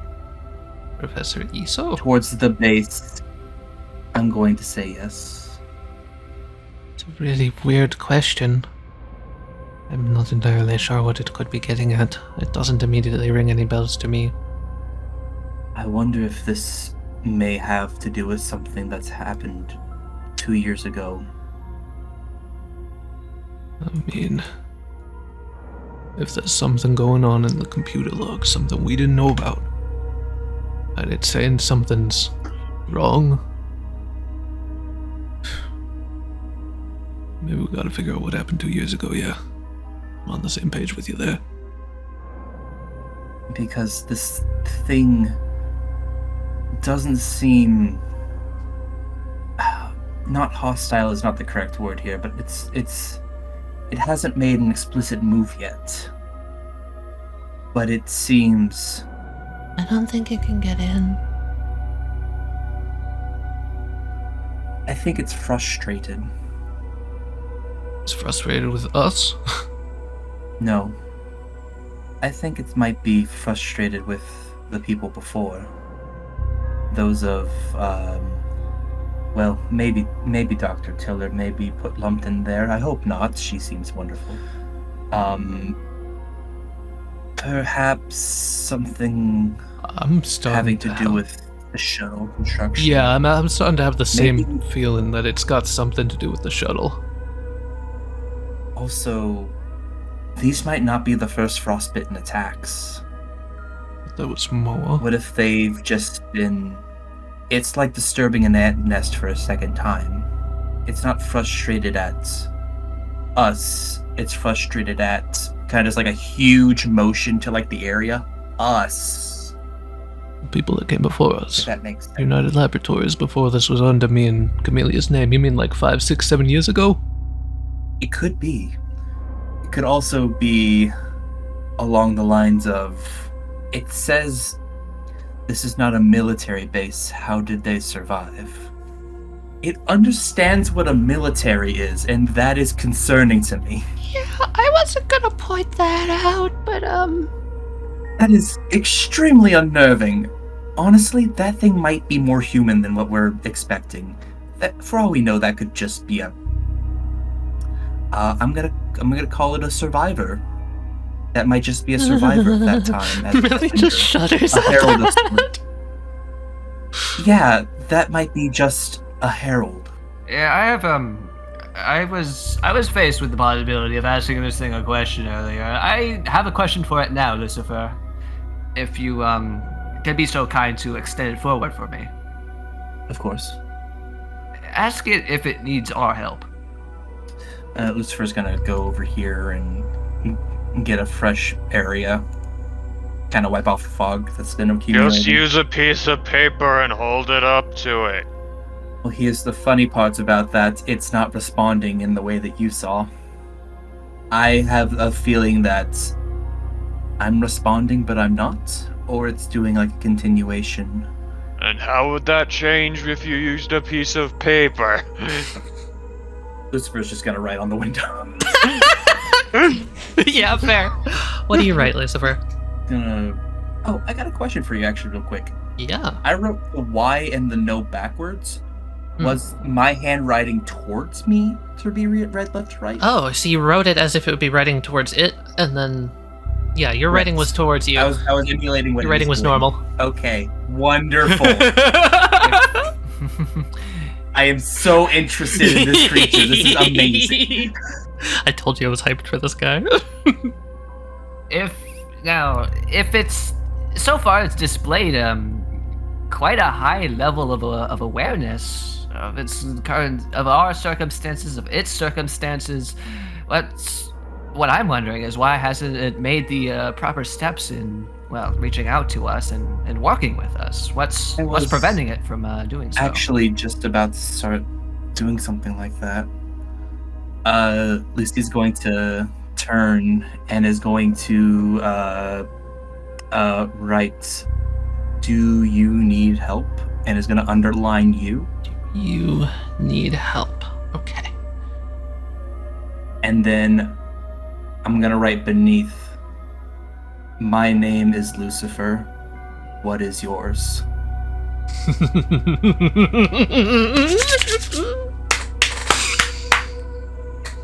Professor Eso? Towards the base, I'm going to say yes. It's a really weird question. I'm not entirely sure what it could be getting at. It doesn't immediately ring any bells to me. I wonder if this may have to do with something that's happened 2 years ago. I mean, if there's something going on in the computer log, something we didn't know about, and it's saying something's wrong, maybe we gotta figure out what happened 2 years ago, yeah. I'm on the same page with you there. Because this thing doesn't seem... Not hostile is not the correct word here, but it hasn't made an explicit move yet. But it seems... I don't think it can get in. I think it's frustrated. It's frustrated with us. No. I think it might be frustrated with the people before. Those of, well, maybe Dr. Tiller may be lumped in there. I hope not. She seems wonderful. Perhaps something having to do with the shuttle construction. Yeah, I'm starting to have the same feeling that it's got something to do with the shuttle. Also, these might not be the first frostbitten attacks. That was more. What if they've just been... It's like disturbing an ant nest for a second time. It's not frustrated at us. It's frustrated at kind of just like a huge motion to like the area. Us. People that came before us. If that makes sense. United Laboratories before this was under me and Camelia's name. You mean like 5, 6, 7 years ago? It could be. It could also be along the lines of... It says this is not a military base. How did they survive? It understands what a military is, and that is concerning to me. Yeah, I wasn't gonna point that out, but That is extremely unnerving. Honestly, that thing might be more human than what we're expecting. That, for all we know, that could just be a... I'm gonna call it a survivor. That might just be a survivor at that time. Really just shudders a at herald of that. sorts. Yeah, that might be just a herald. Yeah, I have I was faced with the possibility of asking this thing a question earlier. I have a question for it now, Lucifer. If you can be so kind to extend it forward for me. Of course. Ask it if it needs our help. Lucifer's gonna go over here and get a fresh area. Kind of wipe off the fog that's been accumulating. Just use a piece of paper and hold it up to it. Well, here's the funny parts about that. It's not responding in the way that you saw. I have a feeling that I'm responding, but I'm not. Or it's doing like a continuation. And how would that change if you used a piece of paper? Lucifer's just gonna write on the window. Yeah, fair. What do you write, Lucifer? Oh, I got a question for you actually real quick. Yeah. I wrote the Y and the no backwards. Was my handwriting towards me to be read left to right? Oh, so you wrote it as if it would be writing towards it, and then... Yeah, your writing was towards you. I was emulating what your writing was doing. normal. Okay, wonderful. I am so interested in this creature. This is amazing. I told you I was hyped for this guy. If it's so far, it's displayed quite a high level of awareness of its current, of our circumstances, of its circumstances. What I'm wondering is why hasn't it made the proper steps in, well, reaching out to us and working with us? What's preventing it from doing so? Actually, just about to start doing something like that. Lucy's going to turn and is going to Right. Do you need help? And is going to underline you. You need help. Okay. And then I'm going to write beneath, my name is Lucifer. What is yours?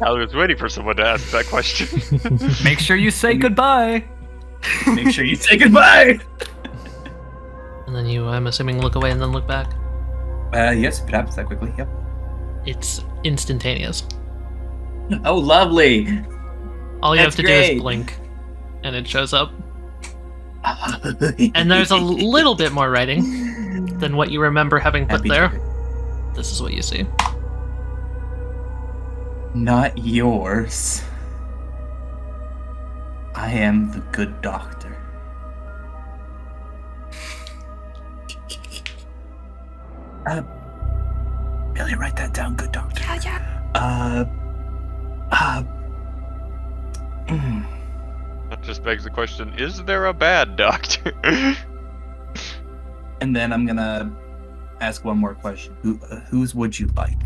I was waiting for someone to ask that question. Make sure you say goodbye. Make sure you say goodbye! And then you, I'm assuming, look away and then look back. Yes, if it happens that quickly, yep. It's instantaneous. Oh, lovely! All you That's have to do great. is blink, and it shows up. And there's a little bit more writing than what you remember having put Happy there. trigger. This is what you see. Not yours. I am the good doctor. Really write that down, good doctor. That just begs the question, is there a bad doctor? And then I'm gonna ask one more question. Whose would you like?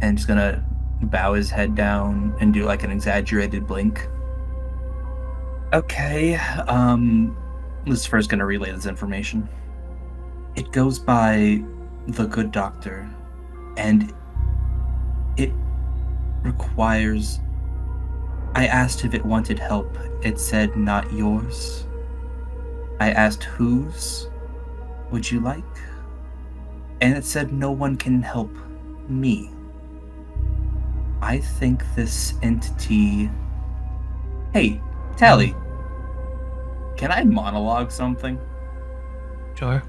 And just gonna bow his head down and do like an exaggerated blink. Okay, Lucifer's gonna relay this information. It goes by the good doctor, and it requires... I asked if it wanted help. It said not yours. I asked whose would you like? And it said no one can help me. I think this entity... Hey, Tali. Can I monologue something? Sure.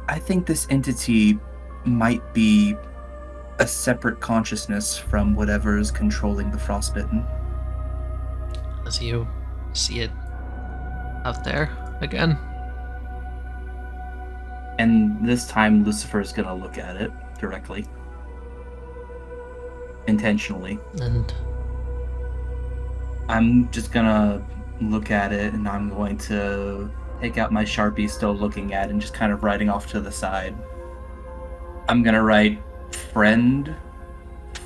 I think this entity might be a separate consciousness from whatever is controlling the Frostbitten. As you see it out there again. And this time Lucifer's gonna look at it directly. Intentionally. And I'm just gonna look at it, and I'm going to take out my Sharpie, still looking at it, and just kind of writing off to the side. I'm gonna write friend,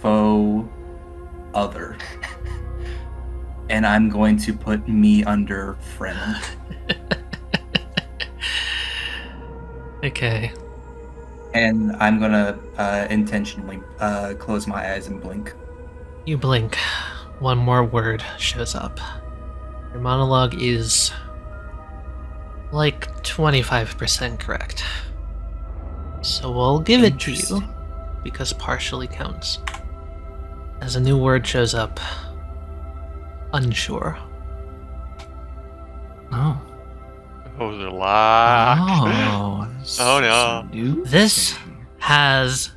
foe, other. And I'm going to put me under friend. okay. And I'm gonna intentionally close my eyes and blink. You blink. One more word shows up. Your monologue is like 25% correct. So we'll give it to you, because partially counts. As a new word shows up, unsure. Oh. Oh, they're locked. Oh. Oh, no. This has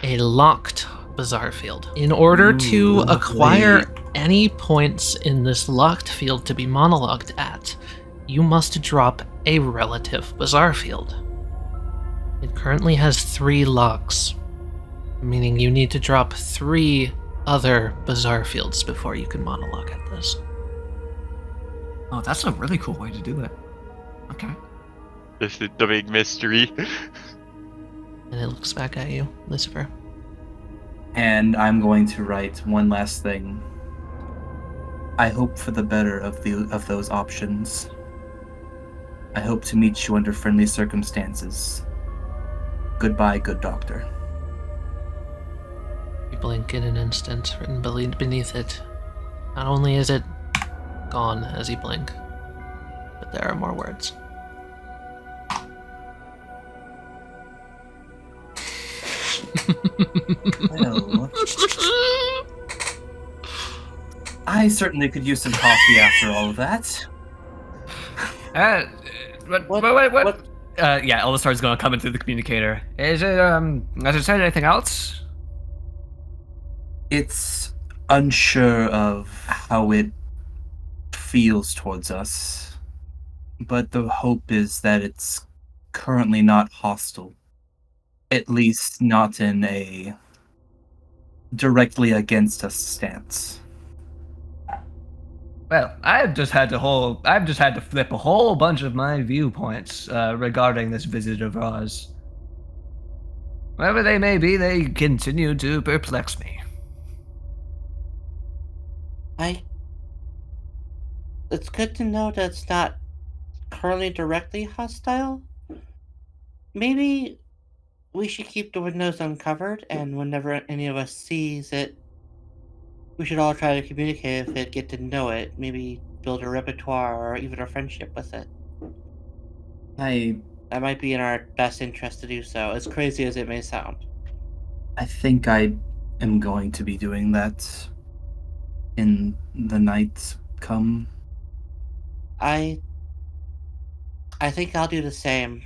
a locked bizarre field. In order to acquire any points in this locked field to be monologued at, you must drop a relative bizarre field. It currently has 3 locks, meaning you need to drop 3 other bizarre fields before you can monologue at this. Oh, that's a really cool way to do it. Okay. This is the big mystery. And it looks back at you, Lucifer. And I'm going to write one last thing. I hope for the better of those options. I hope to meet you under friendly circumstances. Goodbye, good doctor. You blink in an instant, written beneath it. Not only is it gone as you blink, but there are more words. Well, I certainly could use some coffee after all of that. What? Yeah, Elisar's gonna come into the communicator. Has it said anything else? It's unsure of how it feels towards us, but the hope is that it's currently not hostile. At least not in a directly against us stance. Well, I've just had to flip a whole bunch of my viewpoints regarding this visit of ours. Wherever they may be, they continue to perplex me. It's good to know that it's not currently directly hostile. Maybe we should keep the windows uncovered, and whenever any of us sees it, we should all try to communicate with it, get to know it, maybe build a repertoire or even a friendship with it. That might be in our best interest to do so, as crazy as it may sound. I think I am going to be doing that in the night come. I think I'll do the same.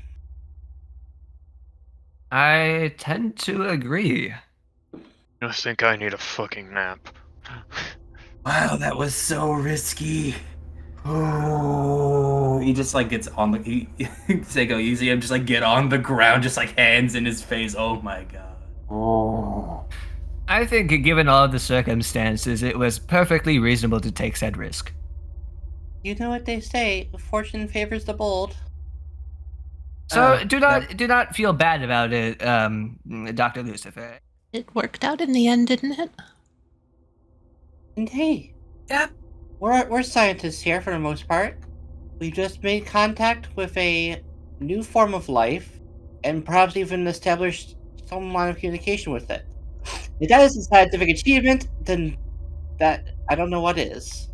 I tend to agree. I think I need a fucking nap. Wow, that was so risky. Oh, he just like gets on the Sego, you see him just like get on the ground, just like hands in his face. Oh my god. Oh. I think, given all the circumstances, it was perfectly reasonable to take said risk. You know what they say, fortune favors the bold. So do not feel bad about it, Dr. Lucifer. It worked out in the end, didn't it? And hey, yeah, we're scientists here for the most part. We just made contact with a new form of life, and perhaps even established some line of communication with it. If that is a scientific achievement, then that I don't know what is.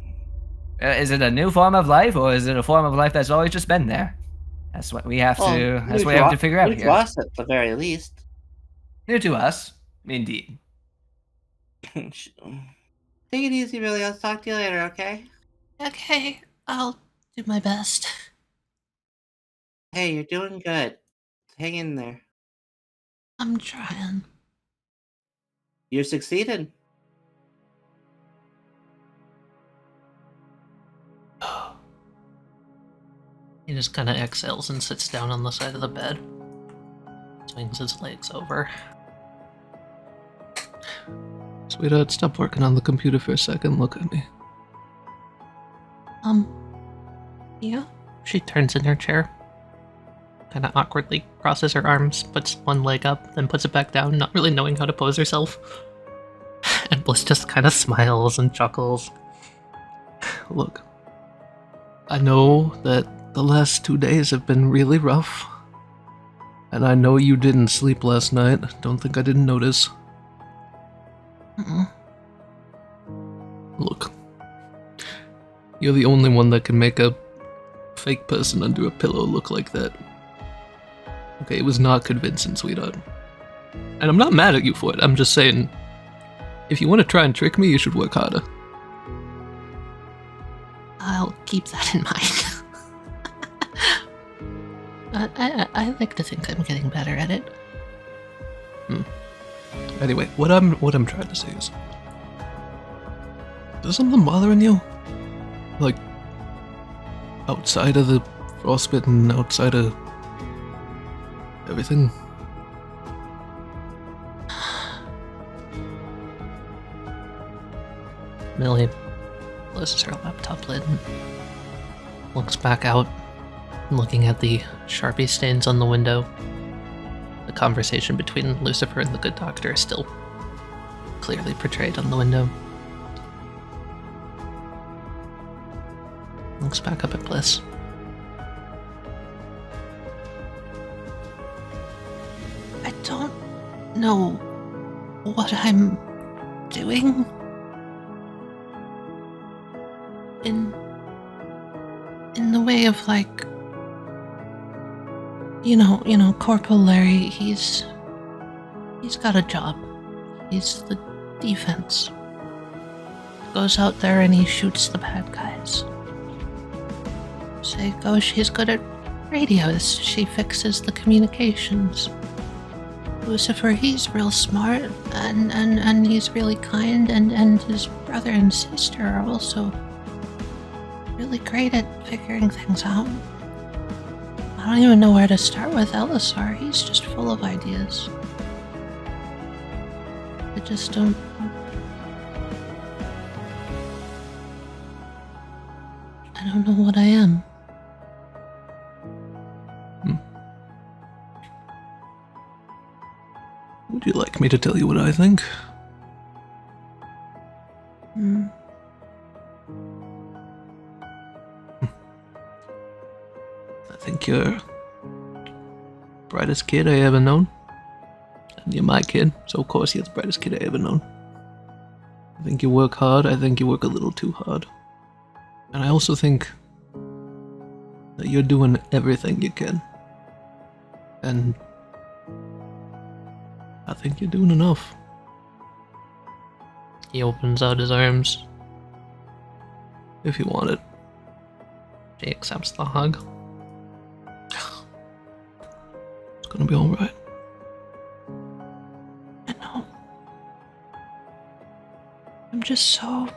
Is it a new form of life, or is it a form of life that's always just been there? That's what we have to. That's what we have to figure out new here. To us, at the very least. New to us, indeed. Take it easy, Billy. I'll talk to you later, okay? Okay, I'll do my best. Hey, you're doing good. Hang in there. I'm trying. You succeeded. He just kind of exhales and sits down on the side of the bed. Swings his legs over. Sweetheart, stop working on the computer for a second. Look at me. Yeah? She turns in her chair. Kind of awkwardly crosses her arms, puts one leg up, then puts it back down, not really knowing how to pose herself. And Bliss just kind of smiles and chuckles. Look, I know that the last 2 days have been really rough. And I know you didn't sleep last night. Don't think I didn't notice. Look, you're the only one that can make a fake person under a pillow look like that. Okay, it was not convincing, sweetheart. And I'm not mad at you for it. I'm just saying, if you want to try and trick me, you should work harder. I'll keep that in mind. I like to think I'm getting better at it. Anyway, what I'm trying to say is, is something bothering you? Like, outside of the frostbite and outside of everything? Millie closes her laptop lid and looks back out, looking at the Sharpie stains on the window. The conversation between Lucifer and the good doctor is still clearly portrayed on the window. Looks back up at Bliss. I don't know what I'm doing. In the way of, like, you know, Corporal Larry, he's got a job. He's the defense. Goes out there and he shoots the bad guys. Seiko, she's good at radios. She fixes the communications. Lucifer, he's real smart and he's really kind, and his brother and sister are also really great at figuring things out. I don't even know where to start with Elisar. He's just full of ideas. I just don't... don't know what I am. Would you like me to tell you what I think? I think you're the brightest kid I ever known. And you're my kid, so of course you're the brightest kid I ever known. I think you work hard, I think you work a little too hard. And I also think that you're doing everything you can. And I think you're doing enough. He opens out his arms. If you want it. She accepts the hug. It's gonna be alright. I know. I'm just so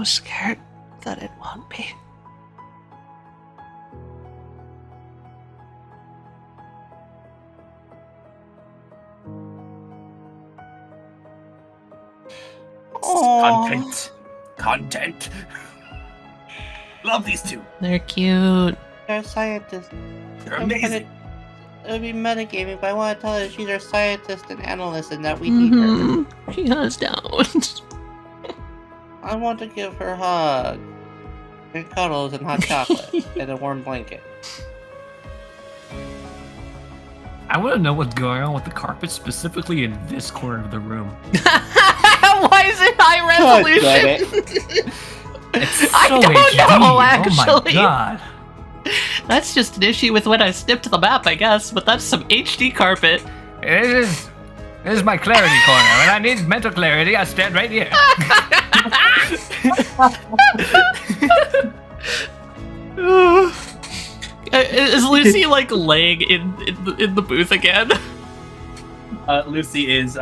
scared that it won't be. Content. Love these two. They're cute. They're scientists. They're amazing. It would be metagaming, but I want to tell her she's our scientist and analyst and that we need her. She has downs. I want to give her a hug. And cuddles and hot chocolate and a warm blanket. I want to know what's going on with the carpet, specifically in this corner of the room. Why is it high resolution? It's I so don't HD. know, actually. Oh my god. That's just an issue with when I snipped the map, I guess, but that's some HD carpet. This is my clarity corner. When I need mental clarity, I stand right here. Is Lucy like laying in the booth again? Lucy is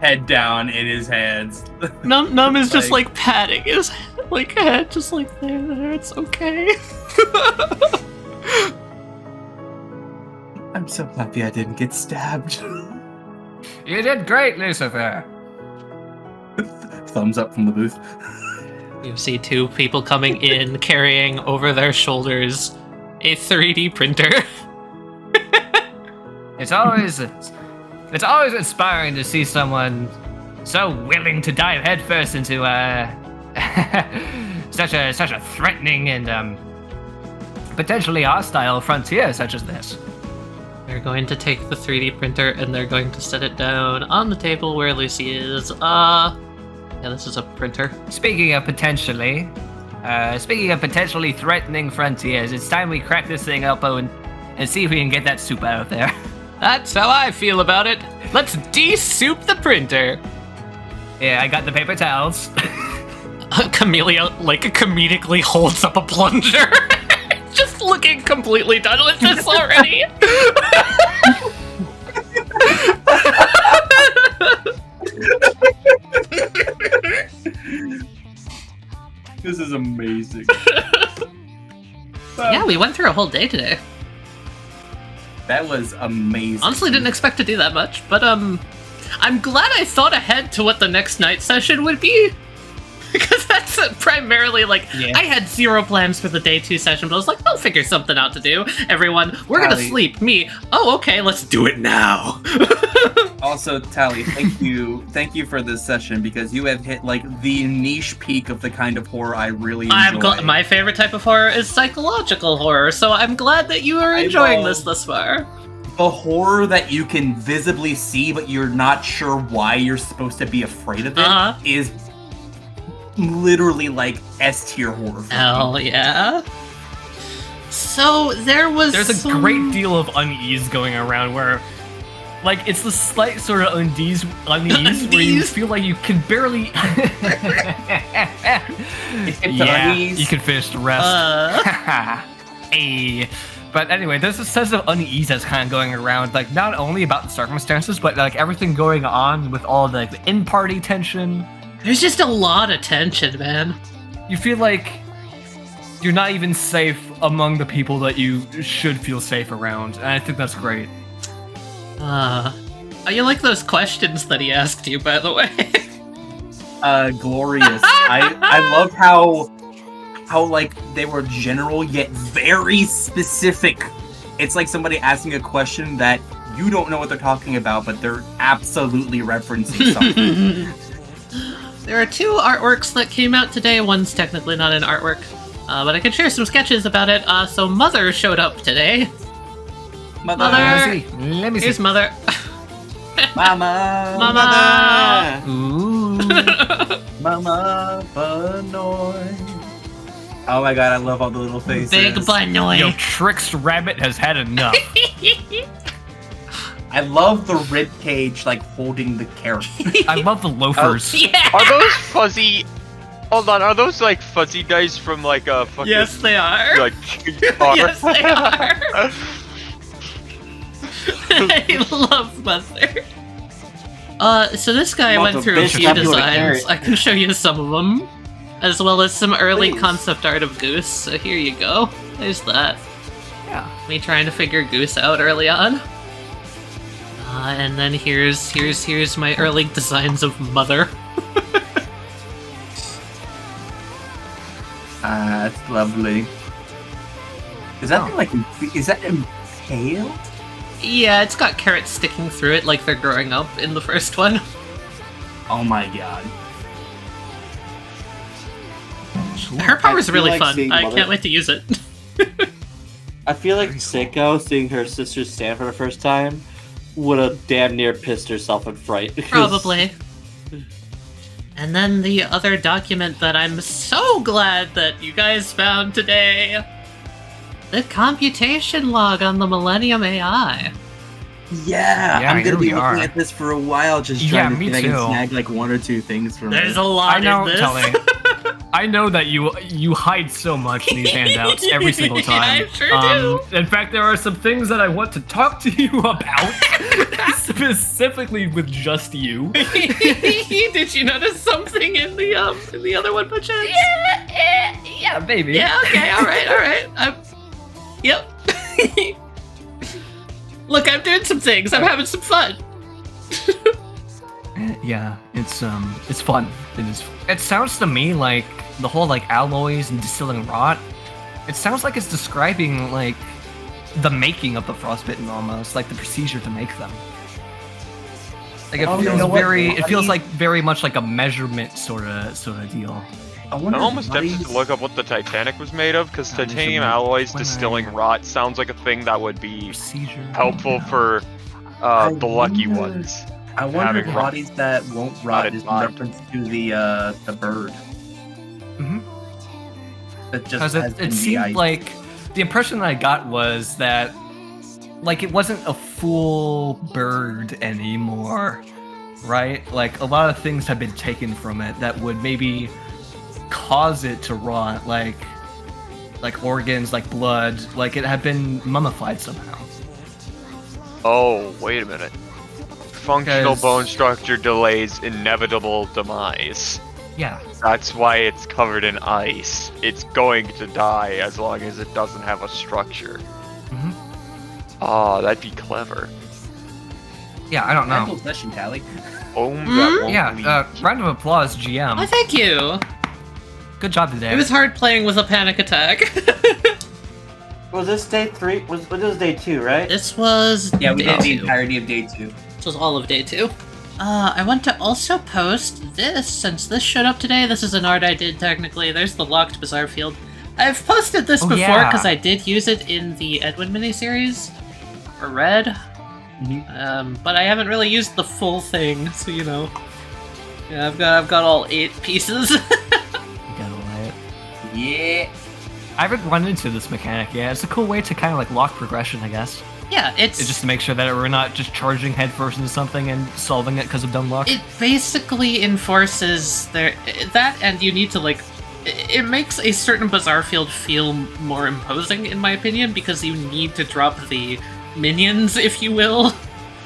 head down in his hands. Num is just like patting his head, just like there, it's okay. I'm so happy I didn't get stabbed. You did great, Lucifer. Thumbs up from the booth. You see two people coming in carrying over their shoulders a 3D printer. It's always inspiring to see someone so willing to dive headfirst into such a threatening and potentially hostile frontier such as this. They're going to take the 3D printer and they're going to set it down on the table where Lucy is. Yeah, this is a printer. Speaking of potentially threatening frontiers, it's time we crack this thing up and see if we can get that soup out of there. That's how I feel about it. Let's de-soup the printer. Yeah, I got the paper towels. Camellia, like, comedically holds up a plunger. Just looking completely done with this already. This is amazing. Yeah, we went through a whole day today. That was amazing. Honestly, didn't expect to do that much, but I'm glad I thought ahead to what the next night session would be. Because that's primarily, I had zero plans for the day 2 session, but I was like, I'll figure something out to do. Everyone, we're gonna sleep. Me, oh, okay, let's do it now. Also, Tali, thank you for this session, because you have hit, the niche peak of the kind of horror I really enjoy. My favorite type of horror is psychological horror, so I'm glad that you are enjoying this thus far. The horror that you can visibly see, but you're not sure why you're supposed to be afraid of it, is literally S-tier horror. Hell yeah. So there's a great deal of unease going around where it's the slight sort of unease where you feel like you can barely you can finish the rest. Hey. But anyway, there's a sense of unease that's kind of going around, not only about the circumstances, but everything going on with all the in-party tension. There's just a lot of tension, man. You feel like you're not even safe among the people that you should feel safe around, and I think that's great. You like those questions that he asked you, by the way? Glorious. I love how how like they were general yet very specific. It's like somebody asking a question that you don't know what they're talking about, but they're absolutely referencing something. There are 2 artworks that came out today. One's technically not an artwork, but I can share some sketches about it. So Mother showed up today. Mother! Let me see. Here's Mother. Mama! Mama! Ooh. Mama Banoy. Oh my god, I love all the little faces. Big Banoy. Yo, Trix Rabbit has had enough. I love the rib cage, like, holding the carrot. I love the loafers. Yeah! Are those fuzzy? Hold on, are those like fuzzy dice from like a fucking? Yes, they are. Like, Yes, they are. I love Mother. So this guy went through a few designs. I can show you some of them, as well as some early concept art of Goose. So here you go. There's that. Yeah. Me trying to figure Goose out early on. And then here's my early designs of Mother. That's lovely. Is that like, is that impaled? Yeah, it's got carrots sticking through it like they're growing up in the first one. Oh my god. Her power's really like fun. seeing I Mother- can't wait to use it. I feel like Seiko, seeing her sister stand for the first time, would have damn near pissed herself in fright. Probably. And then the other document that I'm so glad that you guys found today. The computation log on the Millennium AI. Yeah, Yeah, I'm here gonna be we looking are. at this for a while, just Yeah, trying to me see if I can too. snag like 1 or 2 things from There's it. a lot I know, in this. Tali. I know that you hide so much in these handouts every single time. I sure do. In fact, there are some things that I want to talk to you about, specifically with just you. Did you notice something in the other one, by chance? Yeah, baby. Yeah. Okay. All right. Yep. Look, I'm doing some things. I'm having some fun. Yeah, it's fun. It is. It sounds to me like the whole like alloys and distilling rot. It sounds like it's describing like the making of the frostbitten almost, like the procedure to make them. Like it Oh, you feels know what? very. It feels Bodies- like very much like a measurement sort of deal. I I'm wonder almost if tempted bodies- to look up what the Titanic was made of, because Yeah, there's titanium a- alloys when I- distilling rot sounds like a thing that would be Procedure. helpful for I the lucky wonder- ones. I wonder having if rot- bodies that won't rot rotted is in mind. reference to the bird. Mhm. That just Because has it been seemed de-iced. like the impression that I got was that like it wasn't a full bird anymore, right? Like a lot of things have been taken from it that would maybe cause it to rot, like organs, like blood, like it had been mummified somehow. Oh, wait a minute. Functional Because- bone structure delays inevitable demise. Yeah. That's why it's covered in ice. It's going to die as long as it doesn't have a structure. Mhm. Oh, that'd be clever. Yeah, I don't know. Mental session, Tali. That won't Yeah, leak. round of applause, GM. Oh, thank you. Good job today. It was hard playing with a panic attack. Was this day 3? Was this day 2, right? This was Yeah, we day did the 2. entirety of day 2. This was all of day 2. I want to also post this, since this showed up today. This is an art I did, technically. There's the locked bizarre field. I've posted this Oh, before, yeah. because I did use it in the Edwin miniseries, for Red. But I haven't really used the full thing, so you know. Yeah, I've got all 8 pieces. Yeah. I haven't run into this mechanic yet. It's a cool way to kind of like lock progression, I guess. Yeah, it's Just to make sure that we're not just charging headfirst into something and solving it because of dumb luck. it basically enforces that, and you need to like. It makes a certain bizarre field feel more imposing, in my opinion, because you need to drop the minions, if you will,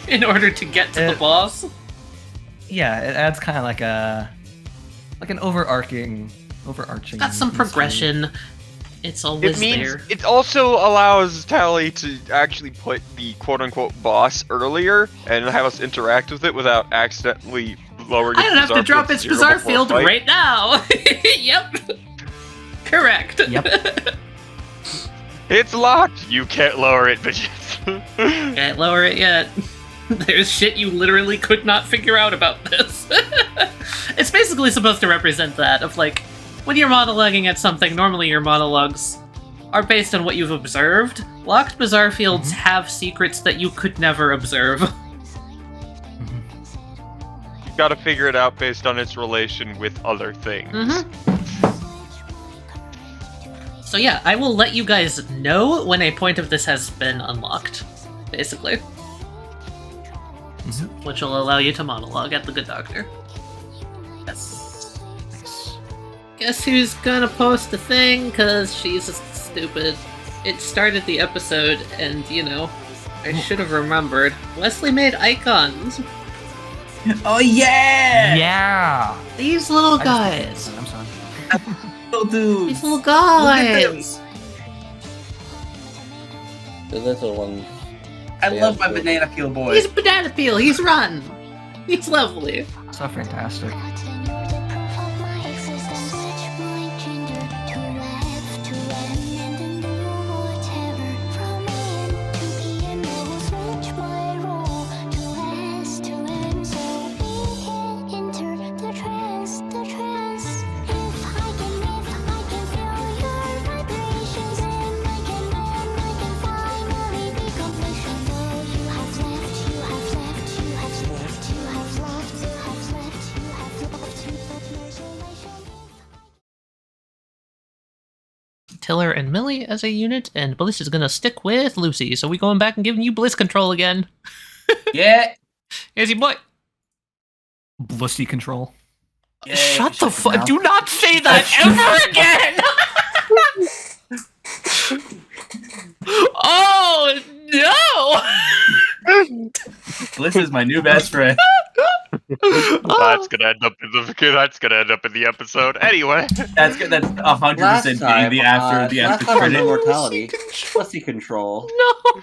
in order to get to the boss. Yeah, it adds kind of like an overarching. Got some progression. It's always It means there. it also allows Tali to actually put the quote-unquote boss earlier and have us interact with it without accidentally lowering. I don't have to drop its bizarre field right right now. Yep. Correct. Yep. It's locked. You can't lower it, bitches. Can't lower it yet. There's shit you literally could not figure out about this. It's basically supposed to represent that, of like, when you're monologuing at something, normally your monologues are based on what you've observed. Locked bizarre fields have secrets that you could never observe. You gotta figure it out based on its relation with other things. So yeah, I will let you guys know when a point of this has been unlocked, basically. Which will allow you to monologue at the Good Doctor. Yes. Nice. Guess who's gonna post the thing? Cause she's stupid. It started the episode, and you know, I should have remembered. Wesley made icons. Oh yeah! Yeah. These little guys. I'm sorry. Little dudes. These little guys. The little one. I love my banana peel boy. He's a banana peel. He's rotten. He's lovely. So fantastic. Tiller and Millie as a unit, and Bliss is gonna stick with Lucy. So we going back and giving you Bliss control again. Yeah. Here's your boy. Blissy control. Yeah, Shut the fuck! mouth. Do not say that ever again! Oh no! Bliss is my new best friend. That's gonna end up in the episode anyway. That's good. That's 100% Last being time, the after last time on credit. Mortality. Pussy control. No!